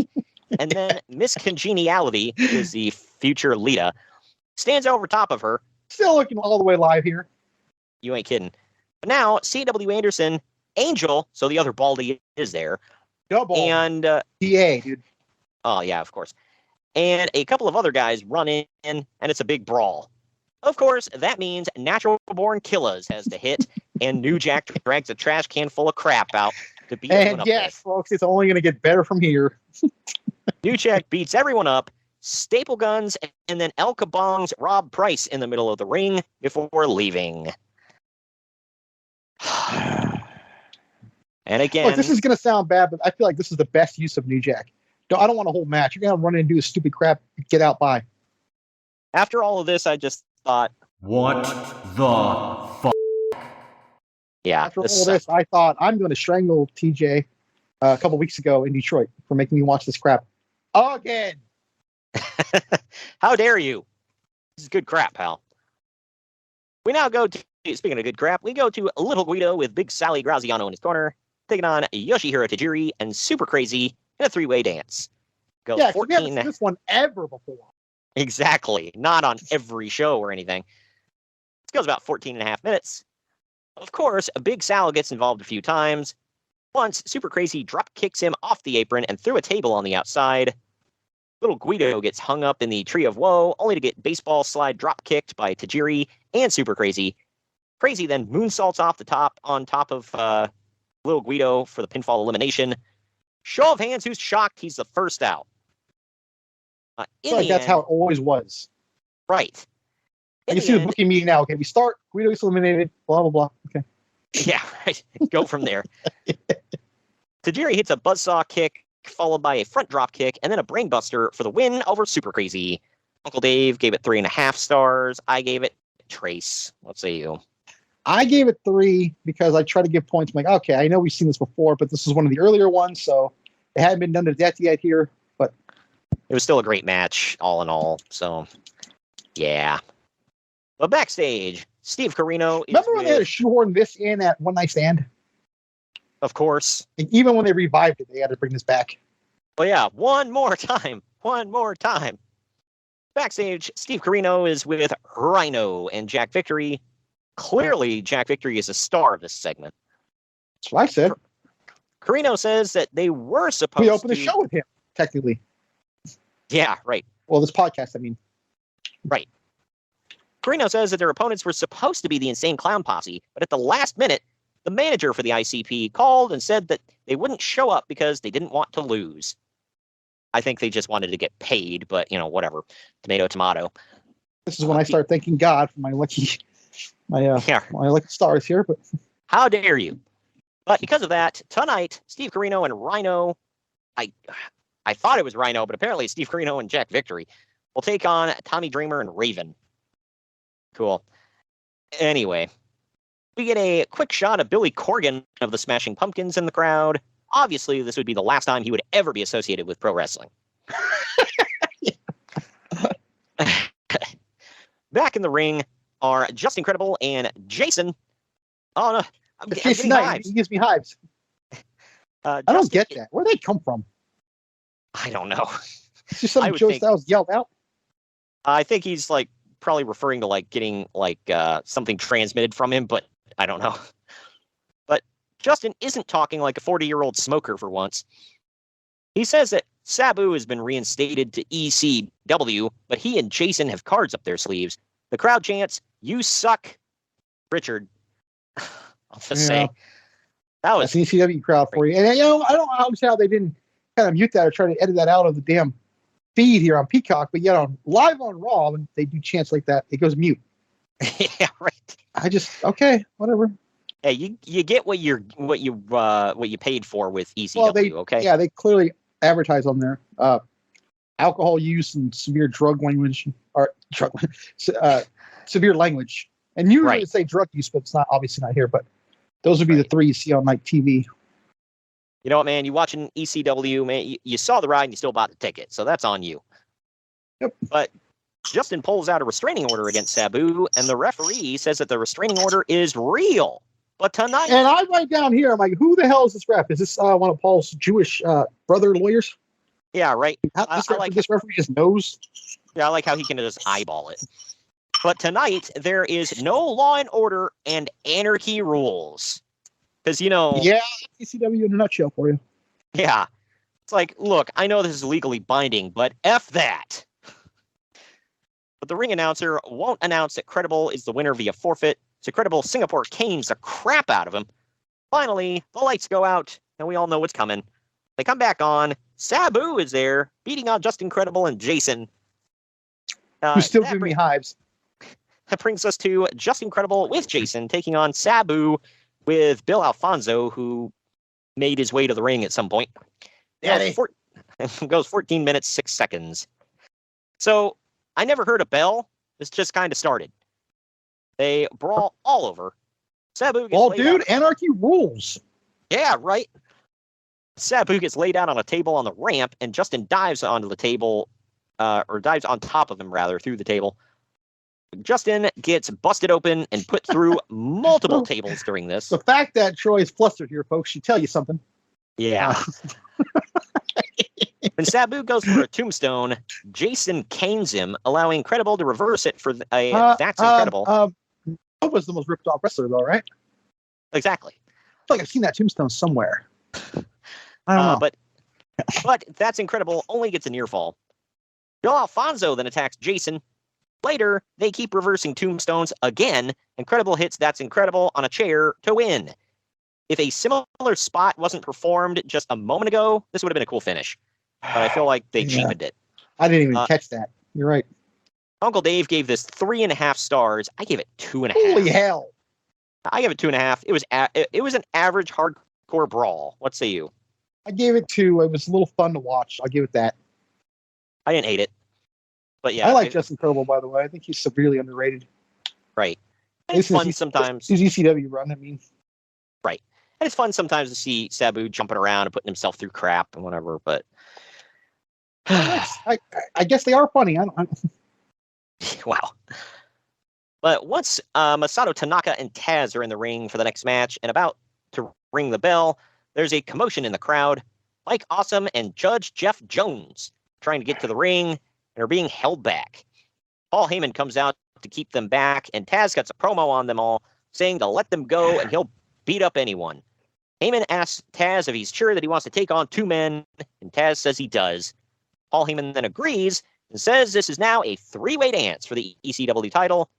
[SPEAKER 3] And then Miss Congeniality, who is the future Lita, stands over top of her.
[SPEAKER 4] Still looking all the way live here.
[SPEAKER 3] You ain't kidding. But now, C.W. Anderson, Angel, so the other Baldy is there.
[SPEAKER 4] Double.
[SPEAKER 3] And
[SPEAKER 4] PA, dude.
[SPEAKER 3] Oh, yeah, of course. And a couple of other guys run in, and it's a big brawl. Of course, that means Natural Born Killers has to hit, and New Jack drags a trash can full of crap out to beat everyone up.
[SPEAKER 4] And yes, folks, it's only going to get better from here.
[SPEAKER 3] New Jack beats everyone up, staple guns, and then El Kabong's Rob Price in the middle of the ring before leaving. And again,
[SPEAKER 4] look, this is going to sound bad, but I feel like this is the best use of New Jack. I don't want a whole match. You're going to run in and do this stupid crap, get out by.
[SPEAKER 3] After all of this, I just thought,
[SPEAKER 6] what the fuck?
[SPEAKER 3] Yeah.
[SPEAKER 4] After all this, I thought I'm going to strangle TJ a couple weeks ago in Detroit for making me watch this crap again.
[SPEAKER 3] How dare you? This is good crap, pal. We now go to, speaking of good crap, we go to Little Guido with Big Sally Graziano in his corner, taking on Yoshihiro Tajiri and Super Crazy in a 3-way dance. Goes
[SPEAKER 4] yeah,
[SPEAKER 3] 14.
[SPEAKER 4] We haven't seen this one ever before.
[SPEAKER 3] Exactly. Not on every show or anything. This goes about 14 and a half minutes. Of course, Big Sal gets involved a few times. Once, Super Crazy drop kicks him off the apron and through a table on the outside. Little Guido gets hung up in the Tree of Woe, only to get baseball slide drop kicked by Tajiri and Super Crazy. Crazy then moonsaults off the top on top of Little Guido for the pinfall elimination. Show of hands, who's shocked he's the first out.
[SPEAKER 4] That's how it always was.
[SPEAKER 3] Right.
[SPEAKER 4] And you see the booking meeting now. Okay, we start. Guido is eliminated. Blah, blah, blah. Okay.
[SPEAKER 3] Yeah, right. Go from there. Tajiri hits a buzzsaw kick, followed by a front drop kick, and then a brainbuster for the win over Super Crazy. Uncle Dave gave it 3.5 stars. I gave it trace. What say you?
[SPEAKER 4] I gave it 3 because I try to give points. I'm like, okay, I know we've seen this before, but this is one of the earlier ones, so it hadn't been done to death yet here. But
[SPEAKER 3] it was still a great match, all in all. So, yeah. But backstage, Steve Corino.
[SPEAKER 4] Remember when they had to shoehorn this in at One Night Stand?
[SPEAKER 3] Of course.
[SPEAKER 4] And even when they revived it, they had to bring this back.
[SPEAKER 3] Well, yeah, one more time. One more time. Backstage, Steve Corino is with Rhino and Jack Victory. Clearly, Jack Victory is a star of this segment.
[SPEAKER 4] That's what I said.
[SPEAKER 3] Corino says that they were supposed
[SPEAKER 4] to... We opened the show with him, technically.
[SPEAKER 3] Yeah, right.
[SPEAKER 4] Well, this podcast, I mean.
[SPEAKER 3] Right. Corino says that their opponents were supposed to be the Insane Clown Posse, but at the last minute, the manager for the ICP called and said that they wouldn't show up because they didn't want to lose. I think they just wanted to get paid, but, whatever. Tomato, tomato.
[SPEAKER 4] This is when I start thanking God for my lucky... my lucky stars here, but
[SPEAKER 3] how dare you? But because of that, tonight, Steve Corino and Rhino, I thought it was Rhino, but apparently it's Steve Corino and Jack Victory, will take on Tommy Dreamer and Raven. Cool. Anyway, We get a quick shot of Billy Corgan of the Smashing Pumpkins in the crowd. Obviously, this would be the last time he would ever be associated with pro wrestling. Back in the ring are Justin Credible and Jason. Oh, no. I'm
[SPEAKER 4] Jason
[SPEAKER 3] getting
[SPEAKER 4] Knight,
[SPEAKER 3] hives.
[SPEAKER 4] he gives me hives. I don't get that. Where do they come from?
[SPEAKER 3] I don't know.
[SPEAKER 4] It's just something Joe Styles yelled out.
[SPEAKER 3] I think he's like probably referring to like getting like something transmitted from him, but I don't know. But Justin isn't talking like a 40-year-old smoker for once. He says that Sabu has been reinstated to ECW, but he and Jason have cards up their sleeves. The crowd chants, "You suck, Richard." I'll just say that was
[SPEAKER 4] an ECW crowd for you. And I don't know how they didn't kind of mute that or try to edit that out of the damn feed here on Peacock, but yet on live on Raw, when they do chants like that, it goes mute.
[SPEAKER 3] Yeah, right.
[SPEAKER 4] I just whatever.
[SPEAKER 3] Hey, you get what you paid for with ECW.
[SPEAKER 4] Well,
[SPEAKER 3] okay.
[SPEAKER 4] Yeah, they clearly advertise on there alcohol use and severe drug language or severe language, and usually they say drug use, but it's not obviously not here. But those would be the three you see on like TV.
[SPEAKER 3] You know what, man? You watching ECW, man? You saw the ride and you still bought the ticket, so that's on you.
[SPEAKER 4] Yep.
[SPEAKER 3] But Justin pulls out a restraining order against Sabu, and the referee says that the restraining order is real. But tonight,
[SPEAKER 4] and I write down here, I'm like, who the hell is this ref? Is this one of Paul's Jewish brother lawyers?
[SPEAKER 3] Yeah, right.
[SPEAKER 4] I like this referee just knows.
[SPEAKER 3] Yeah, I like how he can just eyeball it. But tonight there is no Law and Order and Anarchy Rulz. Because,
[SPEAKER 4] Yeah, ECW in a nutshell for you.
[SPEAKER 3] Yeah. It's like, look, I know this is legally binding, but F that. But the ring announcer won't announce that Credible is the winner via forfeit, so Credible Singapore canes the crap out of him. Finally, the lights go out, and we all know what's coming. They come back on. Sabu is there, beating on Justin Credible and Jason.
[SPEAKER 4] Who's still giving me hives.
[SPEAKER 3] That brings us to Justin Credible with Jason taking on Sabu with Bill Alfonso, who made his way to the ring at some point.
[SPEAKER 4] Yeah,
[SPEAKER 3] goes 14 minutes, 6 seconds. So I never heard a bell. This just kind of started. They brawl all over. Sabu gets
[SPEAKER 4] Anarchy Rulz.
[SPEAKER 3] Yeah, right. Sabu gets laid out on a table on the ramp, and Justin dives onto the table, or dives on top of him, rather, through the table. Justin gets busted open and put through multiple tables during this.
[SPEAKER 4] The fact that Troy is flustered here, folks, should tell you something.
[SPEAKER 3] Yeah. When Sabu goes for a tombstone, Jason canes him, allowing Credible to reverse it for a That's Incredible.
[SPEAKER 4] That was the most ripped off wrestler, though, right?
[SPEAKER 3] Exactly.
[SPEAKER 4] I feel like I've seen that tombstone somewhere. I don't know.
[SPEAKER 3] But That's Incredible only gets a near fall. Bill Alfonso then attacks Jason. Later, they keep reversing tombstones again, and Credible hits That's Incredible on a chair to win. If a similar spot wasn't performed just a moment ago, this would have been a cool finish. But I feel like they cheapened it.
[SPEAKER 4] I didn't even catch that. You're right.
[SPEAKER 3] Uncle Dave gave this 3.5 stars. I gave it 2.5.
[SPEAKER 4] Holy hell!
[SPEAKER 3] I gave it 2.5. It was an average hardcore brawl. What say you?
[SPEAKER 4] I gave it 2. It was a little fun to watch. I'll give it that.
[SPEAKER 3] I didn't hate it. But yeah,
[SPEAKER 4] I like Justin Credible, by the way. I think he's severely underrated.
[SPEAKER 3] Right. And it's fun sometimes.
[SPEAKER 4] His ECW run, I mean.
[SPEAKER 3] Right. And it's fun sometimes to see Sabu jumping around and putting himself through crap and whatever, but
[SPEAKER 4] I guess they are funny.
[SPEAKER 3] Wow. But once Masato Tanaka and Taz are in the ring for the next match and about to ring the bell, there's a commotion in the crowd. Mike Awesome and Judge Jeff Jones trying to get to the ring and are being held back. Paul Heyman comes out to keep them back, and Taz gets a promo on them all, saying to let them go and he'll beat up anyone. Heyman asks Taz if he's sure that he wants to take on 2 men, and Taz says he does. Paul Heyman then agrees and says this is now a 3-way dance for the ECW title,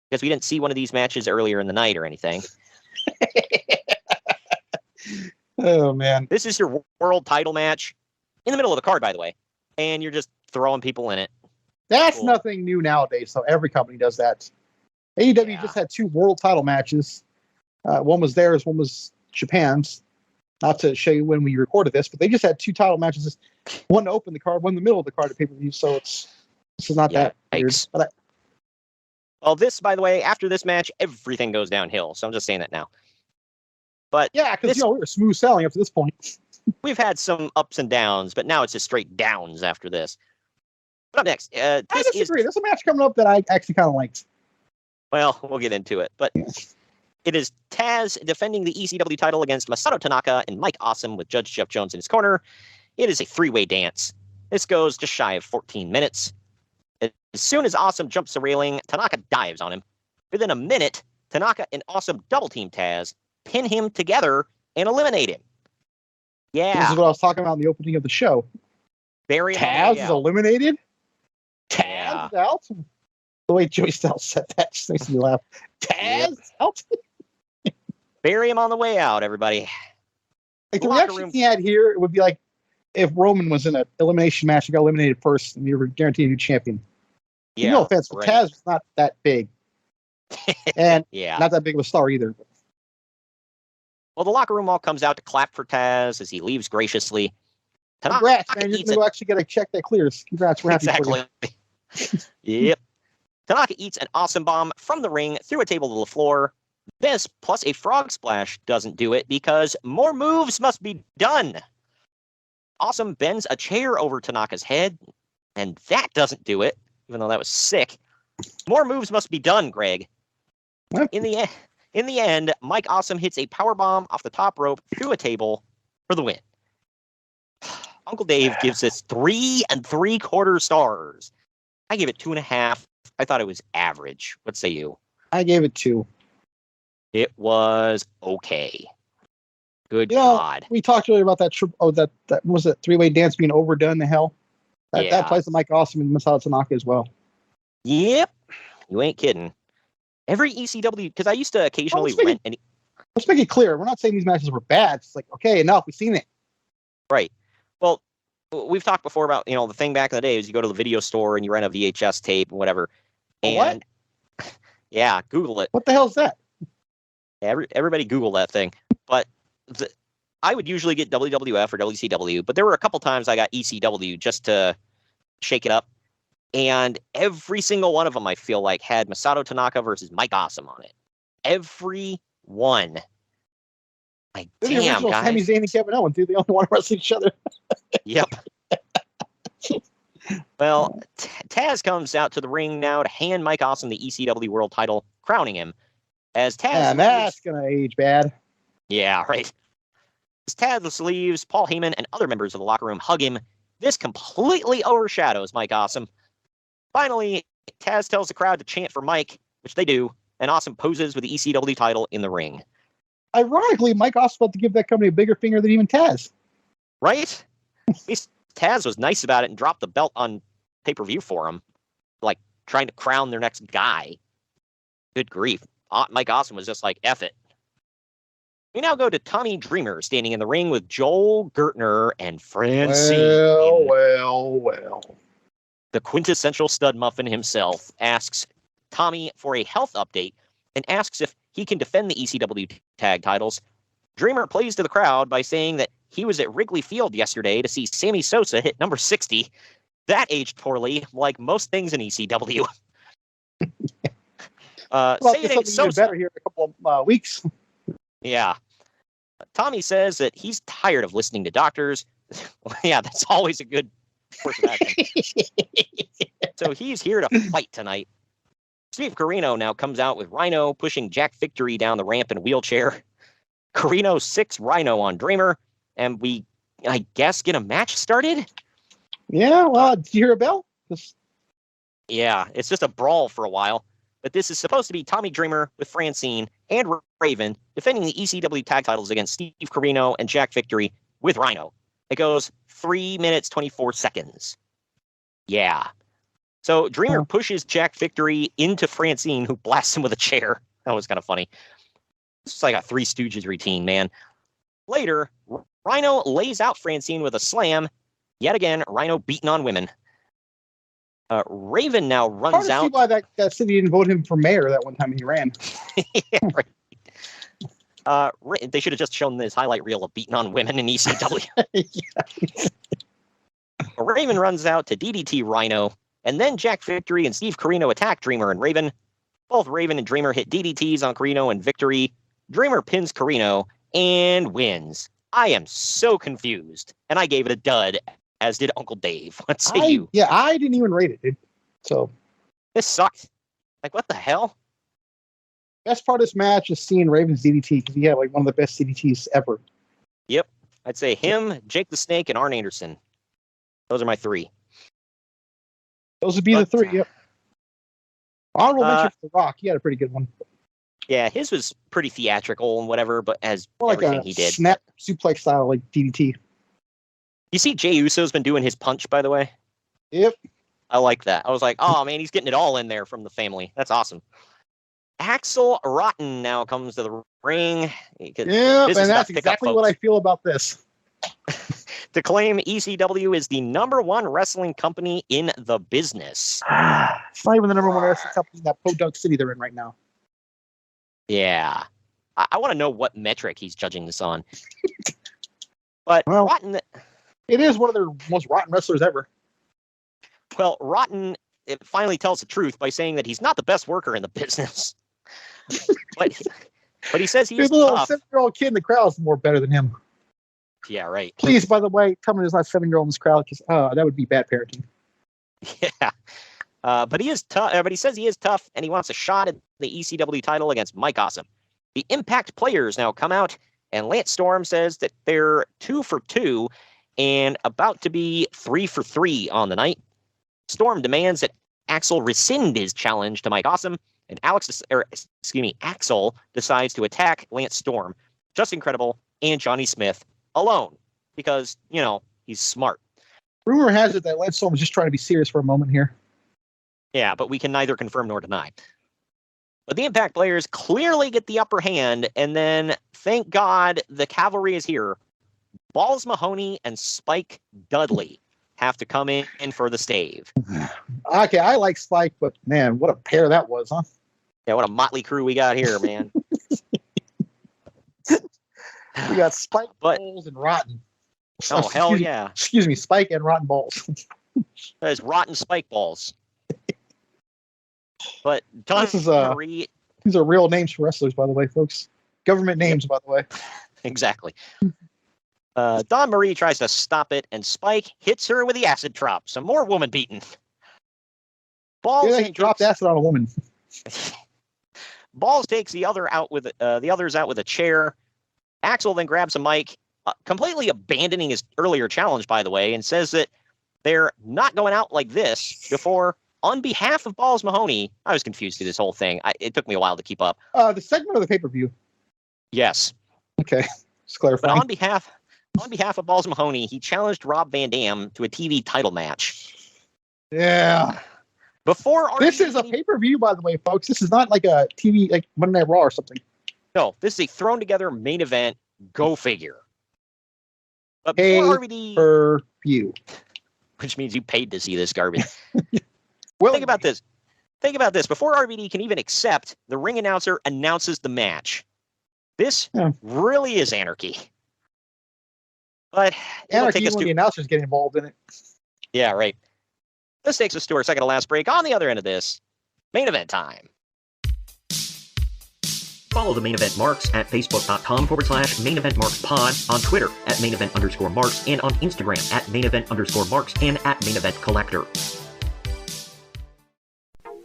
[SPEAKER 3] because we didn't see one of these matches earlier in the night or anything.
[SPEAKER 4] Oh, man.
[SPEAKER 3] This is your world title match in the middle of the card, by the way, and you're just throwing people in it.
[SPEAKER 4] That's nothing new nowadays, so every company does that. AEW just had 2 world title matches. One was theirs, one was Japan's. Not to show you when we recorded this, but they just had 2 title matches. One to open the card, one in the middle of the card at pay-per-view, so this is not that weird. But
[SPEAKER 3] Well, this, by the way, after this match, everything goes downhill. So I'm just saying that now. But
[SPEAKER 4] Yeah, because we were smooth sailing up to this point.
[SPEAKER 3] we've had some ups and downs, but now it's just straight downs after this. But up next,
[SPEAKER 4] I disagree. There's a match coming up that I actually kind of liked.
[SPEAKER 3] Well, we'll get into it. But it is Taz defending the ECW title against Masato Tanaka and Mike Awesome with Judge Jeff Jones in his corner. It is a three-way dance. This goes just shy of 14 minutes. As soon as Awesome jumps the railing, Tanaka dives on him. Within a minute, Tanaka and Awesome double-team Taz, pin him together, and eliminate him. Yeah.
[SPEAKER 4] This is what I was talking about in the opening of the show. Taz is eliminated? Taz is out? The way Joey Styles said that just makes me laugh. Taz out?
[SPEAKER 3] Bury him on the way out, everybody.
[SPEAKER 4] Like the reaction he had here, it would be like if Roman was in an elimination match and got eliminated first and you were guaranteed a new champion.
[SPEAKER 3] Yeah,
[SPEAKER 4] no offense, but Taz was not that big. And not that big of a star either.
[SPEAKER 3] Well, the locker room all comes out to clap for Taz as he leaves graciously.
[SPEAKER 4] Congrats, man. You're going to actually get a check that clears. Congrats. We're happy for
[SPEAKER 3] you. Yep. Tanaka eats an awesome bomb from the ring through a table to the floor. This, plus a frog splash, doesn't do it because more moves must be done. Awesome bends a chair over Tanaka's head, and that doesn't do it, even though that was sick. More moves must be done, Greg.
[SPEAKER 4] What?
[SPEAKER 3] In the end, Mike Awesome hits a powerbomb off the top rope through a table for the win. Uncle Dave gives this 3 3/4 stars. I give it 2.5. I thought it was average. What say you?
[SPEAKER 4] I gave it 2.
[SPEAKER 3] It was okay. Good God.
[SPEAKER 4] We talked earlier about that that was it, three-way dance being overdone. The hell, that plays to Mike Awesome and Masato Tanaka as well.
[SPEAKER 3] Yep, you ain't kidding. Every ECW, because I used to occasionally rent any.
[SPEAKER 4] Let's make it clear. We're not saying these matches were bad. It's like, okay, enough. We've seen it.
[SPEAKER 3] Right. Well, we've talked before about, the thing back in the day is you go to the video store and you rent a VHS tape and whatever. And
[SPEAKER 4] what?
[SPEAKER 3] Yeah, Google it.
[SPEAKER 4] What the hell is that?
[SPEAKER 3] Everybody Google that thing. But I would usually get WWF or WCW, but there were a couple times I got ECW just to shake it up. And every single one of them, I feel like, had Masato Tanaka versus Mike Awesome on it. Every one. Like, damn, guys.
[SPEAKER 4] Sami Zayn and Kevin Owens, dude. They only want to wrestle each other.
[SPEAKER 3] Yep. Well, Taz comes out to the ring now to hand Mike Awesome the ECW World Title, crowning him. As Taz,
[SPEAKER 4] that's gonna age bad.
[SPEAKER 3] Yeah, right. As Taz leaves, Paul Heyman and other members of the locker room hug him. This completely overshadows Mike Awesome. Finally, Taz tells the crowd to chant for Mike, which they do, and Awesome poses with the ECW title in the ring.
[SPEAKER 4] Ironically, Mike Awesome about to give that company a bigger finger than even Taz.
[SPEAKER 3] Right? At least Taz was nice about it and dropped the belt on pay-per-view for him, like trying to crown their next guy. Good grief. Mike Awesome was just like, F it. We now go to Tommy Dreamer standing in the ring with Joel Gertner and Francine.
[SPEAKER 4] Well.
[SPEAKER 3] The quintessential stud muffin himself asks Tommy for a health update and asks if he can defend the ECW tag titles. Dreamer plays to the crowd by saying that he was at Wrigley Field yesterday to see Sammy Sosa hit number 60. That aged poorly, like most things in ECW. Say it ain't Sosa.
[SPEAKER 4] Better here in a couple of weeks.
[SPEAKER 3] Yeah. Tommy says that he's tired of listening to doctors. Yeah, that's always a good course of action. So he's here to fight tonight. Steve Corino now comes out with Rhino pushing Jack Victory down the ramp in a wheelchair. Corino 6 Rhino on Dreamer, and we, I guess, get a match started?
[SPEAKER 4] Yeah, well, did you hear a bell?
[SPEAKER 3] Yeah, it's just a brawl for a while. But this is supposed to be Tommy Dreamer with Francine and Raven defending the ECW tag titles against Steve Corino and Jack Victory with Rhino. It goes 3 minutes, 24 seconds. Yeah. So Dreamer pushes Jack Victory into Francine, who blasts him with a chair. That was kind of funny. It's like a Three Stooges routine, man. Later, Rhino lays out Francine with a slam. Yet again, Rhino beating on women. Raven now runs out.
[SPEAKER 4] Hard to see why that city didn't vote him for mayor that one time he ran.
[SPEAKER 3] Yeah, right. They should have just shown this highlight reel of beating on women in ECW. Raven runs out to DDT Rhino, and then Jack Victory and Steve Corino attack Dreamer and Raven. Both Raven and Dreamer hit DDTs on Carino in victory. Dreamer pins Carino and wins. I am so confused, and I gave it a dud, as did Uncle Dave. What say you?
[SPEAKER 4] Yeah, I didn't even rate it, dude. So
[SPEAKER 3] This sucked. Like, what the hell?
[SPEAKER 4] best part of this match is seeing Raven's DDT because he had like one of the best DDTs ever.
[SPEAKER 3] Yep. I'd say him, Jake the Snake, and Arn Anderson. Those are my three.
[SPEAKER 4] Those would be the three. Yep. Honorable mention for The Rock. He had a pretty good one.
[SPEAKER 3] Yeah, his was pretty theatrical and whatever, but as
[SPEAKER 4] More like
[SPEAKER 3] everything
[SPEAKER 4] a
[SPEAKER 3] he did.
[SPEAKER 4] snap suplex style, like DDT.
[SPEAKER 3] You see Jey Uso's been doing his punch, by the way?
[SPEAKER 4] Yep.
[SPEAKER 3] I like that. I was like, oh, man, he's getting it all in there from the family. That's awesome. Axel Rotten now comes to the ring.
[SPEAKER 4] Yeah, and that's exactly what I feel about this.
[SPEAKER 3] To claim ECW is the #1 wrestling company in the business.
[SPEAKER 4] It's not even the #1 wrestling company in that Podunk City they're in right now.
[SPEAKER 3] Yeah. I want to know what metric he's judging this on. But
[SPEAKER 4] Well,
[SPEAKER 3] Rotten,
[SPEAKER 4] it is one of their most rotten wrestlers ever.
[SPEAKER 3] well, Rotten it finally tells the truth by saying that he's not the best worker in the business. but he says he's
[SPEAKER 4] There's a little
[SPEAKER 3] tough.
[SPEAKER 4] 7-year-old kid in the crowd is more better than him.
[SPEAKER 3] Yeah, right.
[SPEAKER 4] Please, by the way, tell me there's not a 7-year-old in this crowd because that would be bad parenting.
[SPEAKER 3] Yeah. But he is tough. But he says he is tough, and he wants a shot at the ECW title against Mike Awesome. The Impact players now come out, and Lance Storm says that they're 2 for 2 and about to be 3 for 3 on the night. Storm demands that Axel rescind his challenge to Mike Awesome, and Axel decides to attack Lance Storm, Justin Credible, and Johnny Smith alone because, you know, he's smart.
[SPEAKER 4] Rumor has it that Lance Storm was just trying to be serious for a moment here.
[SPEAKER 3] Yeah, but we can neither confirm nor deny. But the Impact players clearly get the upper hand, and then, thank God, the cavalry is here. Balls Mahoney and Spike Dudley have to come in for the stave.
[SPEAKER 4] Okay, I like Spike, but man, what a pair that was, huh?
[SPEAKER 3] Yeah, what a motley crew we got here, man.
[SPEAKER 4] We got Spike,
[SPEAKER 3] But-
[SPEAKER 4] Balls, and Rotten.
[SPEAKER 3] Oh, hell yeah.
[SPEAKER 4] Excuse me, Spike and Rotten Balls.
[SPEAKER 3] There's rotten spike balls. But Don
[SPEAKER 4] This is,
[SPEAKER 3] Marie,
[SPEAKER 4] These are real names for wrestlers, by the way, folks. Government names, by the way.
[SPEAKER 3] exactly. Don Marie tries to stop it, and Spike hits her with the acid drop. Some more woman beating. Balls
[SPEAKER 4] Yeah, he dropped acid on a woman.
[SPEAKER 3] Balls takes the others out with a chair. Axel then grabs a mic, completely abandoning his earlier challenge, by the way, and says that they're not going out like this before, on behalf of Balls Mahoney. I was confused through this whole thing. It took me a while to keep up.
[SPEAKER 4] The segment of the pay-per-view.
[SPEAKER 3] Yes.
[SPEAKER 4] Okay, just
[SPEAKER 3] But
[SPEAKER 4] clarifying.
[SPEAKER 3] on behalf of Balls Mahoney, he challenged Rob Van Dam to a TV title match.
[SPEAKER 4] Yeah.
[SPEAKER 3] Before
[SPEAKER 4] This is a pay-per-view, by the way, folks. This is not like a TV, like Monday Night Raw or something.
[SPEAKER 3] No, this is a thrown together main event. Go figure. But before RVD,
[SPEAKER 4] Per-view.
[SPEAKER 3] which means you paid to see this garbage.
[SPEAKER 4] Well,
[SPEAKER 3] Think about this. Think about this. Before RVD can even accept, the ring announcer announces the match. This really is anarchy. But it'll
[SPEAKER 4] Anarchy
[SPEAKER 3] take us
[SPEAKER 4] when
[SPEAKER 3] to
[SPEAKER 4] the announcers get involved in it.
[SPEAKER 3] yeah, right. This takes us to our second to last break. On the other end of this, main event time.
[SPEAKER 6] Follow the Main Event Marks at facebook.com/Main Event Marks Pod, on Twitter at Main Event _Marks, and on Instagram at Main Event _Marks and at Main Event Collector.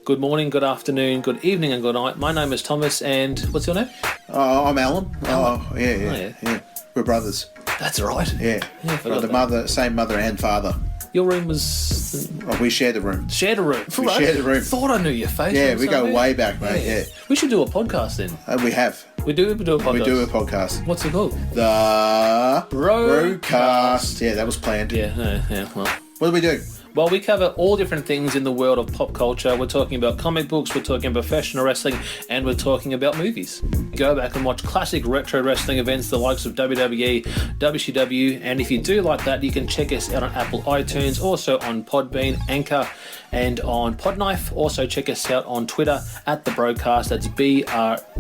[SPEAKER 10] Good morning, good afternoon, good evening, and good night. My name is Thomas, and what's your name?
[SPEAKER 11] I'm Alan. Yeah. We're brothers.
[SPEAKER 10] That's right.
[SPEAKER 11] Yeah.
[SPEAKER 10] I forgot
[SPEAKER 11] The
[SPEAKER 10] that.
[SPEAKER 11] same mother and father.
[SPEAKER 10] Your room was...
[SPEAKER 11] We shared the room.
[SPEAKER 10] Shared a room.
[SPEAKER 11] We shared the room.
[SPEAKER 10] Thought I knew your face.
[SPEAKER 11] Yeah,
[SPEAKER 10] from
[SPEAKER 11] we go
[SPEAKER 10] somewhere.
[SPEAKER 11] way back, mate. Yeah.
[SPEAKER 10] We should do a podcast then.
[SPEAKER 11] We have.
[SPEAKER 10] We do a podcast.
[SPEAKER 11] We do a podcast.
[SPEAKER 10] What's it called?
[SPEAKER 11] The
[SPEAKER 10] Broadcast.
[SPEAKER 11] Yeah, that was planned.
[SPEAKER 10] Yeah, well.
[SPEAKER 11] What do we do?
[SPEAKER 10] Well, we cover all different things in the world of pop culture. We're talking about comic books, we're talking about professional wrestling, and we're talking about movies. Go back and watch classic retro wrestling events, the likes of WWE, WCW, and if you do like that, you can check us out on Apple iTunes, also on Podbean, Anchor, and on Podknife. Also check us out on Twitter at The Broadcast. That's BROKAST.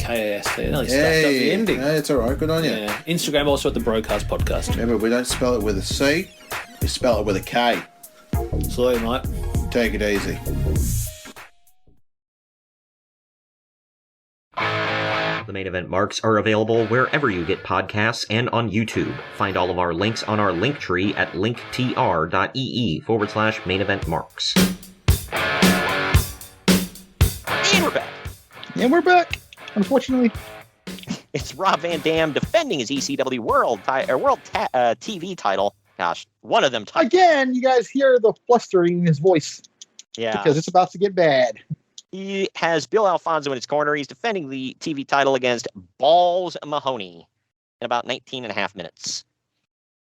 [SPEAKER 10] I nearly stuffed up the ending.
[SPEAKER 11] Yeah, it's all right. Good on you.
[SPEAKER 10] Yeah. Instagram also at The Broadcast Podcast.
[SPEAKER 11] Remember, we don't spell it with a C. We spell it with a K.
[SPEAKER 10] Sorry, mate.
[SPEAKER 11] Take it easy.
[SPEAKER 6] The Main Event Marks are available wherever you get podcasts and on YouTube. Find all of our links on our link tree at linktr.ee/Main Event Marks.
[SPEAKER 3] And we're back.
[SPEAKER 4] And we're back, unfortunately.
[SPEAKER 3] It's Rob Van Dam defending his ECW World TV title. Gosh, one of them.
[SPEAKER 4] Again, you guys hear the flustering in his voice.
[SPEAKER 3] Yeah.
[SPEAKER 4] Because it's about to get bad.
[SPEAKER 3] He has Bill Alfonso in his corner. He's defending the TV title against Balls Mahoney in about 19 and a half minutes.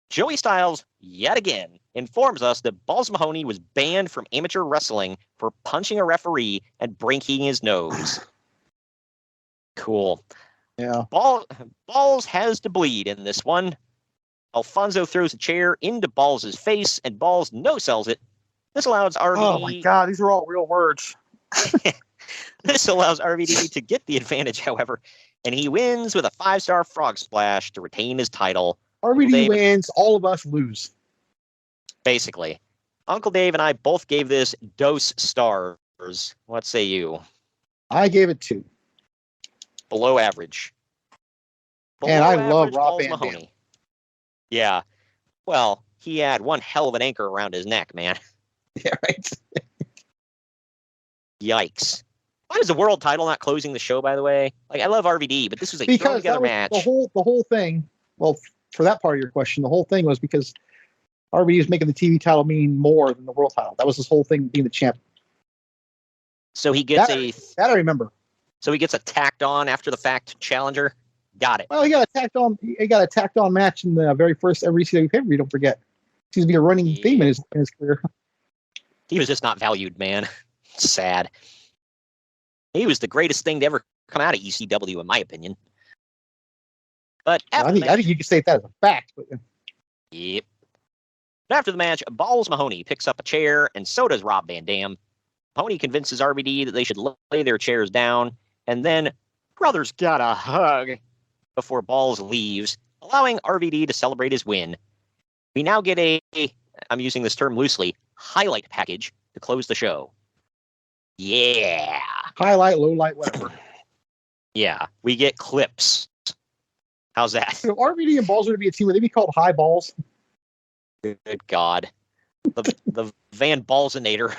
[SPEAKER 3] Joey Styles, yet again, informs us that Balls Mahoney was banned from amateur wrestling for punching a referee and breaking his nose. Cool.
[SPEAKER 4] Yeah.
[SPEAKER 3] Balls has to bleed in this one. Alfonso throws a chair into Balls' face, and Balls no-sells it. This allows RVD...
[SPEAKER 4] Oh my god, these are all real words.
[SPEAKER 3] This allows RVD to get the advantage, however, and he wins with a 5-star frog splash to retain his title.
[SPEAKER 4] RVD wins, all of us lose.
[SPEAKER 3] Basically. Uncle Dave and I both gave this dose stars. What say you?
[SPEAKER 4] I gave it 2.
[SPEAKER 3] Below average.
[SPEAKER 4] And I love Rob Van
[SPEAKER 3] Mahoney.
[SPEAKER 4] Dam.
[SPEAKER 3] Yeah. Well, he had one hell of an anchor around his neck, man.
[SPEAKER 4] Yeah, right.
[SPEAKER 3] Yikes. Why was the world title not closing the show, by the way? Like, I love RVD, but this was a thrown together match.
[SPEAKER 4] The whole thing, well, for that part of your question, the whole thing was because RVD was making the TV title mean more than the world title. That was his whole thing, being the champ.
[SPEAKER 3] So he gets
[SPEAKER 4] that I remember.
[SPEAKER 3] So he gets a tacked on after the fact challenger. Got it.
[SPEAKER 4] Well, he got a tacked on. He got a tacked on match in the very first ever ECW pay-per-view. Don't forget, seems to be a running theme in his career.
[SPEAKER 3] He was just not valued, man. Sad. He was the greatest thing to ever come out of ECW, in my opinion. But
[SPEAKER 4] I think you could say that as a fact. But
[SPEAKER 3] yep. But after the match, Balls Mahoney picks up a chair, and so does Rob Van Dam. Mahoney convinces RVD that they should lay their chairs down, and then brothers got a hug before Balls leaves, allowing RVD to celebrate his win. We now get I'm using this term loosely, highlight package to close the show. Yeah.
[SPEAKER 4] Highlight, low light, whatever.
[SPEAKER 3] Yeah, we get clips. How's that?
[SPEAKER 4] So RVD and Balls are going to be a team. Would they be called High Balls?
[SPEAKER 3] Good God. The Van Ballsinator.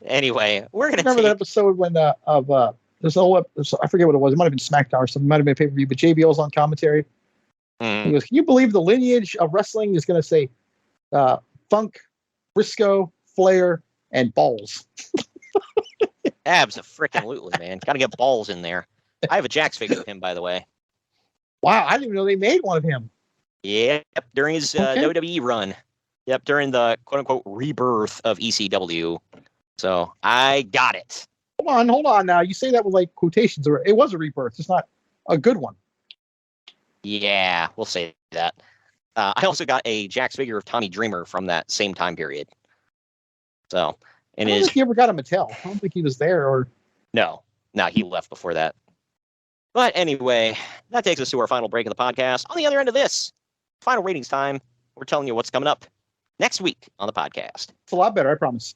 [SPEAKER 3] Anyway, we're going to
[SPEAKER 4] remember that episode when there's a whole episode, I forget what it was. It might have been SmackDown or something. It might have been a pay-per-view, but JBL's on commentary. He goes, can you believe the lineage of wrestling is going to say Funk, Briscoe, Flair, and Balls?
[SPEAKER 3] Abso-freaking-lutely, man. Got to get Balls in there. I have a Jax figure of him, by the way.
[SPEAKER 4] Wow, I didn't even know they made one of him.
[SPEAKER 3] Yep, during his WWE run. Yep, during the quote-unquote rebirth of ECW. So, I got it.
[SPEAKER 4] Hold on now. You say that with like quotations, or it was a rebirth. It's not a good one.
[SPEAKER 3] Yeah, we'll say that. I also got a Jax figure of Tommy Dreamer from that same time period. So,
[SPEAKER 4] I don't think he ever got a Mattel. I don't think he was there, or
[SPEAKER 3] no, he left before that. But anyway, that takes us to our final break of the podcast. On the other end of this, final ratings time. We're telling you what's coming up next week on the podcast.
[SPEAKER 4] It's a lot better, I promise.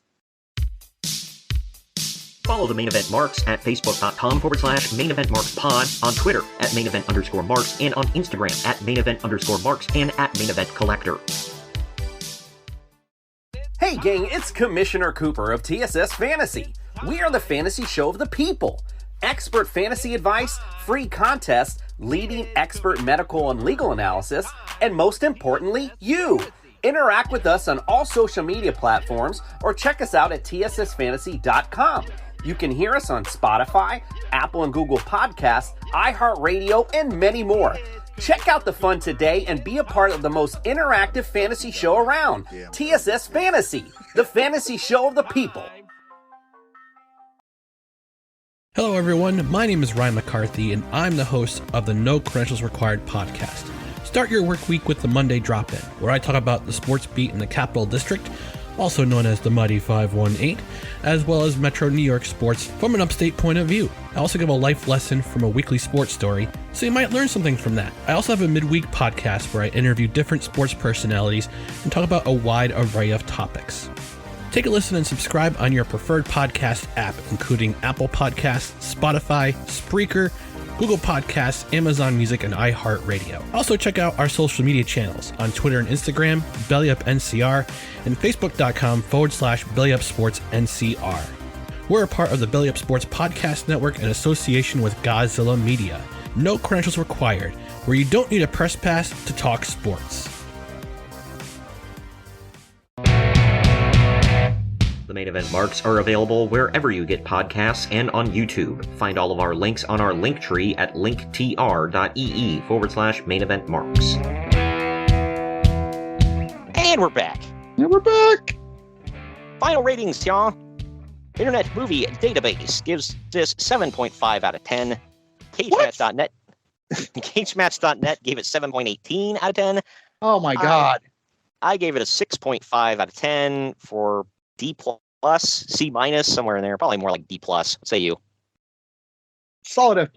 [SPEAKER 6] Follow the Main Event Marks at facebook.com/Main Event Marks Pod, on Twitter at Main Event _Marks, and on Instagram at Main Event _Marks and at Main Event Collector.
[SPEAKER 12] Hey gang, it's Commissioner Cooper of TSS Fantasy. We are the fantasy show of the people. Expert fantasy advice, free contests, leading expert medical and legal analysis, and most importantly, you. Interact with us on all social media platforms or check us out at tssfantasy.com. You can hear us on Spotify, Apple and Google Podcasts, iHeartRadio, and many more. Check out the fun today and be a part of the most interactive fantasy show around. TSS Fantasy, the fantasy show of the people.
[SPEAKER 13] Hello everyone, my name is Ryan McCarthy and I'm the host of the No Credentials Required podcast. Start your work week with the Monday Drop-In, where I talk about the sports beat in the Capital District, also known as the Mighty 518, as well as Metro New York sports from an upstate point of view. I also give a life lesson from a weekly sports story, so you might learn something from that. I also have a midweek podcast where I interview different sports personalities and talk about a wide array of topics. Take a listen and subscribe on your preferred podcast app, including Apple Podcasts, Spotify, Spreaker, Google Podcasts, Amazon Music, and iHeartRadio. Also check out our social media channels on Twitter and Instagram, BellyUpNCR, and Facebook.com/BellyUpSportsNCR. We're a part of the Belly Up Sports Podcast Network in association with Godzilla Media. No credentials required, where you don't need a press pass to talk sports.
[SPEAKER 6] The main event marks are available wherever you get podcasts and on YouTube. Find all of our links on our link tree at linktr.ee/main event marks.
[SPEAKER 3] And we're back.
[SPEAKER 4] And we're back.
[SPEAKER 3] Final ratings, y'all. Internet Movie Database gives this 7.5 out of 10. CageMatch.net CageMatch.net gave it 7.18 out of 10.
[SPEAKER 4] Oh my God.
[SPEAKER 3] I gave it a 6.5 out of 10 for D+, C-, somewhere in there. Probably more like D+. What say you?
[SPEAKER 4] Solid F+.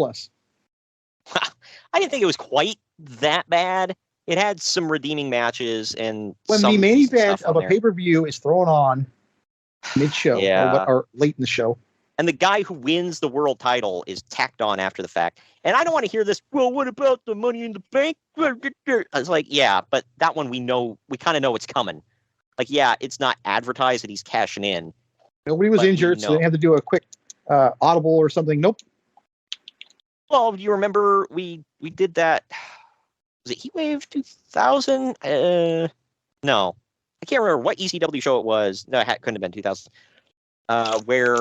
[SPEAKER 3] I didn't think it was quite that bad. It had some redeeming matches and
[SPEAKER 4] when
[SPEAKER 3] some
[SPEAKER 4] the main event
[SPEAKER 3] stuff
[SPEAKER 4] of a pay-per-view is thrown on mid-show or late in the show,
[SPEAKER 3] and the guy who wins the world title is tacked on after the fact. And I don't want to hear this, well, what about the Money in the Bank? I was like, yeah, but that one we kind of know it's coming. Like, yeah, it's not advertised that he's cashing in.
[SPEAKER 4] Nobody was injured, so they had to do a quick audible or something. Nope.
[SPEAKER 3] Well, do you remember we did that? Was it Heatwave 2000? No. I can't remember what ECW show it was. No, it couldn't have been 2000. Where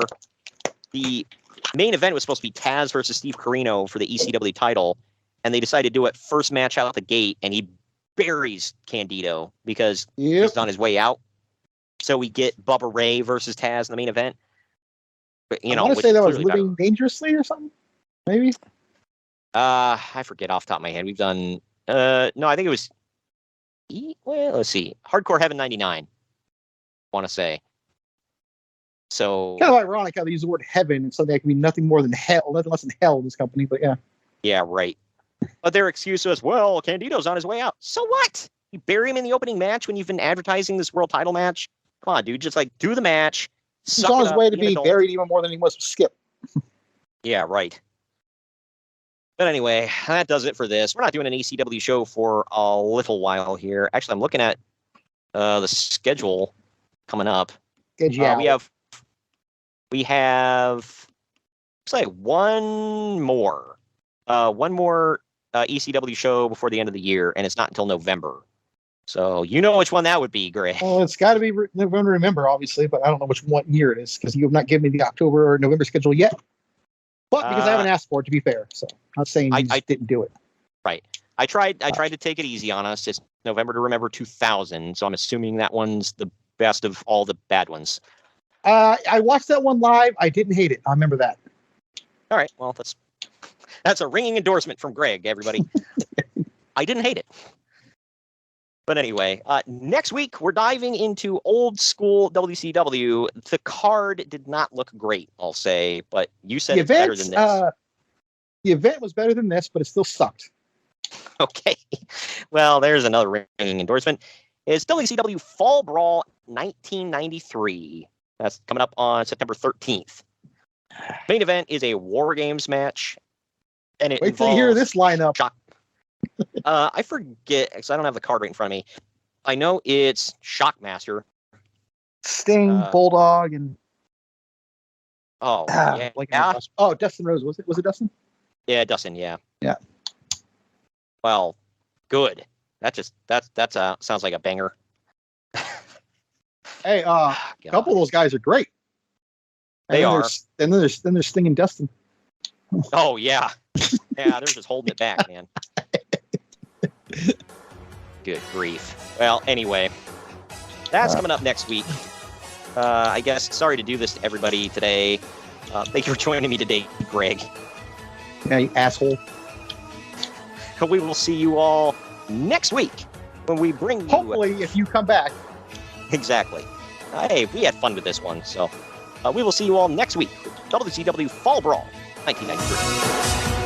[SPEAKER 3] the main event was supposed to be Taz versus Steve Corino for the ECW title, and they decided to do it first match out the gate, and he buries Candido because he's on his way out. So we get Bubba Ray versus Taz in the main event. But, I
[SPEAKER 4] want to say that was Living Dangerously or something, maybe.
[SPEAKER 3] I forget off the top of my head. We've done no, I think it was let's see, Hardcore Heaven 99. Want to say. So
[SPEAKER 4] kind of ironic how they use the word heaven and something that can be nothing more than hell, nothing less than hell in this company. But yeah.
[SPEAKER 3] Yeah, right. But their excuse was, well, Candido's on his way out. So what? You bury him in the opening match when you've been advertising this world title match? Come on, dude. Just do the match.
[SPEAKER 4] He's on his way to be buried even more than he was with Skip.
[SPEAKER 3] Yeah, right. But anyway, that does it for this. We're not doing an ECW show for a little while here. Actually, I'm looking at the schedule coming up. We have looks like one more ECW show before the end of the year, and it's not until November. So you know which one that would be, Gray.
[SPEAKER 4] Well, it's got to be November, remember, obviously, but I don't know what year it is because you have not given me the October or November schedule yet. But because I haven't asked for it, to be fair, so I'm not saying I didn't do it.
[SPEAKER 3] Right. I tried to take it easy on us. It's November to Remember 2000, so I'm assuming that one's the best of all the bad ones.
[SPEAKER 4] I watched that one live. I didn't hate it. I remember that.
[SPEAKER 3] All right. Well, that's a ringing endorsement from Greg, everybody. I didn't hate it. But anyway, next week we're diving into old school WCW. The card did not look great, I'll say, but you said it's better than this.
[SPEAKER 4] The event was better than this, but it still sucked.
[SPEAKER 3] Okay. Well, there's another ringing endorsement. It's WCW Fall Brawl 1993. That's coming up on September 13th. Main event is a War Games match. And it
[SPEAKER 4] wait till you hear this lineup.
[SPEAKER 3] I forget, because I don't have the card right in front of me. I know it's Shockmaster,
[SPEAKER 4] Sting, Bulldog, and
[SPEAKER 3] Dustin
[SPEAKER 4] Rose. Was it Dustin?
[SPEAKER 3] Yeah, Dustin. Yeah.
[SPEAKER 4] Yeah.
[SPEAKER 3] Well, good. That sounds like a banger.
[SPEAKER 4] Hey, a couple of those guys are great.
[SPEAKER 3] They are.
[SPEAKER 4] And then there's Sting and Dustin.
[SPEAKER 3] Oh yeah, yeah. They're just holding it back, man. Good grief. Well, anyway, that's coming up next week. I guess. Sorry to do this to everybody today. Thank you for joining me today, Greg.
[SPEAKER 4] Yeah, you asshole.
[SPEAKER 3] We will see you all next week when we bring you.
[SPEAKER 4] Hopefully, if you come back.
[SPEAKER 3] Exactly. Hey, we had fun with this one, so we will see you all next week. WCW Fall Brawl 1993.